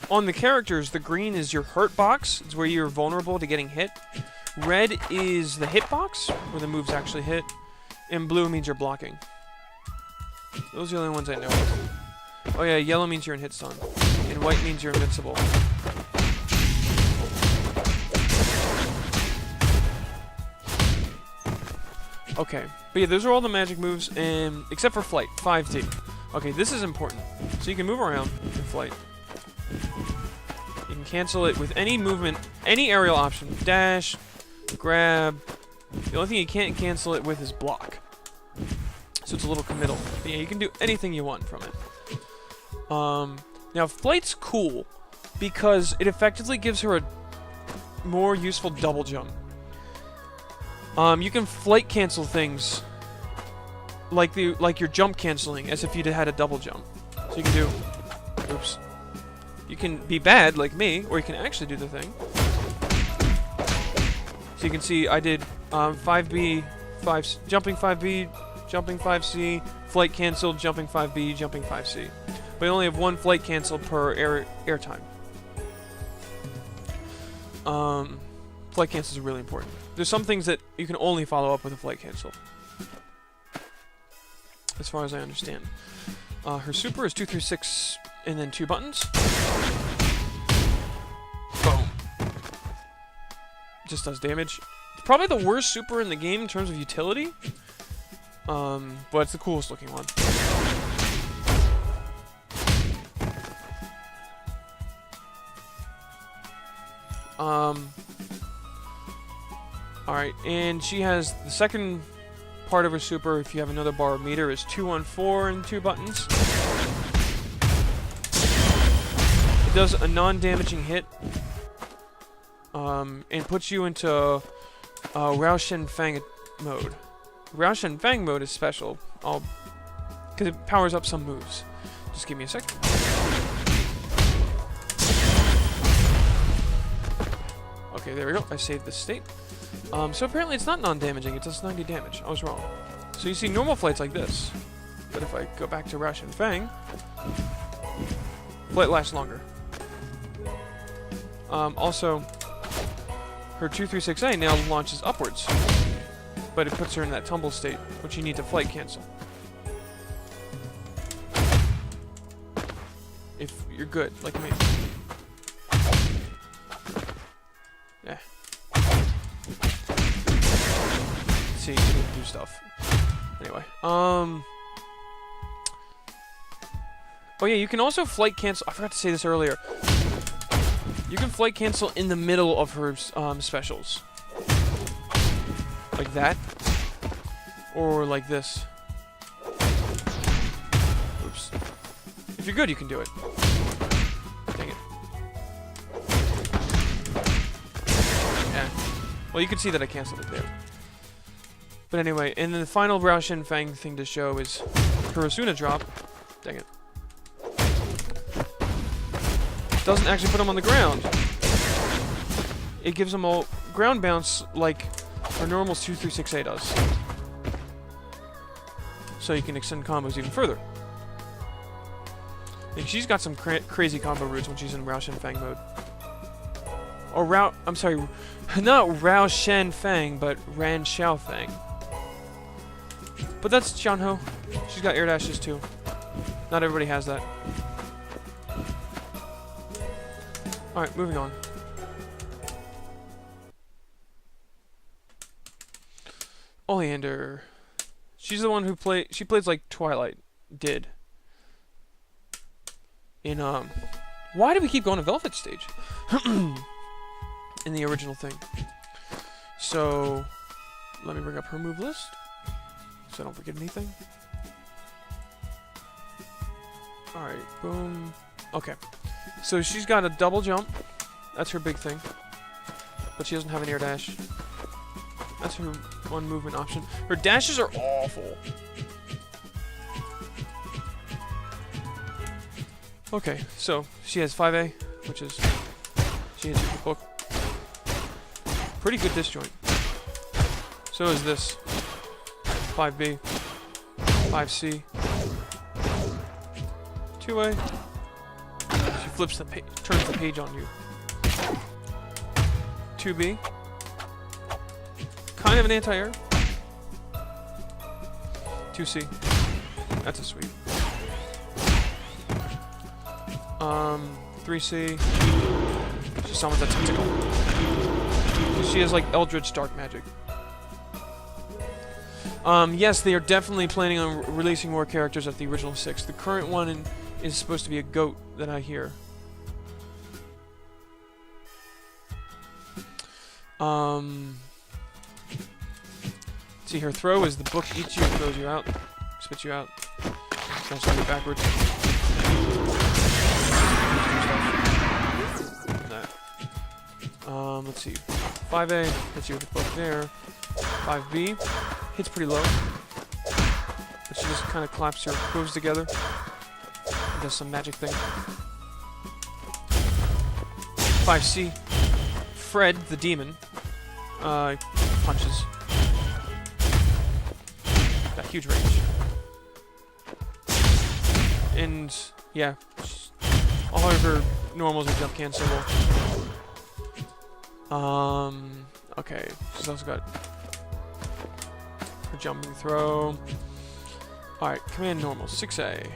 On the characters, the green is your hurt box. It's where you're vulnerable to getting hit. Red is the hitbox, where the moves actually hit. And blue means you're blocking. Those are the only ones I know of. Oh yeah, yellow means you're in hit stun. And white means you're invincible. Okay, but yeah, those are all the magic moves, and except for flight, 5D. Okay, this is important. So you can move around in flight. You can cancel it with any movement, any aerial option. Dash, grab. The only thing you can't cancel it with is block. So it's a little committal. But yeah, you can do anything you want from it. Now flight's cool because it effectively gives her a more useful double jump. You can flight cancel things like your jump canceling as if you'd had a double jump. So you can do, oops. You can be bad like me, or you can actually do the thing. So you can see I did 5B, jumping 5B, jumping 5C, flight cancel, jumping 5B, jumping 5C. But you only have one flight cancel per air time. Flight cancels are really important. There's some things that you can only follow up with a flight cancel, as far as I understand. Her super is 2, 3, 6, and then 2 buttons. Boom. Just does damage. It's probably the worst super in the game in terms of utility. But it's the coolest looking one. Alright, and she has the second part of her super, if you have another bar of meter, is 2 on 4 and 2 buttons. It does a non-damaging hit, and puts you into Rao Shen Fang mode. Rao Shen Fang mode is special, because it powers up some moves. Just give me a sec. Okay, there we go. I saved the state. So apparently it's not non-damaging, it does 90 damage. I was wrong. So you see normal flights like this. But if I go back to Rao Shen Fang, flight lasts longer. Also, her 236A now launches upwards. But it puts her in that tumble state, which you need to flight cancel. If you're good, like me. Yeah. See, you can do stuff. Anyway, oh yeah, you can also flight cancel. I forgot to say this earlier. You can flight cancel in the middle of her specials, like that, or like this. Oops. If you're good, you can do it. Dang it. Yeah. Well, you can see that I canceled it there. But anyway, and then the final Rao Shen Fang thing to show is her Asuna drop. Dang it. Doesn't actually put them on the ground. It gives them a ground bounce like our normal 236A does. So you can extend combos even further. And she's got some crazy combo routes when she's in Rao Shen Fang mode. Or I'm sorry, not Rao Shen Fang, but Ran Xiao Fang. But that's Xianho. She's got air dashes too. Not everybody has that. Alright, moving on. Oleander. She's the one who she plays like Twilight did. In Why do we keep going to Velvet stage? In the original thing. So, let me bring up her move list, so I don't forget anything. Alright, boom. Okay. So she's got a double jump. That's her big thing. But she doesn't have an air dash. That's her one movement option. Her dashes are awful. Okay, so she has 5A, which is she has the book. Pretty good disjoint. So is this 5B, 5C, 2A. She flips the page, turns the page on you. 2B, kind of an anti-air. 2C, that's a sweep. 3C, she summons a tentacle. She has like Eldritch Dark Magic. Yes, they are definitely planning on releasing more characters at the original 6. The current one is supposed to be a goat that I hear. See, her throw is the book eats you, throws you out, spits you out. That's going backwards. That. Let's see. 5A hits you with the book there. 5B hits pretty low, but she just kind of claps her hooves together and does some magic thing. 5C, Fred the demon punches. Got huge range, and yeah, all of her normals are jump cancelable. Okay, she's also got her jumping throw. Alright, command normal, 6A.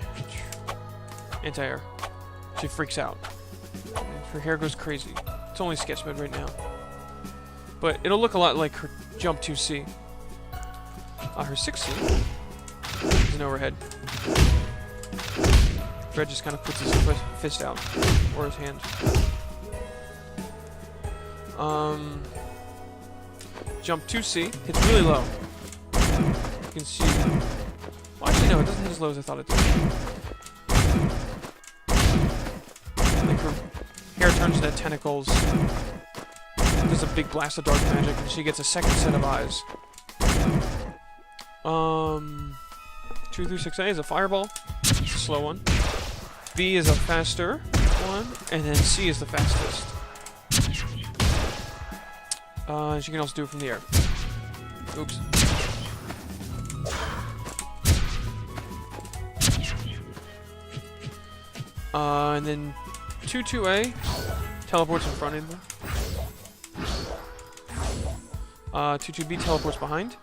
Anti-air. She freaks out. Her hair goes crazy. It's only sketch mode right now. But it'll look a lot like her jump 2C. Her 6C is an overhead. Fred just kind of puts his fist out, or his hand. Jump 2C, hits really low. You can see... Well, actually no, it doesn't hit as low as I thought it did. Like her hair turns into tentacles. There's a big blast of dark magic, and she gets a second set of eyes. 2 through 6A is a fireball. It's a slow one. B is a faster one, and then C is the fastest. She can also do it from the air. Oops. And then 2-2A teleports in front of them. 2-2B teleports behind.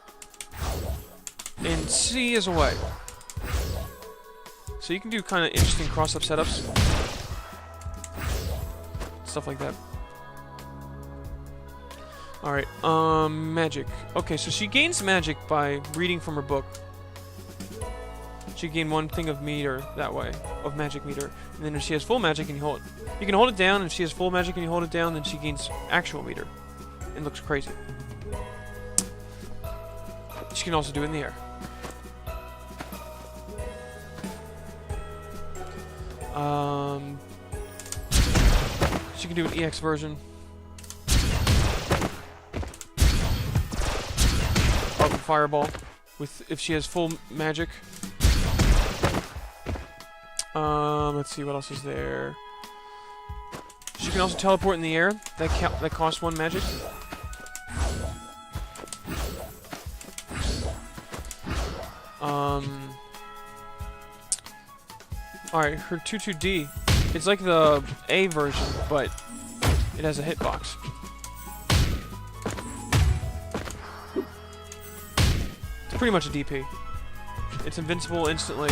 And C is away. So you can do kind of interesting cross-up setups. Stuff like that. Alright, magic. Okay, so she gains magic by reading from her book. She gained one thing of meter that way, of magic meter. And then if she has full magic and you hold it. You can hold it down, and if she has full magic and you hold it down, then she gains actual meter. It looks crazy. She can also do it in the air. She can do an EX version of a fireball with if she has full magic. Let's see what else is there. She can also teleport in the air. That costs 1 magic. Alright, her 2-2D. It's like the A version, but it has a hitbox. It's pretty much a DP. It's invincible instantly.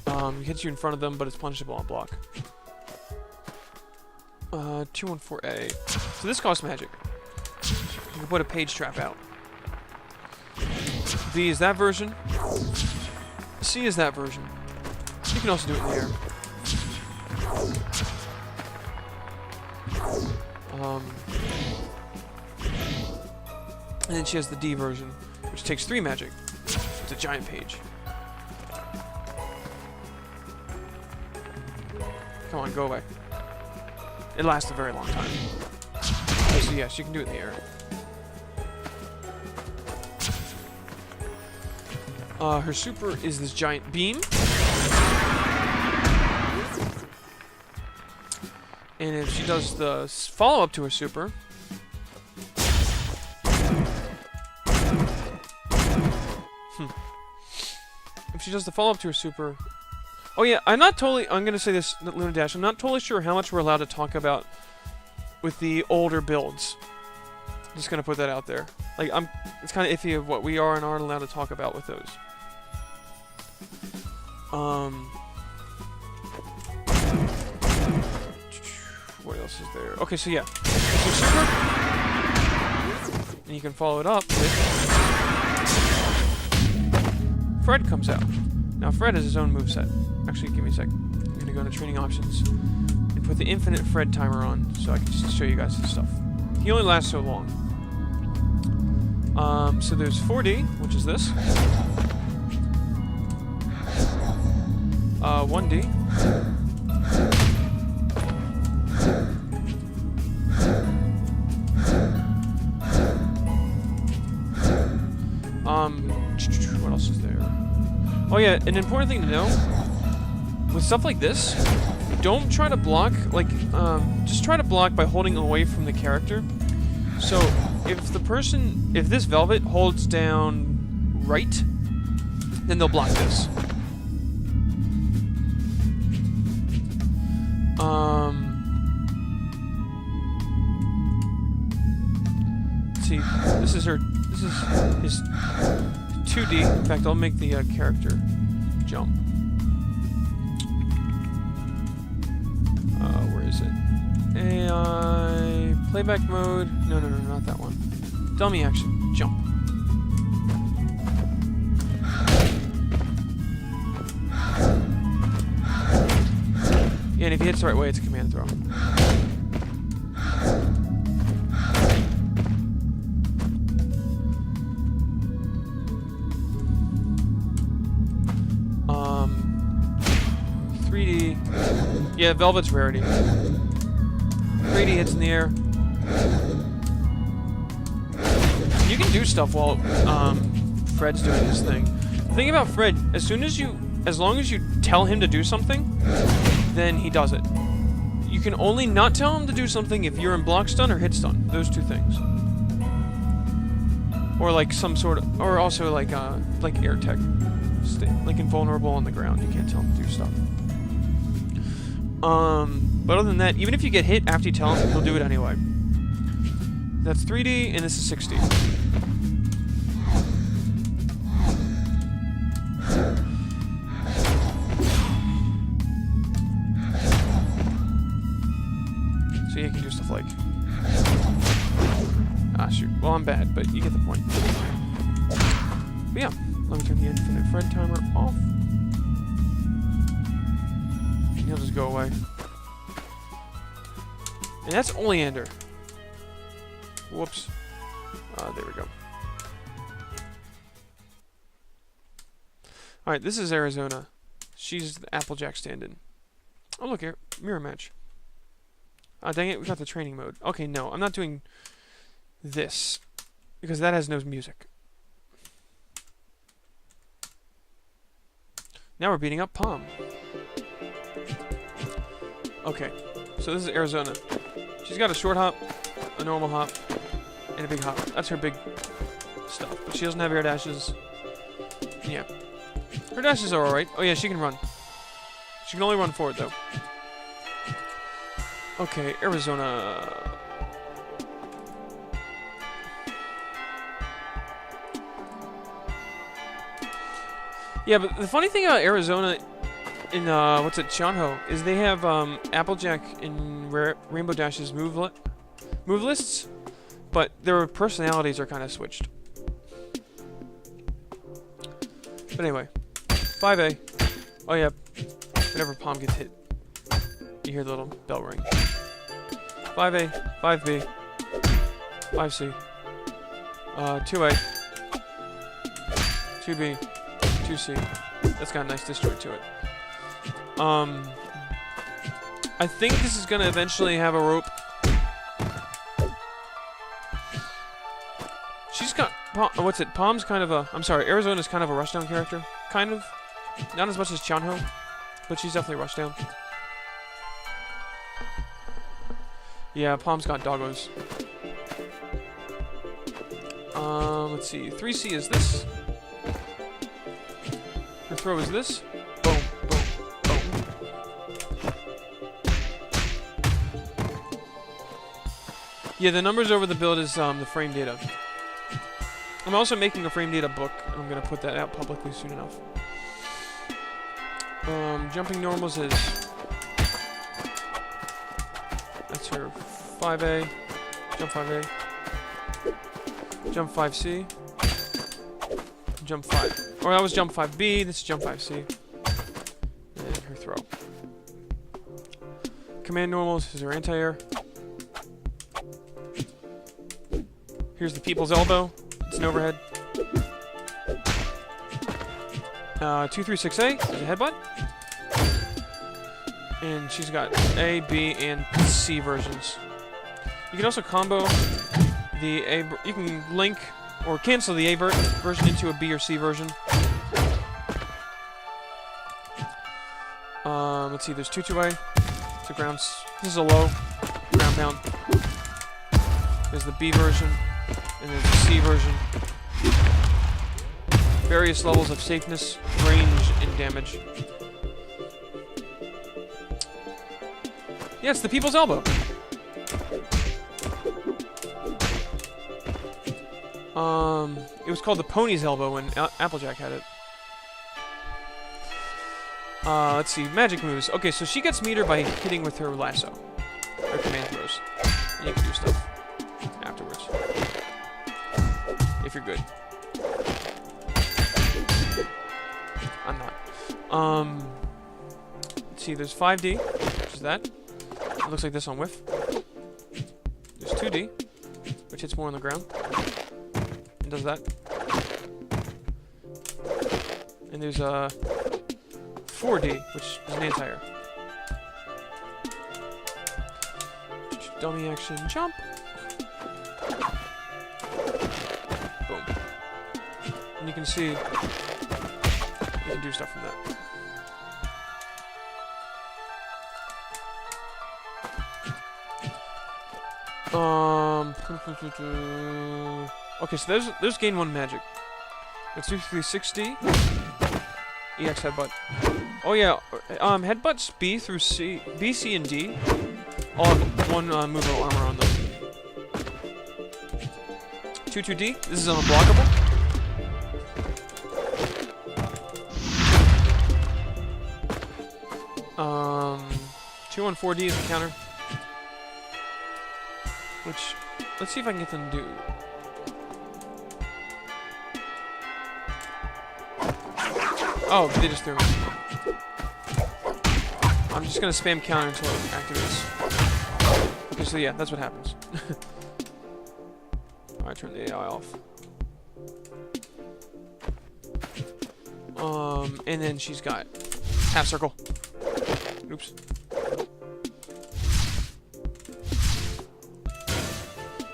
It hits you in front of them, but it's punishable on block. 2-1-4A. So this costs magic. You can put a page trap out. B is that version. C is that version. You can also do it in the air. And then she has the D version, which takes 3 magic. It's a giant page. Come on, go away. It lasts a very long time. So yeah, she can do it in the air. Her super is this giant beam. And if she does the follow-up to her super... If she does the follow-up to her super... Oh yeah, I'm gonna say this, Luna Dash, I'm not totally sure how much we're allowed to talk about with the older builds. Just gonna put that out there. Like, it's kind of iffy of what we are and aren't allowed to talk about with those. What else is there? Okay, so yeah. So super, and you can follow it up with Fred comes out. Now Fred has his own moveset. Actually, give me a sec. I'm gonna go into training options and put the infinite Fred timer on so I can just show you guys his stuff. He only lasts so long. So there's 4D, which is this. 1D. What else is there? Oh yeah, an important thing to know, with stuff like this, don't try to block, like, just try to block by holding away from the character. So, if this Velvet holds down right, then they'll block this. Let's see, this is his 2D. In fact, I'll make the character jump. Where is it? AI playback mode. No, not that one. Dummy action. Jump. Yeah, and if he hits the right way, it's a command throw. Yeah, Velvet's rarity. 3D hits in the air. You can do stuff while Fred's doing his thing. The thing about Fred, as long as you tell him to do something, then he does it. You can only not tell him to do something if you're in block stun or hit stun. Those two things. Or like some sort of, or also like air tech, like invulnerable on the ground. You can't tell him to do stuff. But other than that, even if you get hit after you tell him, he'll do it anyway. That's 3D, and this is 6D. So you can do stuff like... Ah, shoot. Well, I'm bad, but you get the point. But yeah, let me turn the infinite Fred timer off. He'll just go away. And that's Oleander. Whoops. There we go. Alright, this is Arizona. She's the Applejack stand-in. Oh, look here. Mirror match. Ah, dang it. We got the training mode. Okay, no. I'm not doing this. Because that has no music. Now we're beating up Palm. Okay, so this is Arizona. She's got a short hop, a normal hop, and a big hop. That's her big stuff. But she doesn't have air dashes. Yeah. Her dashes are alright. Oh yeah, she can run. She can only run forward though. Okay, Arizona. Yeah, but the funny thing about Arizona in Chanho is they have Applejack and Rainbow Dash's move lists, but their personalities are kind of switched. But anyway, 5A. Oh yeah, whenever Palm gets hit, you hear the little bell ring. 5A, 5B, 5C, 2A, 2B, 2C. That's got a nice disjoint to it. I think this is gonna eventually have a rope. She's got, what's it? Palm's kind of a, I'm sorry, Arizona's kind of a rushdown character. Kind of. Not as much as Chanho, but she's definitely rushdown. Yeah, Palm's got doggos. Let's see. 3C is this. Her throw is this. Boom, boom, boom. Yeah, the numbers over the build is the frame data. I'm also making a frame data book, and I'm gonna put that out publicly soon enough. Jumping normals is, that's her 5A, jump 5A, jump 5C, jump 5. Or that was jump 5B, this is jump 5C, and her throw. Command normals is her anti-air. Here's the people's elbow, it's an overhead. 236A is a headbutt. And she's got A, B, and C versions. You can also combo the A. You can link or cancel the A version into a B or C version. Let's see. There's 2-2A. It's a ground. This is a low ground pound. There's the B version, and there's the C version. Various levels of safeness, range, and damage. Yeah, it's the people's elbow. It was called the pony's elbow when Applejack had it. Let's see, magic moves. Okay, so she gets meter by hitting with her lasso. Her command throws. And you can do stuff afterwards. If you're good. I'm not. Let's see, there's 5D, which is that. It looks like this on whiff. There's 2D, which hits more on the ground. And does that. And there's 4D, which is an anti-air. Dummy action, jump. Boom. And you can see you can do stuff from that. Okay, so there's gain 1 magic. It's 2-3-6D. EX headbutt. Oh yeah, headbutts B through C, B, C, and D all have 1 movable armor on them. 2-2-D. This is unblockable. 2-1-4D is the counter. Which, let's see if I can get them to do. Oh, they just threw me. I'm just gonna spam counter until it activates. Okay, so yeah, that's what happens. Alright, turn the AI off. And then she's got half circle. Oops.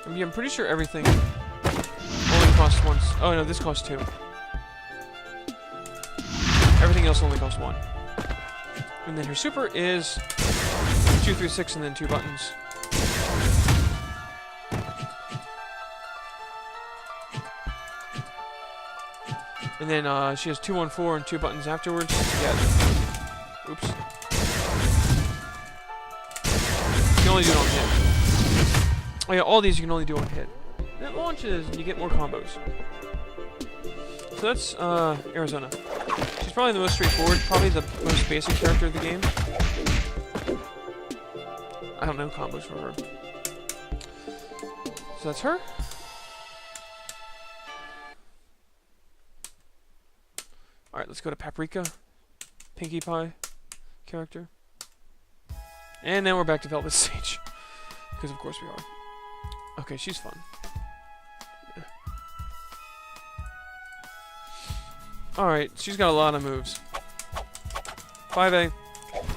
I'm pretty sure everything only costs once. Oh no, this costs 2. Everything else only costs 1. And then her super is 2, 3, 6, and then 2 buttons. And then she has 2, 1, 4, and 2 buttons afterwards to get. Oops. You can only do it on hit. Oh yeah, all these you can only do on hit. It launches and you get more combos. So that's Arizona. She's probably the most straightforward, probably the most basic character of the game. I don't know combos for her. So that's her. Alright, let's go to Paprika. Pinkie Pie character. And now we're back to Velvet Sage. Because of course we are. Okay, she's fun. Yeah. Alright, she's got a lot of moves. 5A,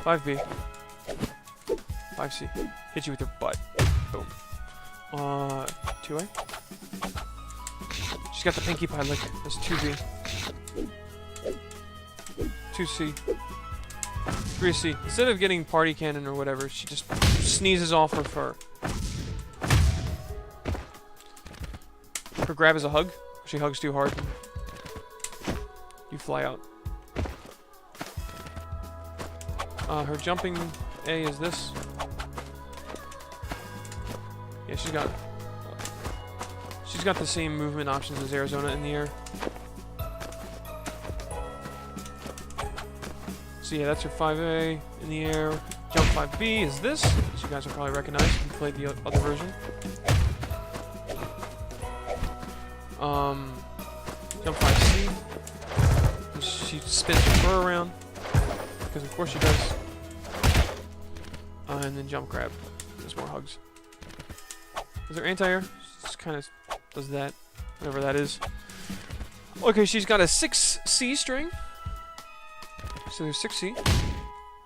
5B, 5C. Hit you with her butt. Boom. 2A. She's got the pinky pie lick. That's 2B. 2C. 3C. Instead of getting party cannon or whatever, she just sneezes off her fur. Her grab is a hug. She hugs too hard. You fly out. Her jumping A is this. Yeah, she's got the same movement options as Arizona in the air. So yeah, that's her 5A in the air. Jump 5B is this, as you guys will probably recognize if you played the other version. Jump 5C. She spins her fur around, because of course she does. And then jump grab. There's more hugs. Is there anti-air? Just kind of does that, whatever that is. Okay, she's got a 6C string. So there's 6C.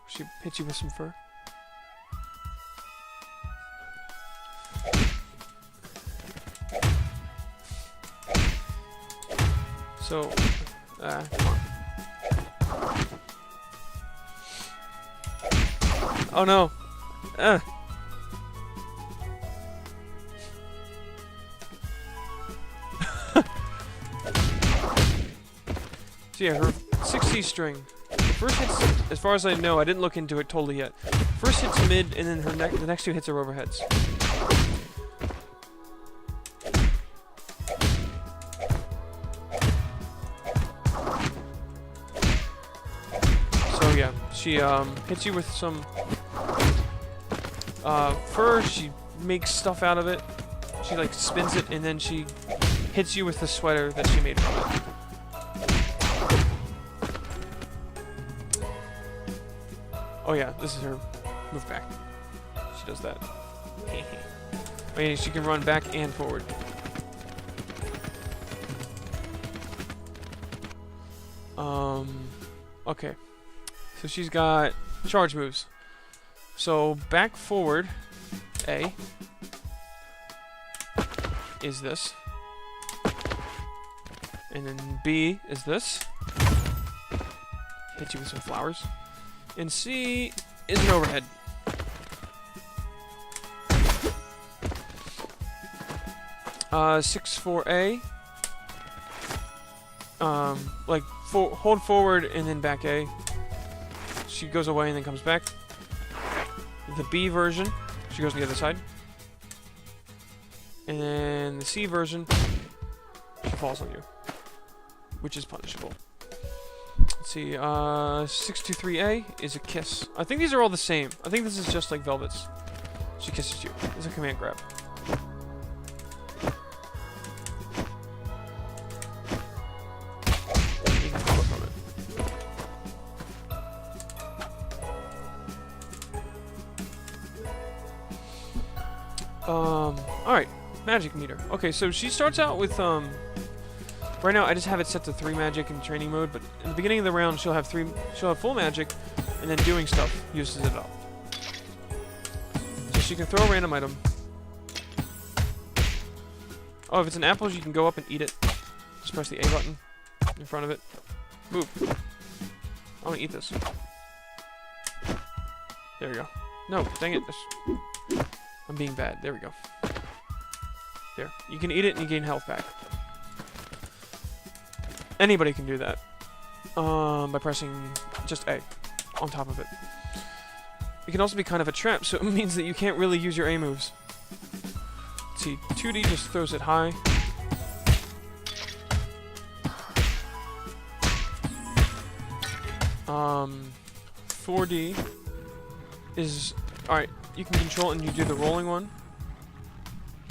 She hits you with some fur. So, come on. Oh no! So yeah, her 6C string. The first hits, as far as I know, I didn't look into it totally yet. First hits mid, and then the next two hits are overheads. So yeah, she hits you with some fur. She makes stuff out of it. She like spins it, and then she hits you with the sweater that she made from it. Oh yeah, this is her move back. She does that. I mean, she can run back and forward. Okay. So she's got charge moves. So back forward, A, is this. And then B is this. Hit you with some flowers. And C is an overhead. Uh, 6-4A. Like hold forward and then back A. She goes away and then comes back. The B version, she goes to the other side. And then the C version, she falls on you, which is punishable. Let's see, 623A is a kiss. I think these are all the same. I think this is just like Velvet's. She kisses you. It's a command grab. You can follow from it. Alright. Magic meter. Okay, so she starts out with, right now, I just have it set to 3 magic in training mode, but in the beginning of the round, she'll have full magic, and then doing stuff uses it up. So she can throw a random item. Oh, if it's an apple, you can go up and eat it. Just press the A button in front of it. Move. I want to eat this. There we go. No, dang it. I'm being bad. There we go. There. You can eat it and you gain health back. Anybody can do that by pressing just A on top of it. It can also be kind of a trap, so it means that you can't really use your A moves. Let's see, 2D just throws it high. Um, 4D is alright. You can control it and you do the rolling one,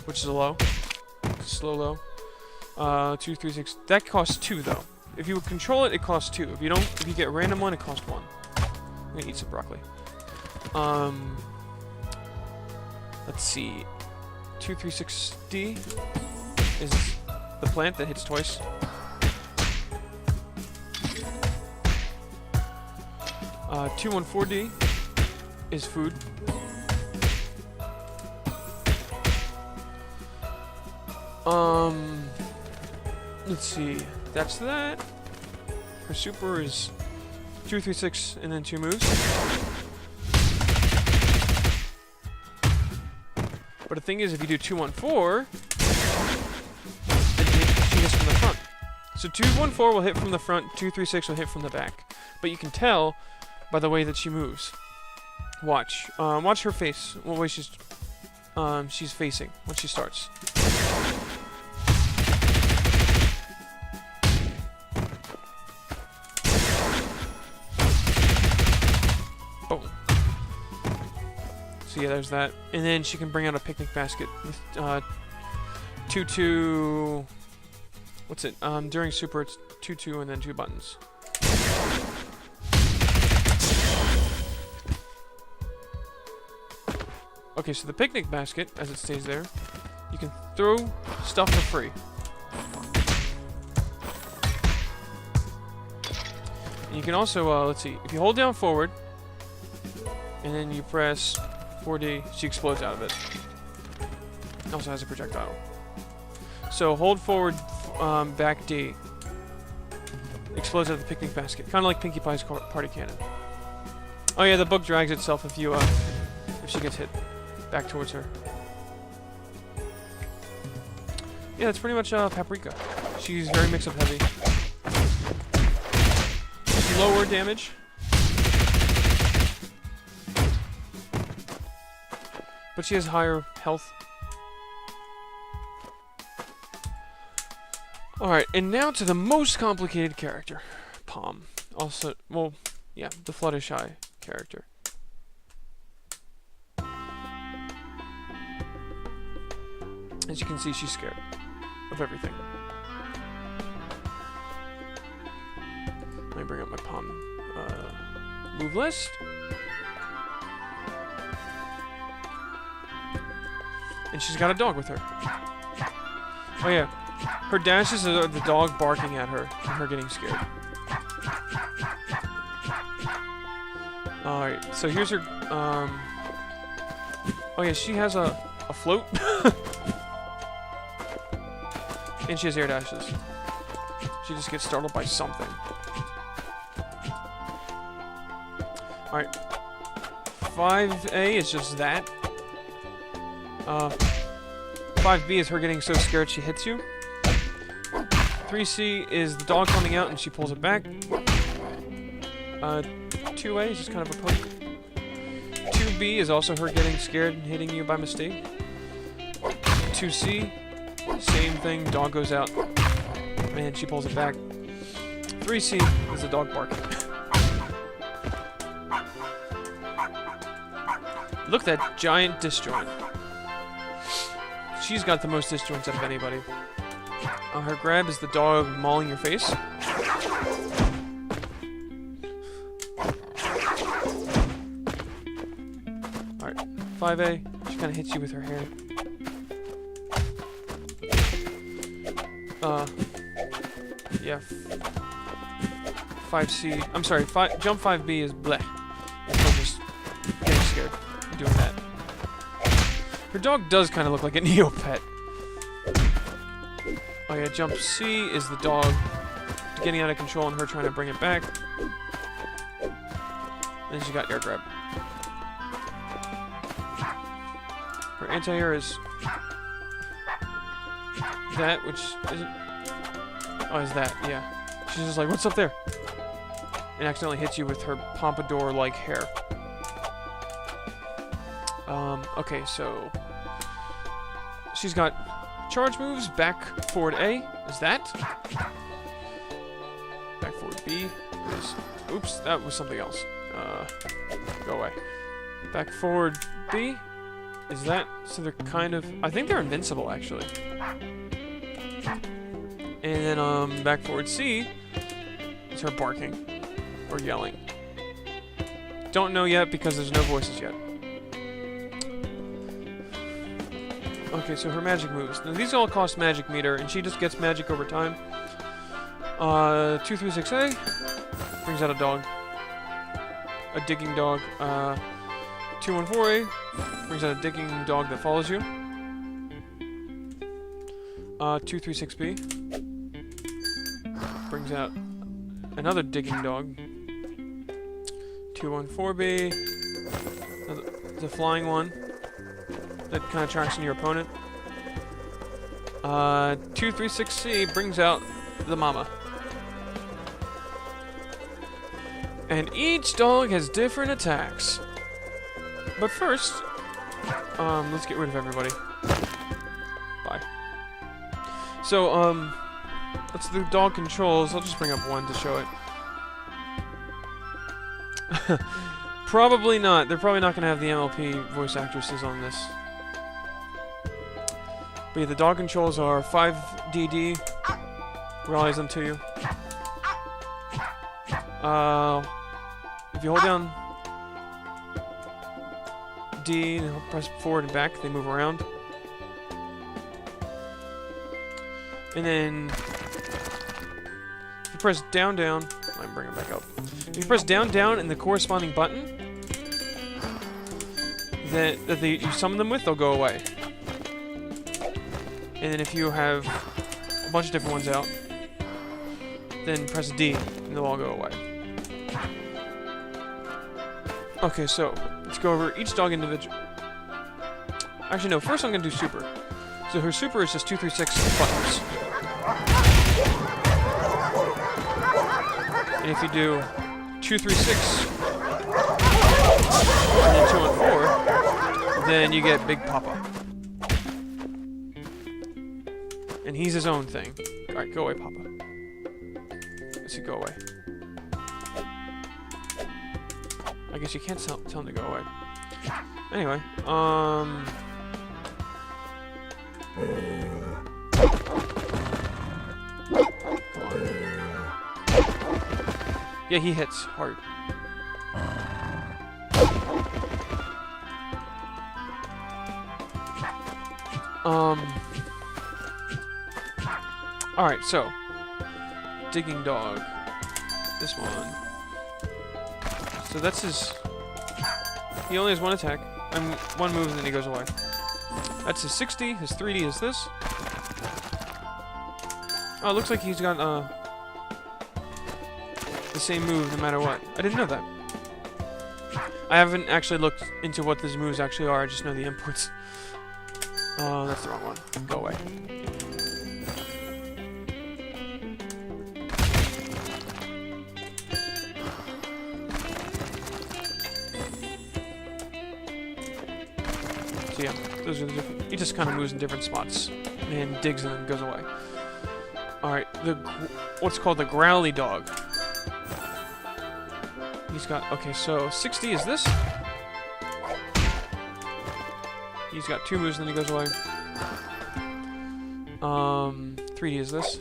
which is a low, slow low. 2, 3, 6. That costs 2 though. If you control it, it costs 2. If you get a random one, it costs 1. I'm gonna eat some broccoli. Let's see. 236D is the plant that hits twice. Uh, 214D is food. Let's see. That's that. Her super is 236 and then 2 moves. But the thing is, if you do 214, then she hits from the front. So 214 will hit from the front, 236 will hit from the back. But you can tell by the way that she moves. Watch. Watch her face. What way she's facing when she starts. Boom. So yeah, there's that. And then she can bring out a picnic basket with 2-2. What's it? During super, it's 2-2 and then 2 buttons. Okay, so the picnic basket, as it stays there, you can throw stuff for free. And you can also, let's see, if you hold down forward, and then you press 4D, she explodes out of it. It also has a projectile. So hold forward, back D, explodes out of the picnic basket, kind of like Pinkie Pie's party cannon. Oh yeah, the book drags itself if you, if she gets hit. Back towards her. Yeah, that's pretty much Paprika. She's very mix-up heavy. Lower damage. But she has higher health. Alright, and now to the most complicated character. Palm. Also, well, yeah, the Fluttershy character. As you can see, she's scared of everything. Let me bring up my Palm move list. And she's got a dog with her. Oh yeah, her dashes are the dog barking at her and her getting scared. Alright, so here's her, oh yeah, she has a float. And she has air dashes. She just gets startled by something. Alright. 5A is just that. 5B is her getting so scared she hits you. 3C is the dog coming out and she pulls it back. 2A is just kind of a poke. 2B is also her getting scared and hitting you by mistake. 2C, same thing, dog goes out, and she pulls it back. 3C is the dog barking. Look at that giant disjoint. She's got the most disjoints out of anybody. Her grab is the dog mauling your face. Alright, 5A, she kind of hits you with her hair. Yeah. 5C. I'm sorry. Jump 5B is bleh. I'm just getting scared doing that. Her dog does kind of look like a Neopet. Oh yeah. Jump C is the dog getting out of control and her trying to bring it back. Then she got air grab. Her anti-air is that, which isn't. Oh, is that? Yeah. She's just like, what's up there? And accidentally hits you with her pompadour-like hair. Okay, so she's got charge moves. Back forward A is that. Back forward B is. Oops, that was something else. Go away. Back forward B is that. So they're kind of. I think they're invincible actually. And then, back forward C is her barking or yelling. Don't know yet because there's no voices yet. Okay, so her magic moves. Now these all cost magic meter, and she just gets magic over time. 236A brings out a dog. A digging dog. 214A brings out a digging dog that follows you. 236B brings out another digging dog. 214B, the flying one that kind of tracks in your opponent. 236C brings out the mama. And each dog has different attacks. But first, let's get rid of everybody. Bye. So, that's the dog controls. I'll just bring up one to show it. Probably not. They're probably not going to have the MLP voice actresses on this. But yeah, the dog controls are 5DD. Rallies them to you. If you hold down D and press forward and back, they move around. And then if you press down, down, let me bring it back up. If you press down, down, and the corresponding button that you summon them with, they'll go away. And then if you have a bunch of different ones out, then press D, and they'll all go away. Okay, so let's go over each dog individual. Actually, no. First, I'm gonna do super. So her super is just 236 buttons. And if you do 236 and then 214, then you get Big Papa. And he's his own thing. Alright, go away, Papa. Let's see, go away. I guess you can't tell him to go away. Anyway, yeah, he hits hard. Alright, so digging dog. This one. So that's his... He only has one attack, and one move, and then he goes away. That's his 60, his 3D is this. Oh, it looks like he's got, the same move no matter what. I didn't know that. I haven't actually looked into what these moves actually are, I just know the inputs. Oh, that's the wrong one. Go away. So yeah, those are the different... He just kind of moves in different spots and digs and then goes away. Alright, what's called the growly dog. He's got... Okay, so 60 is this. He's got two moves and then he goes away. 3D is this.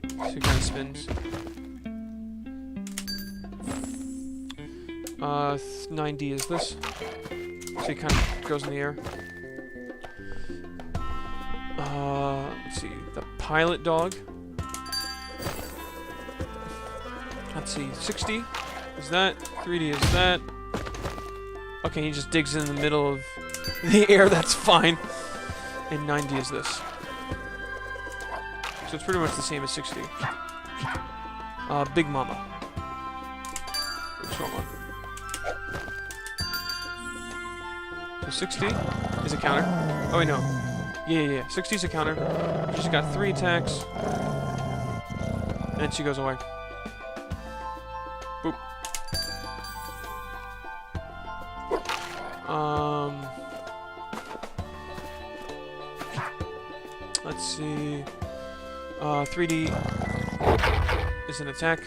So he kind of spins. 9D is this. So he kind of goes in the air. Let's see, the pilot dog. Let's see, 60 is that, 3D is that. Okay, he just digs in the middle of the air, that's fine. And 90 is this. So it's pretty much the same as 60. Big Mama. Oops, wrong one. So 60 is a counter. Oh wait, no. Yeah. 60 is a counter. She's got 3 attacks. And then she goes away. Boop. Let's see. 3D is an attack.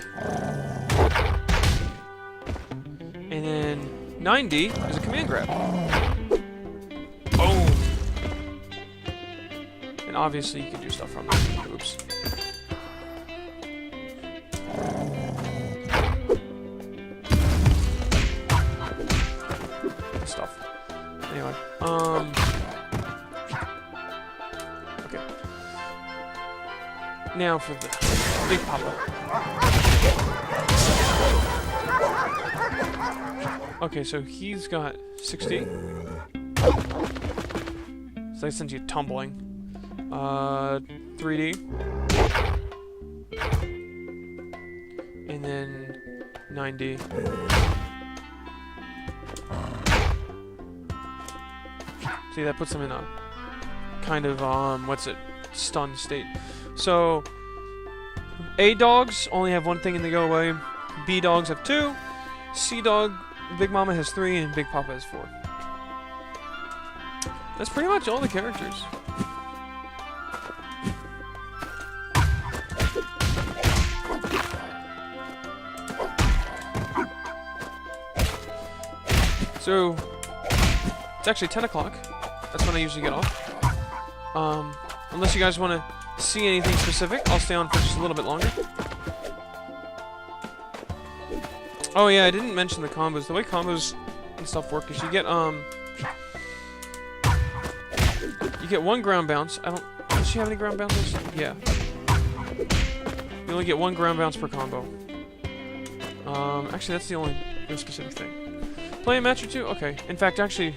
And then 90 is a command grab. Boom! And obviously you can do stuff from there. Oops. Stuff. Anyway, Now for the Big Papa. Okay, so he's got 60. So I send you tumbling. 3D. And then 9D. See, that puts him in a kind of, stunned state. So, A dogs only have 1 thing and they go away. B dogs have 2. C dog, Big Mama has 3, and Big Papa has 4. That's pretty much all the characters. So, it's actually 10 o'clock. That's when I usually get off. Unless you guys want to see anything specific, I'll stay on for just a little bit longer. Oh yeah, I didn't mention the combos. The way combos and stuff work is you get 1 ground bounce. Does she have any ground bounces? Yeah. You only get 1 ground bounce per combo. Actually, that's the only real specific thing. Play a match or 2? Okay. In fact, actually,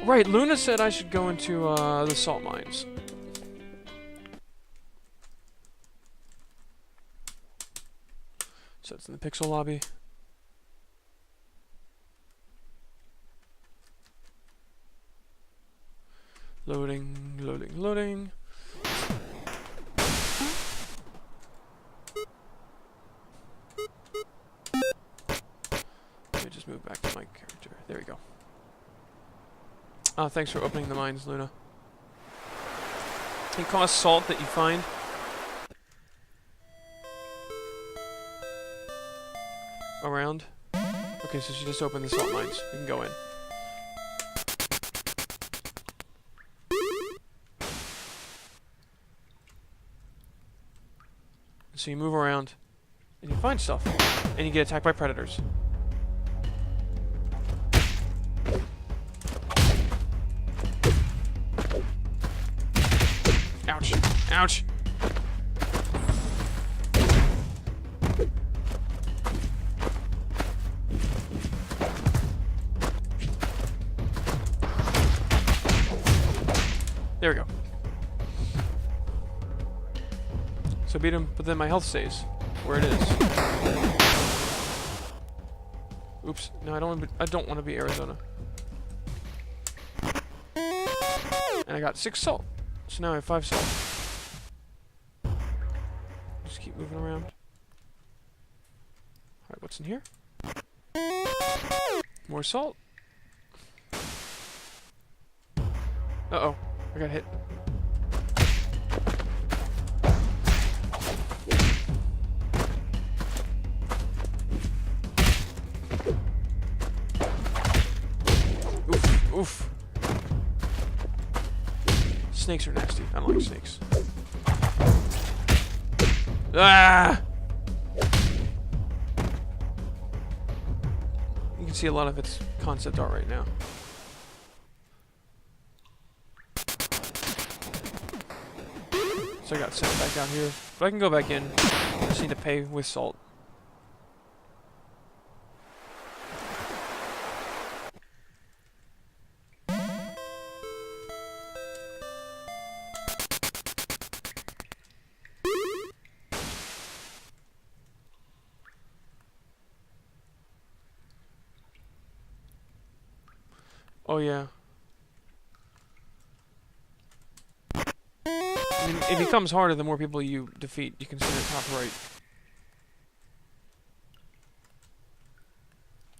right, Luna said I should go into the salt mines. So it's in the pixel lobby. Loading, loading, loading. Let me just move back to my character. There we go. Thanks for opening the mines, Luna. It costs salt that you find. Around. Okay, so she just opened the salt mines. We can go in. So you move around, and you find stuff, and you get attacked by predators. Ouch. Ouch. There we go. So beat him, but then my health stays where it is. Oops. No, I don't want to be Arizona. And I got 6 salt. So now I have 5 salt. Just keep moving around. Alright, what's in here? More salt. Uh-oh. I got hit. Oof. Oof. Snakes are nasty. I don't like snakes. Ah! You can see a lot of its concept art right now. So I got sent back down here. But I can go back in. I just need to pay with salt. Oh yeah. I mean, it becomes harder the more people you defeat. You can see in the top right.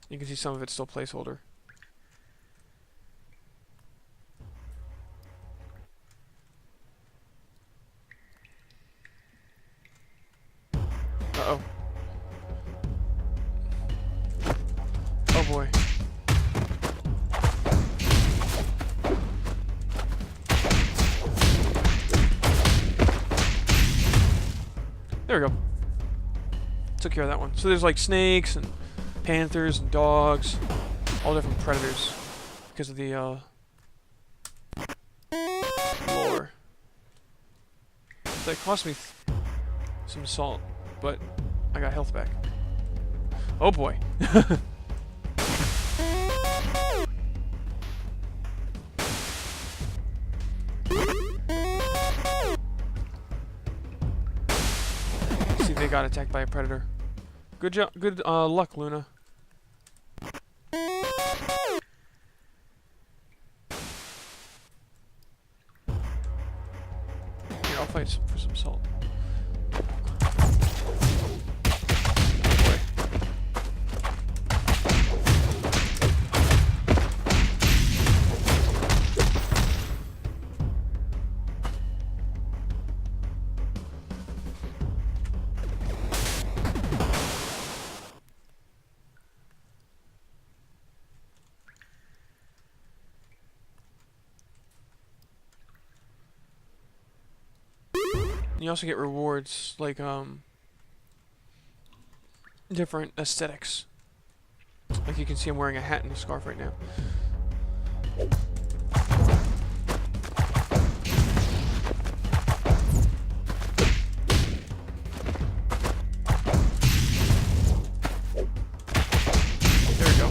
You can see some of it's still placeholder. Uh-oh. Oh boy. There we go. Took care of that one. So there's like snakes and panthers and dogs, all different predators because of the lore. So it cost me some salt, but I got health back. Oh boy. See if they got attacked by a predator. Good job. Good luck, Luna. Here, I'll fight for some salt. You also get rewards like different aesthetics. Like you can see I'm wearing a hat and a scarf right now. There we go.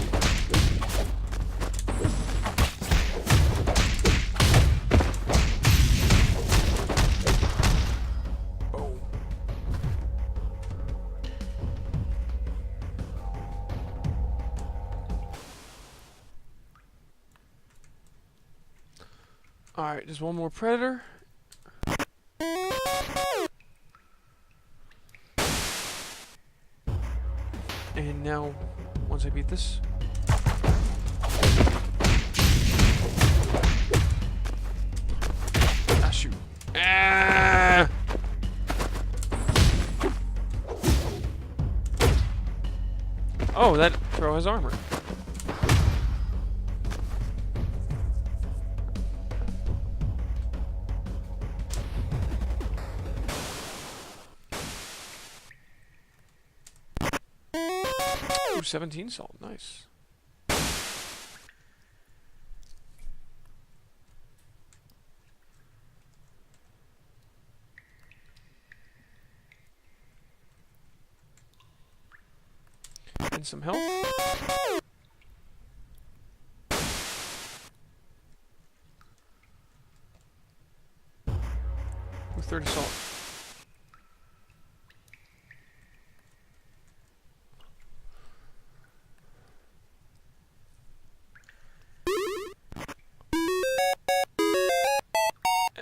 Alright, just one more predator. And now, once I beat this... Ah, shoot. Ah! Oh, that throw has armor. Ooh, 17 salt, nice. And some health. With 30 salt.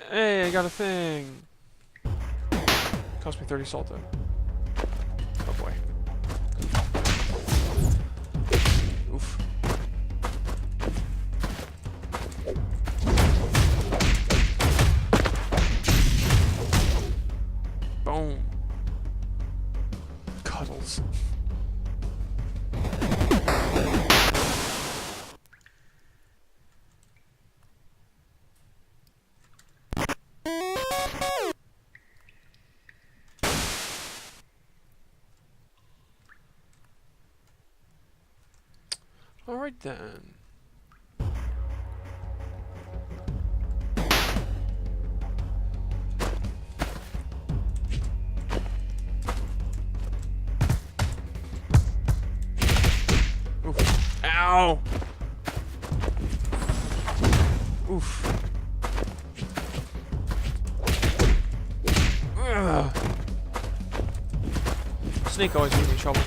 Hey, I got a thing. Cost me 30 salt though. Oh boy. Oof. Boom. Cuddles. Alright then. Oof. Ow! Oof. Ugh. Snake always gives me trouble.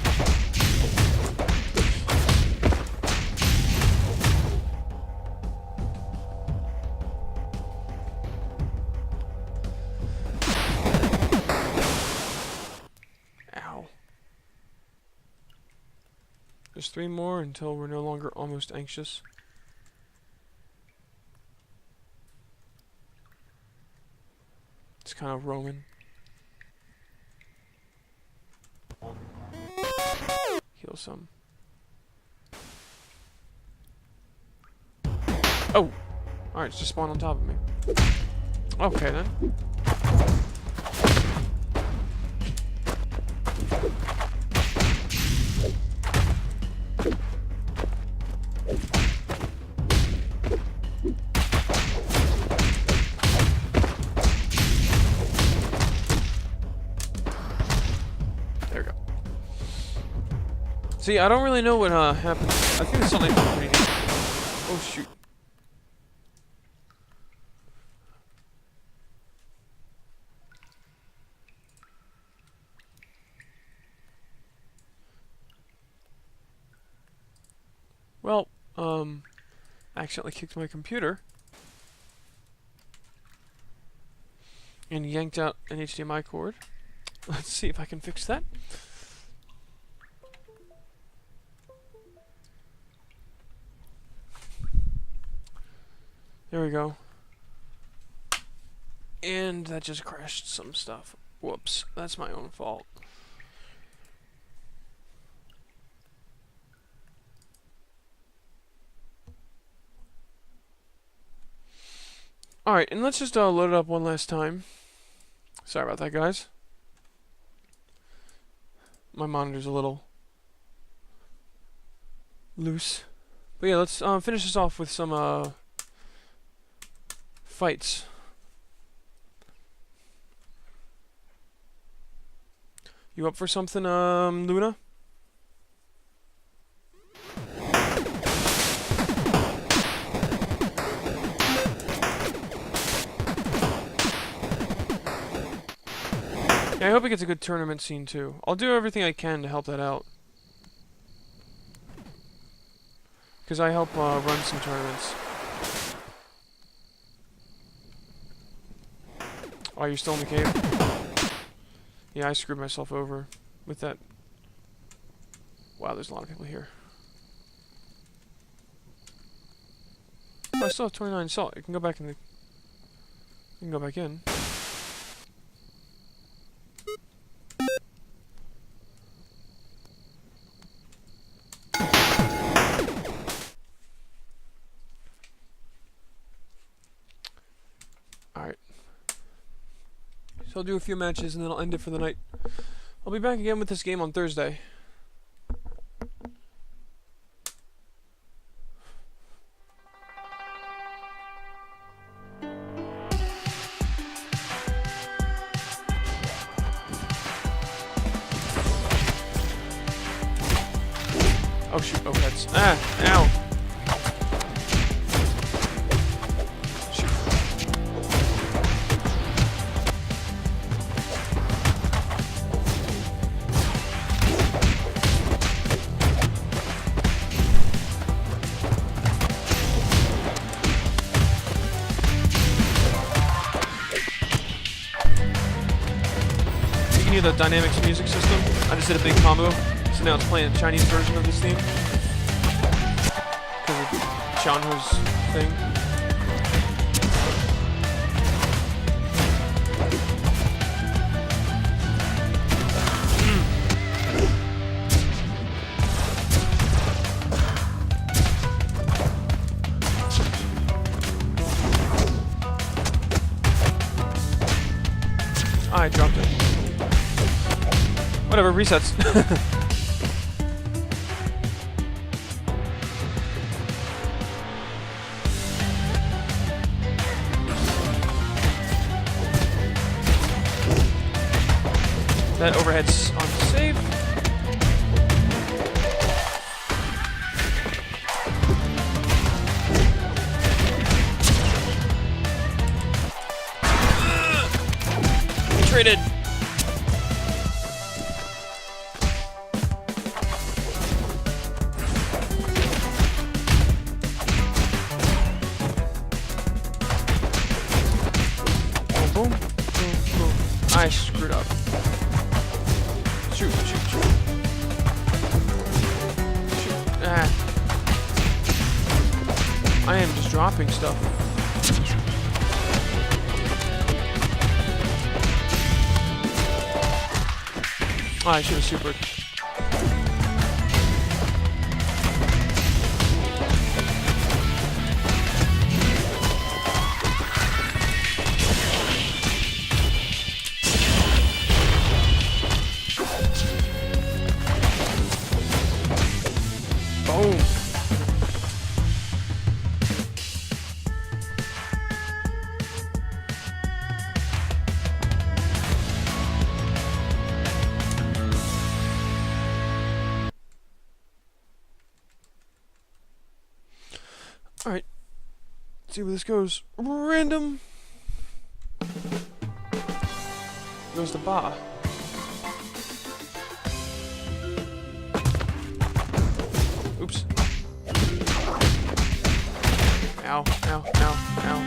There's 3 more until we're no longer almost anxious. It's kind of Roman. Heal some. Oh! Alright, it's just spawned on top of me. Okay then. See, I don't really know what happened. I think it's something pretty deep. Oh shoot. Well, I accidentally kicked my computer and yanked out an HDMI cord. Let's see if I can fix that. There we go. And that just crashed some stuff. Whoops, that's my own fault. Alright, and let's just load it up one last time. Sorry about that, guys. My monitor's a little loose. But yeah, let's finish this off with some fights. You up for something, Luna? Yeah, I hope it gets a good tournament scene too. I'll do everything I can to help that out. Because I help run some tournaments. Oh, you're still in the cave? Yeah, I screwed myself over with that. Wow, there's a lot of people here. Oh, I still have 29 salt. You can go back in the... You can go back in. Alright. So I'll do a few matches and then I'll end it for the night. I'll be back again with this game on Thursday. Oh shoot, oh heads. Ah, ow. Shoot. You can hear the Dynamics music system. I just did a big combo. So now it's playing a Chinese version of this theme. Because of Xianhu's thing. I dropped it. Whatever, resets. That overhead's on save. Traded. Boom, boom, boom, boom. I screwed up. Shoot, shoot, shoot. Shoot. Ah. I am just dropping stuff. Oh, I should have supered. Boom. Alright. See where this goes. Random. Goes the bar. Oops. Ow, ow, ow, ow.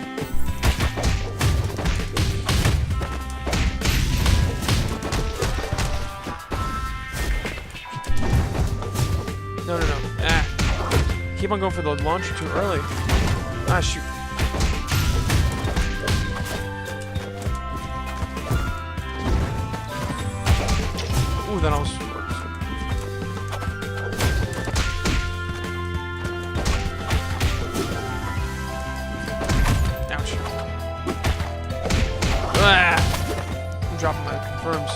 No, no, no. Ah. Keep on going for the launcher too early. Ah, shoot. Ooh, that almost worked. Ouch. Ah! I'm dropping my confirms.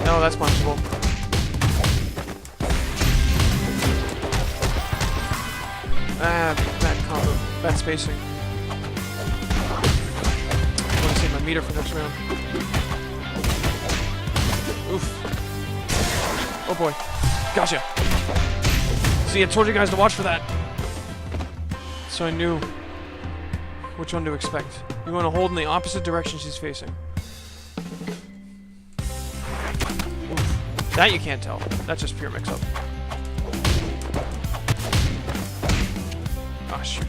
No, that's punchable. Ah, bad combo. Bad spacing. I want to save my meter for next round. Oof. Oh boy. Gotcha. See, I told you guys to watch for that. So I knew which one to expect. You want to hold in the opposite direction she's facing. That you can't tell. That's just pure mix-up. Ah, shoot.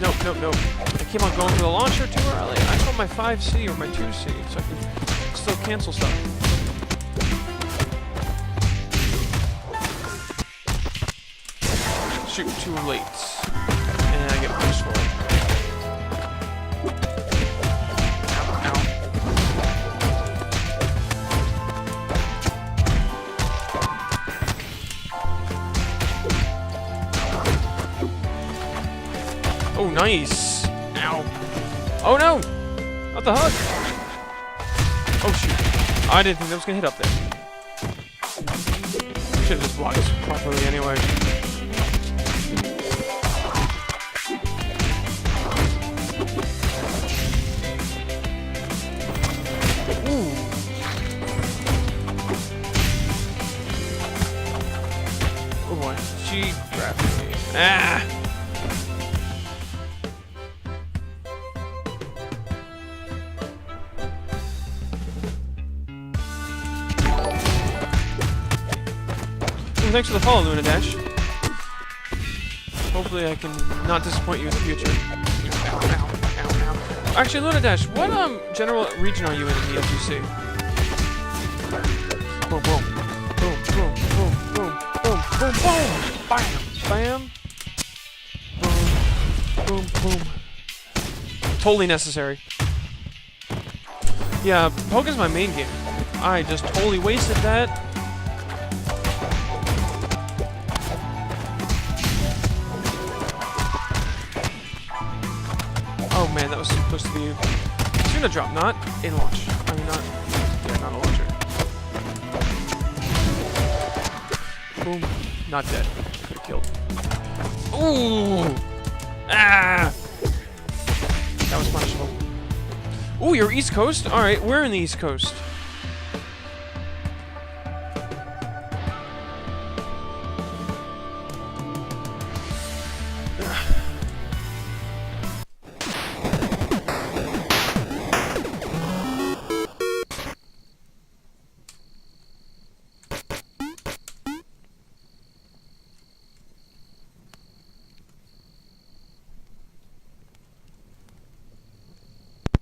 Nope, nope, nope. I keep on going for the launcher too early. I want my 5C or my 2C so I can still cancel stuff. Shoot, too late. And I get punished for it. Oh, nice! Ow. Oh no! Not the hug! Oh shoot. I didn't think that was gonna hit up there. Should've just blocked properly anyway. Ooh. Oh boy. She grabbed me. Ah! Thanks for the follow, Luna Dash. Hopefully I can not disappoint you in the future. Ow, ow, ow, ow. Actually, Luna Dash, what general region are you in the FGC? Boom, boom. Boom, boom, boom, boom, boom, boom, boom! Bam! Bam! Boom, boom, boom. Totally necessary. Yeah, Poke's my main game. I just totally wasted that. Oh man, that was supposed to be it's gonna drop, not a launch. I mean, not a launcher. Boom, not dead. Could have killed. Ooh, ah, that was punishable. Ooh, you're East Coast. All right, we're in the East Coast.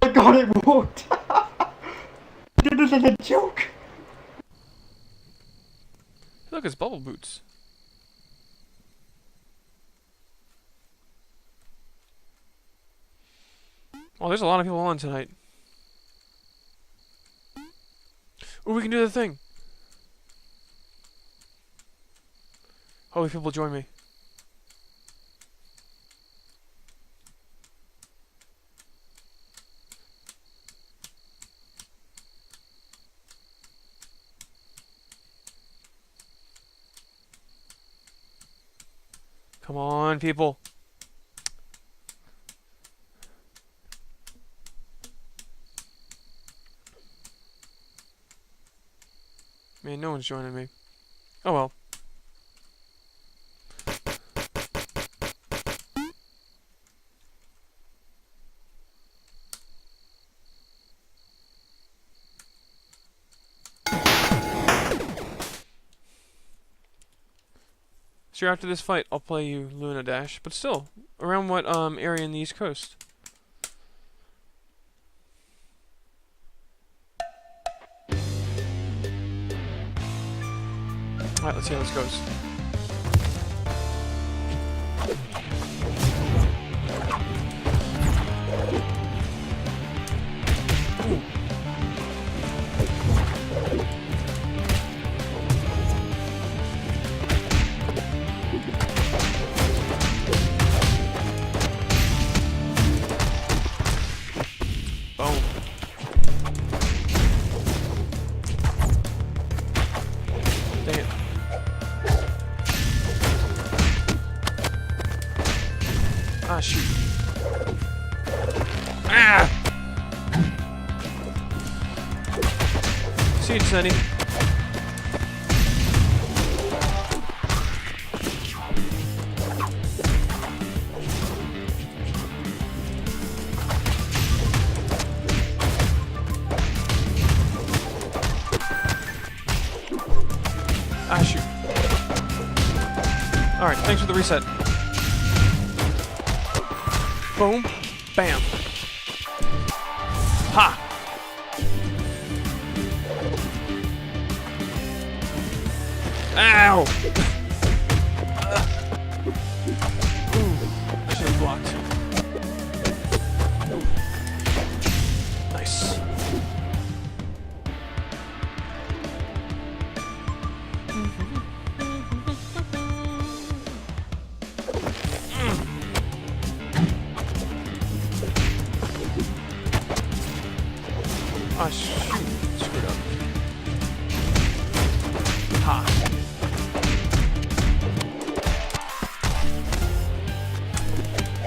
Oh my god, it worked! Did it as a joke! Look, it's bubble boots. Oh, there's a lot of people on tonight. Ooh, we can do the thing. Hopefully people join me. Come on, people. Man, no one's joining me. Oh well. So after this fight, I'll play you Luna Dash, but still, around what area in the East Coast? Alright, let's see how this goes. Boom. Dang it. Ah, shoot. Ah! See you, Sunny. Ah, shoot. Alright, thanks for the reset. Boom. Bam. Ha! Ow! Ooh, I should have blocked. Ooh. Nice. Ah, shoot. Screwed up. Ha.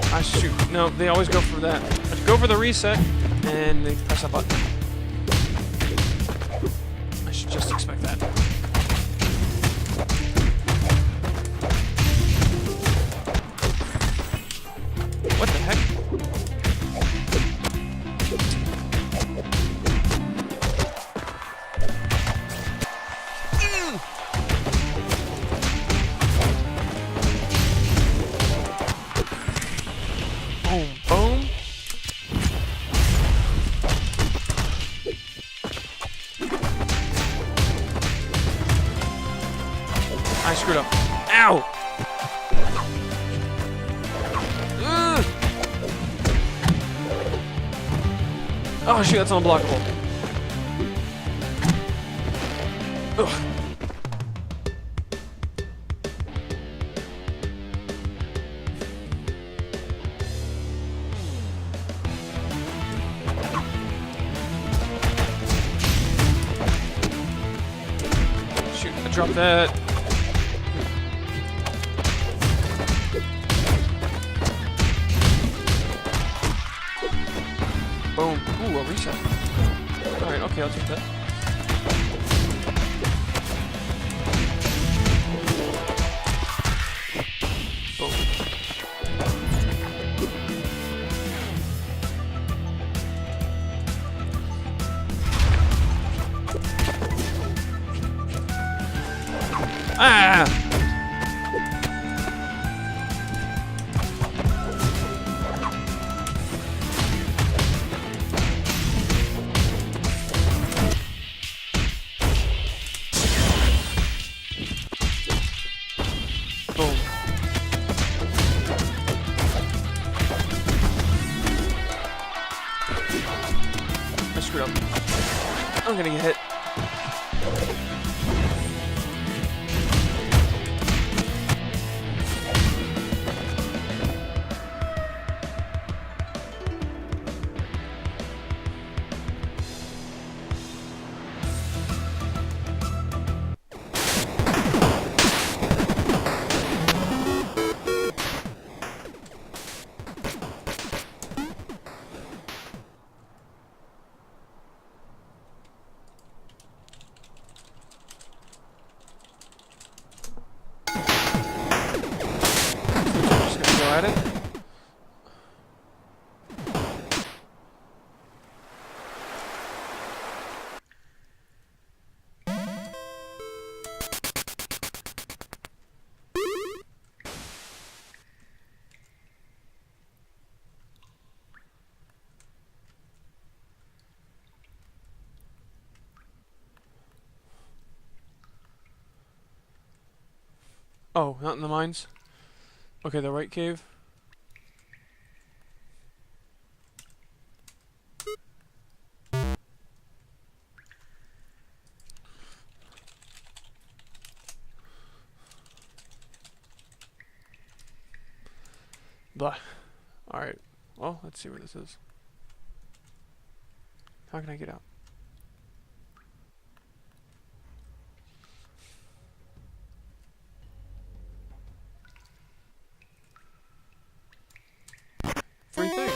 Ah, shoot. No, they always go for that. Go for the reset, and they press a button. I should just expect that. What the heck? Boom, boom. I screwed up. Ow! Ugh. Oh shoot, that's unblockable. Ugh. Shoot, I dropped that. Boom. Ooh, a reset. Alright, okay, I'll take that. Boom. Ah! Boom. I screwed up. I'm gonna get hit. Oh, not in the mines? Okay, the right cave. Blah. Alright. Well, let's see where this is. How can I get out? Free thing.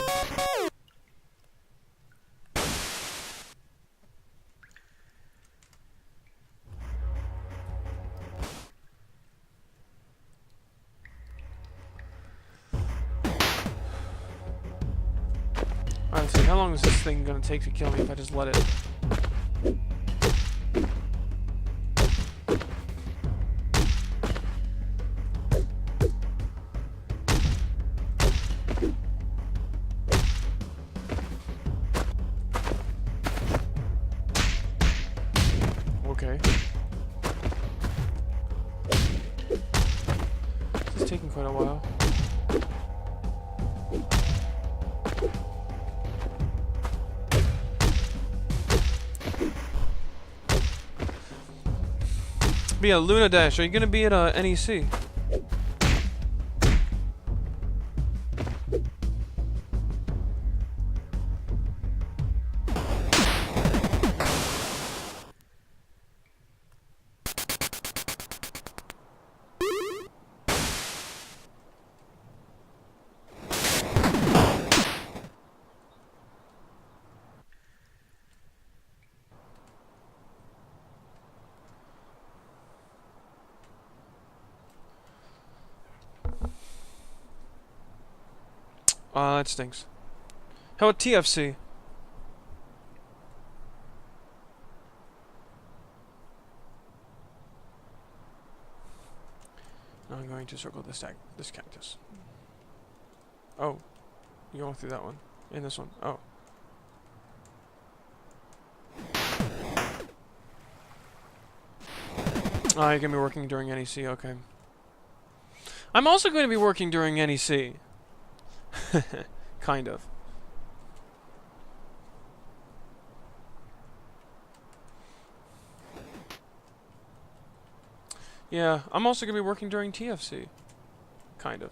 Alright, let's see. How long is this thing gonna take to kill me if I just let it? Okay. This is taking quite a while. But yeah, Luna Dash, are you gonna be at NEC? That stinks. How about TFC? Now I'm going to circle this cactus. Oh. You're going through that one. And this one. Oh. Oh, you're going to be working during NEC, okay. I'm also going to be working during NEC. Kind of. Yeah, I'm also going to be working during TFC. Kind of.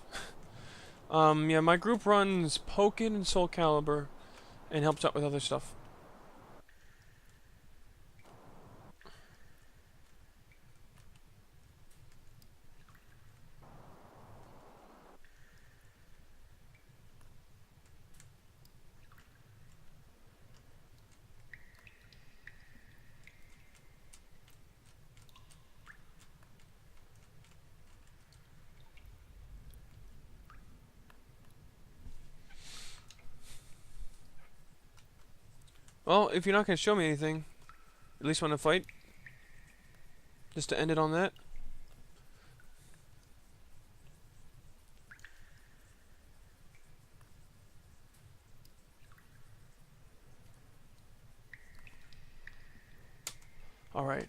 Yeah, my group runs Pokin and Soul Calibur and helps out with other stuff. Well, if you're not going to show me anything, at least want to fight, just to end it on that. Alright.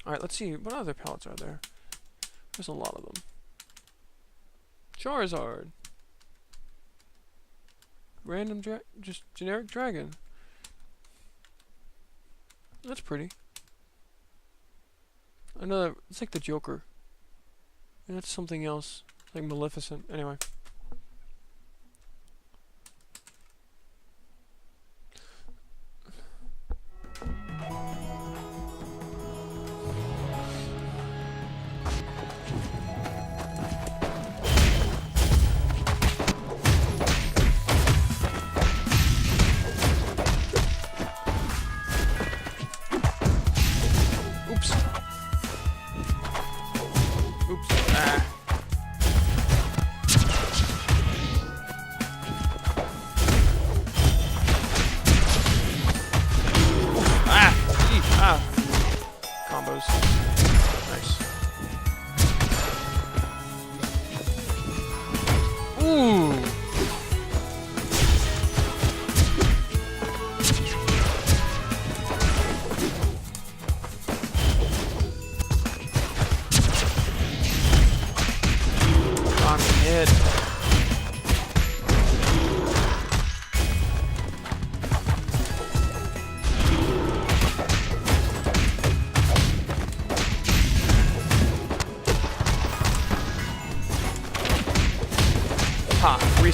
Alright, let's see. What other pallets are there? There's a lot of them. Charizard. Random just generic dragon. That's pretty. Another, it's like the Joker. And that's something else. Like Maleficent. Anyway. Oops. Oops. Ah.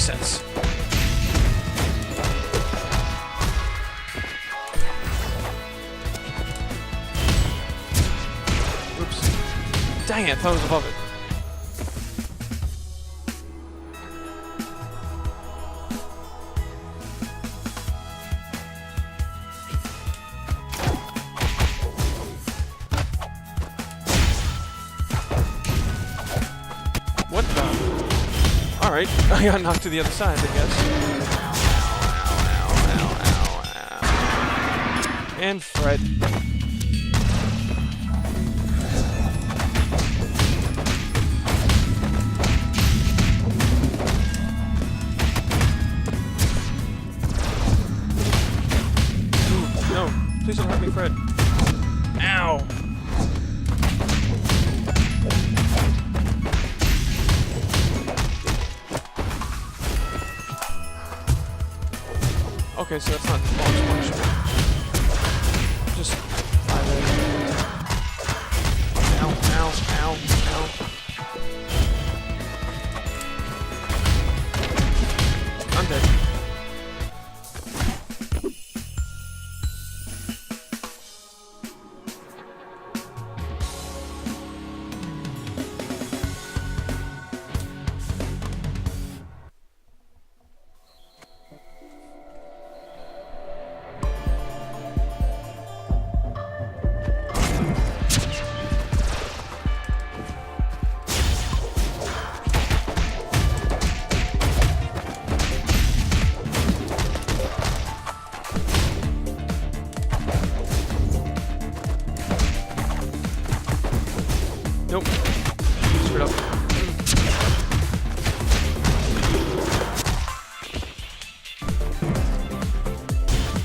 resets. Oops. Dang it, I thought it was above it. What the? Alright, I got knocked to the other side, I guess. And Fred. Ooh, no, please don't hurt me, Fred. Ow! Okay, so that's not the boss punishment. Just fly there. Ow, ow, ow, ow. I'm dead. Nope. Screwed up.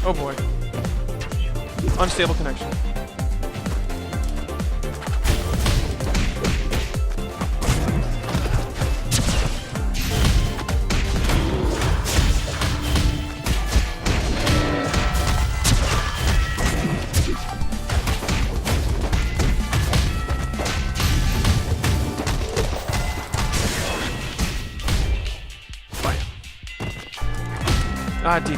Oh boy. Unstable connection. Ah, DP.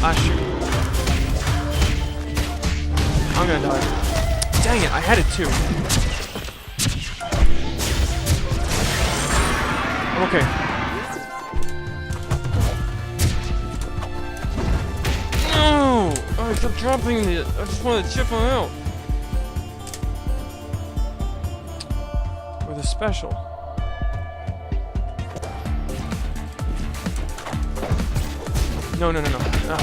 Ah, shoot. I'm gonna die. Dang it, I had it too. I'm okay. No! I kept dropping it. I just wanted to chip him out. With a special. No, no, no, no. Ah.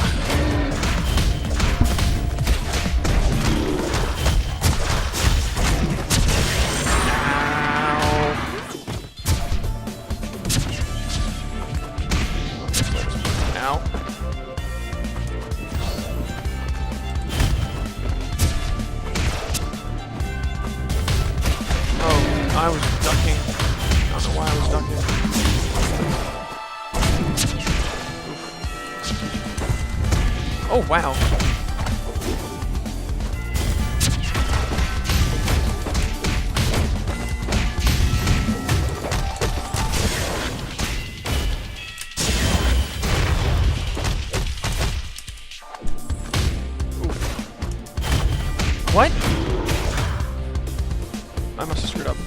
Ow. Oh, I was ducking. I don't know why I was ducking. Oh, wow. What? I must have screwed up.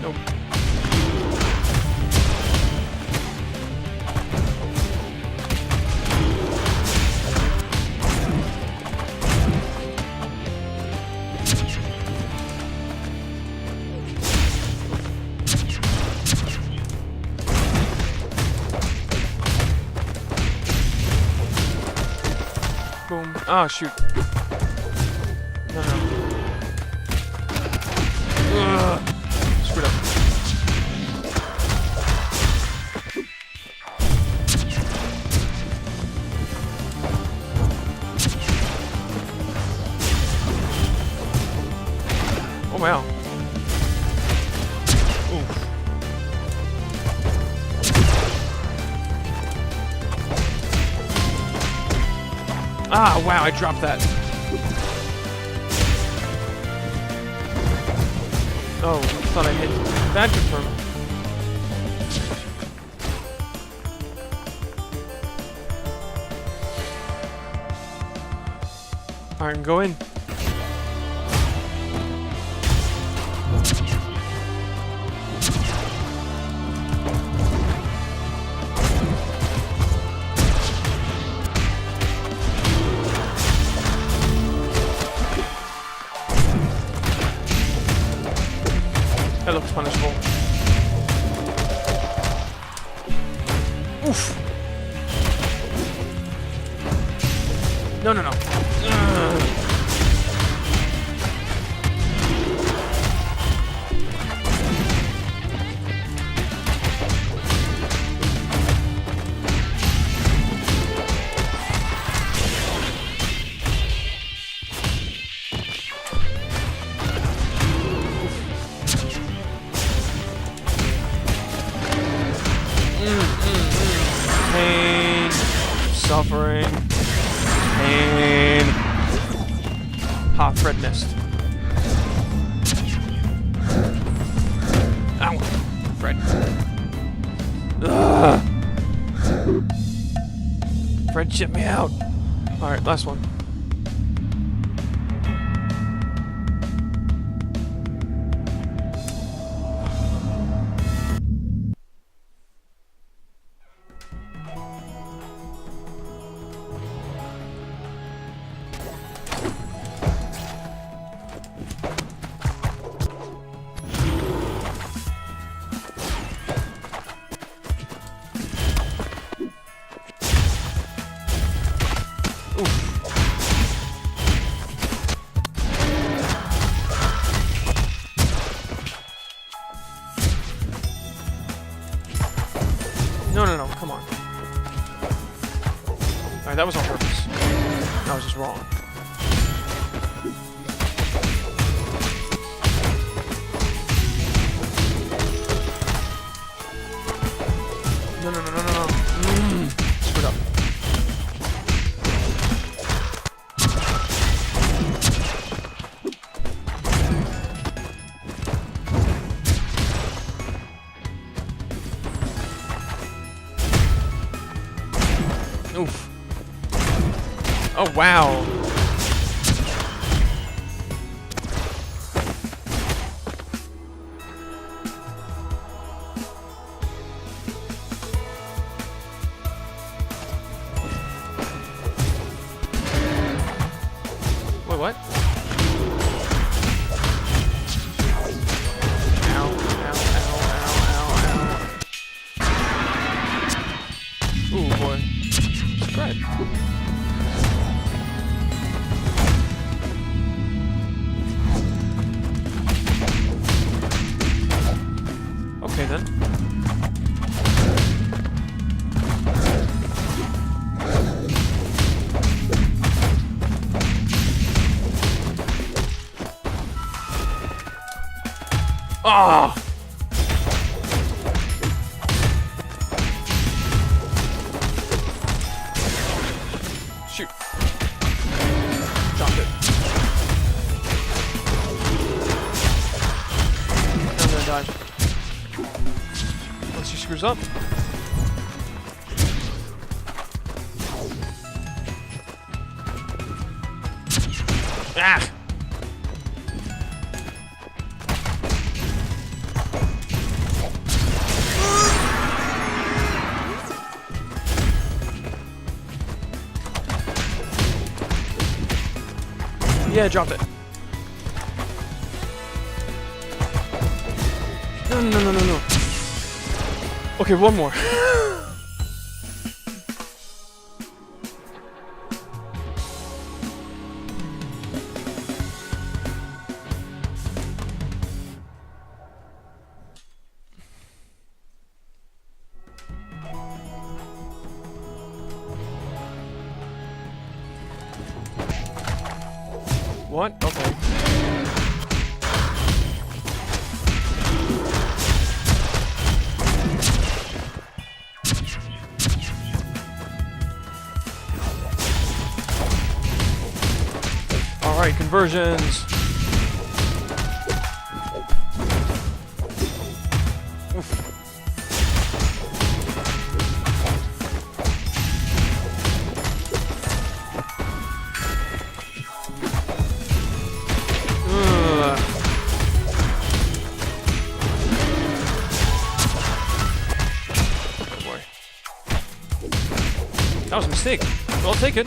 Nope. Oh, shoot. No, no. Ugh. Screwed up. Oh, wow. Oof. Ah, wow, I dropped that. Oh, I thought I hit that confirm. Alright, go in. That looks punishable. Oof. No, no, no. Ugh. Pain, suffering, pain. Ha, Fred missed. Ow, Fred. Ugh. Fred, shit me out. All right, last one. No, no, no, come on. Alright, that was on purpose. That was just wrong. No, no, no, no, no, no. Screwed up. Oof. Oh, wow. Wait, what? Ow, ow, ow, ow, ow, ow. Ooh, boy. Spread. Okay then. Ah! Shoot. Dropped it. Now I'm gonna die. Once she screws up. Ah! Yeah, dropped it. No, no, no, no, no. Okay, one more. What? Okay. Alright, conversions. That was a mistake. But I'll take it.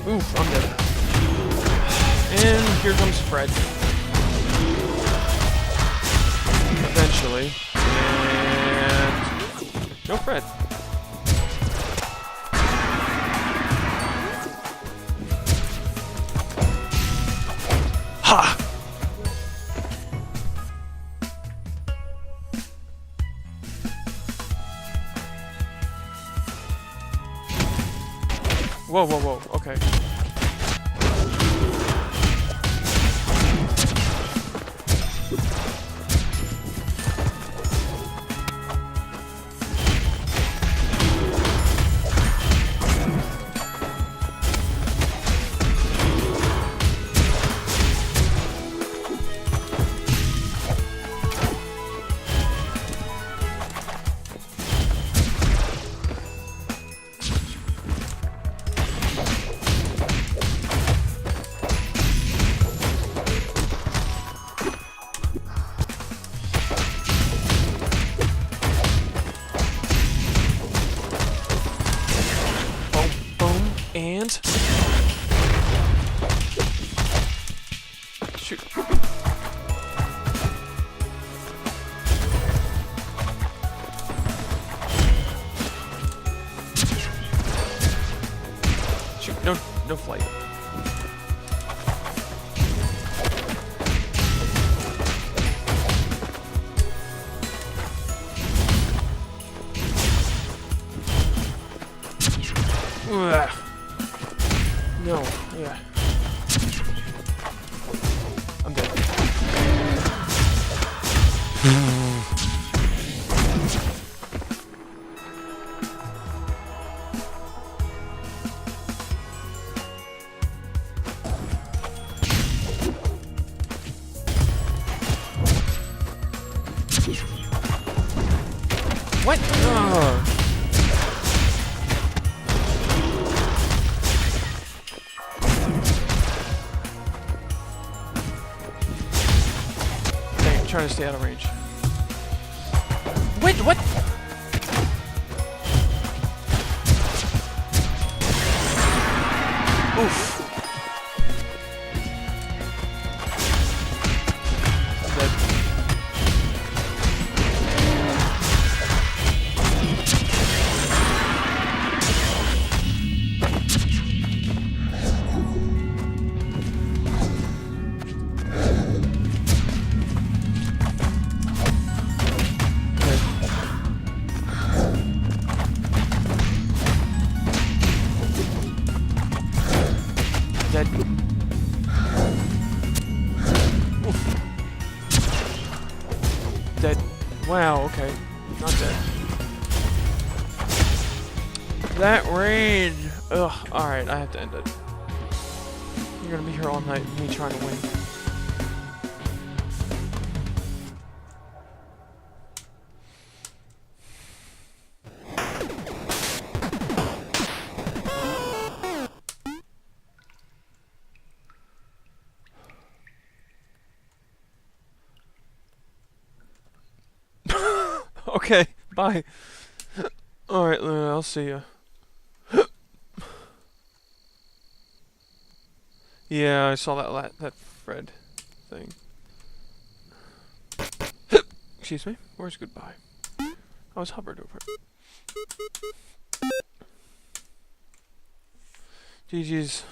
Oof, I'm dead. And here comes Fred. Eventually. And no Fred. Ha! Whoa, whoa, whoa, okay. And shoot. Shoot, no flight. Ugh. No, yeah. I'm dead. What? Ugh. Trying to stay out of range. Wait, what? Oof. Dead. Dead. Oof. Dead. Wow, okay. Not dead. That raid! Ugh, alright, I have to end it. You're gonna be here all night, me trying to win. Okay, bye. Alright, I'll see ya. Yeah, I saw that Fred thing. Excuse me, where's goodbye? I was hovered over it. GG's.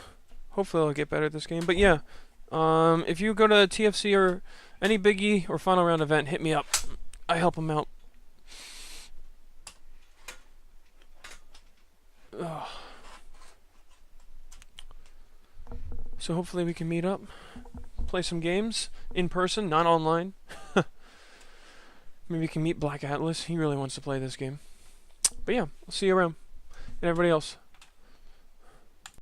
hopefully I'll get better at this game. But yeah, if you go to TFC or any biggie or final round event, hit me up. I help them out. Ugh. So hopefully we can meet up, play some games in person, not online. Maybe we can meet Black Atlas. He really wants to play this game. But yeah, I'll see you around. And everybody else,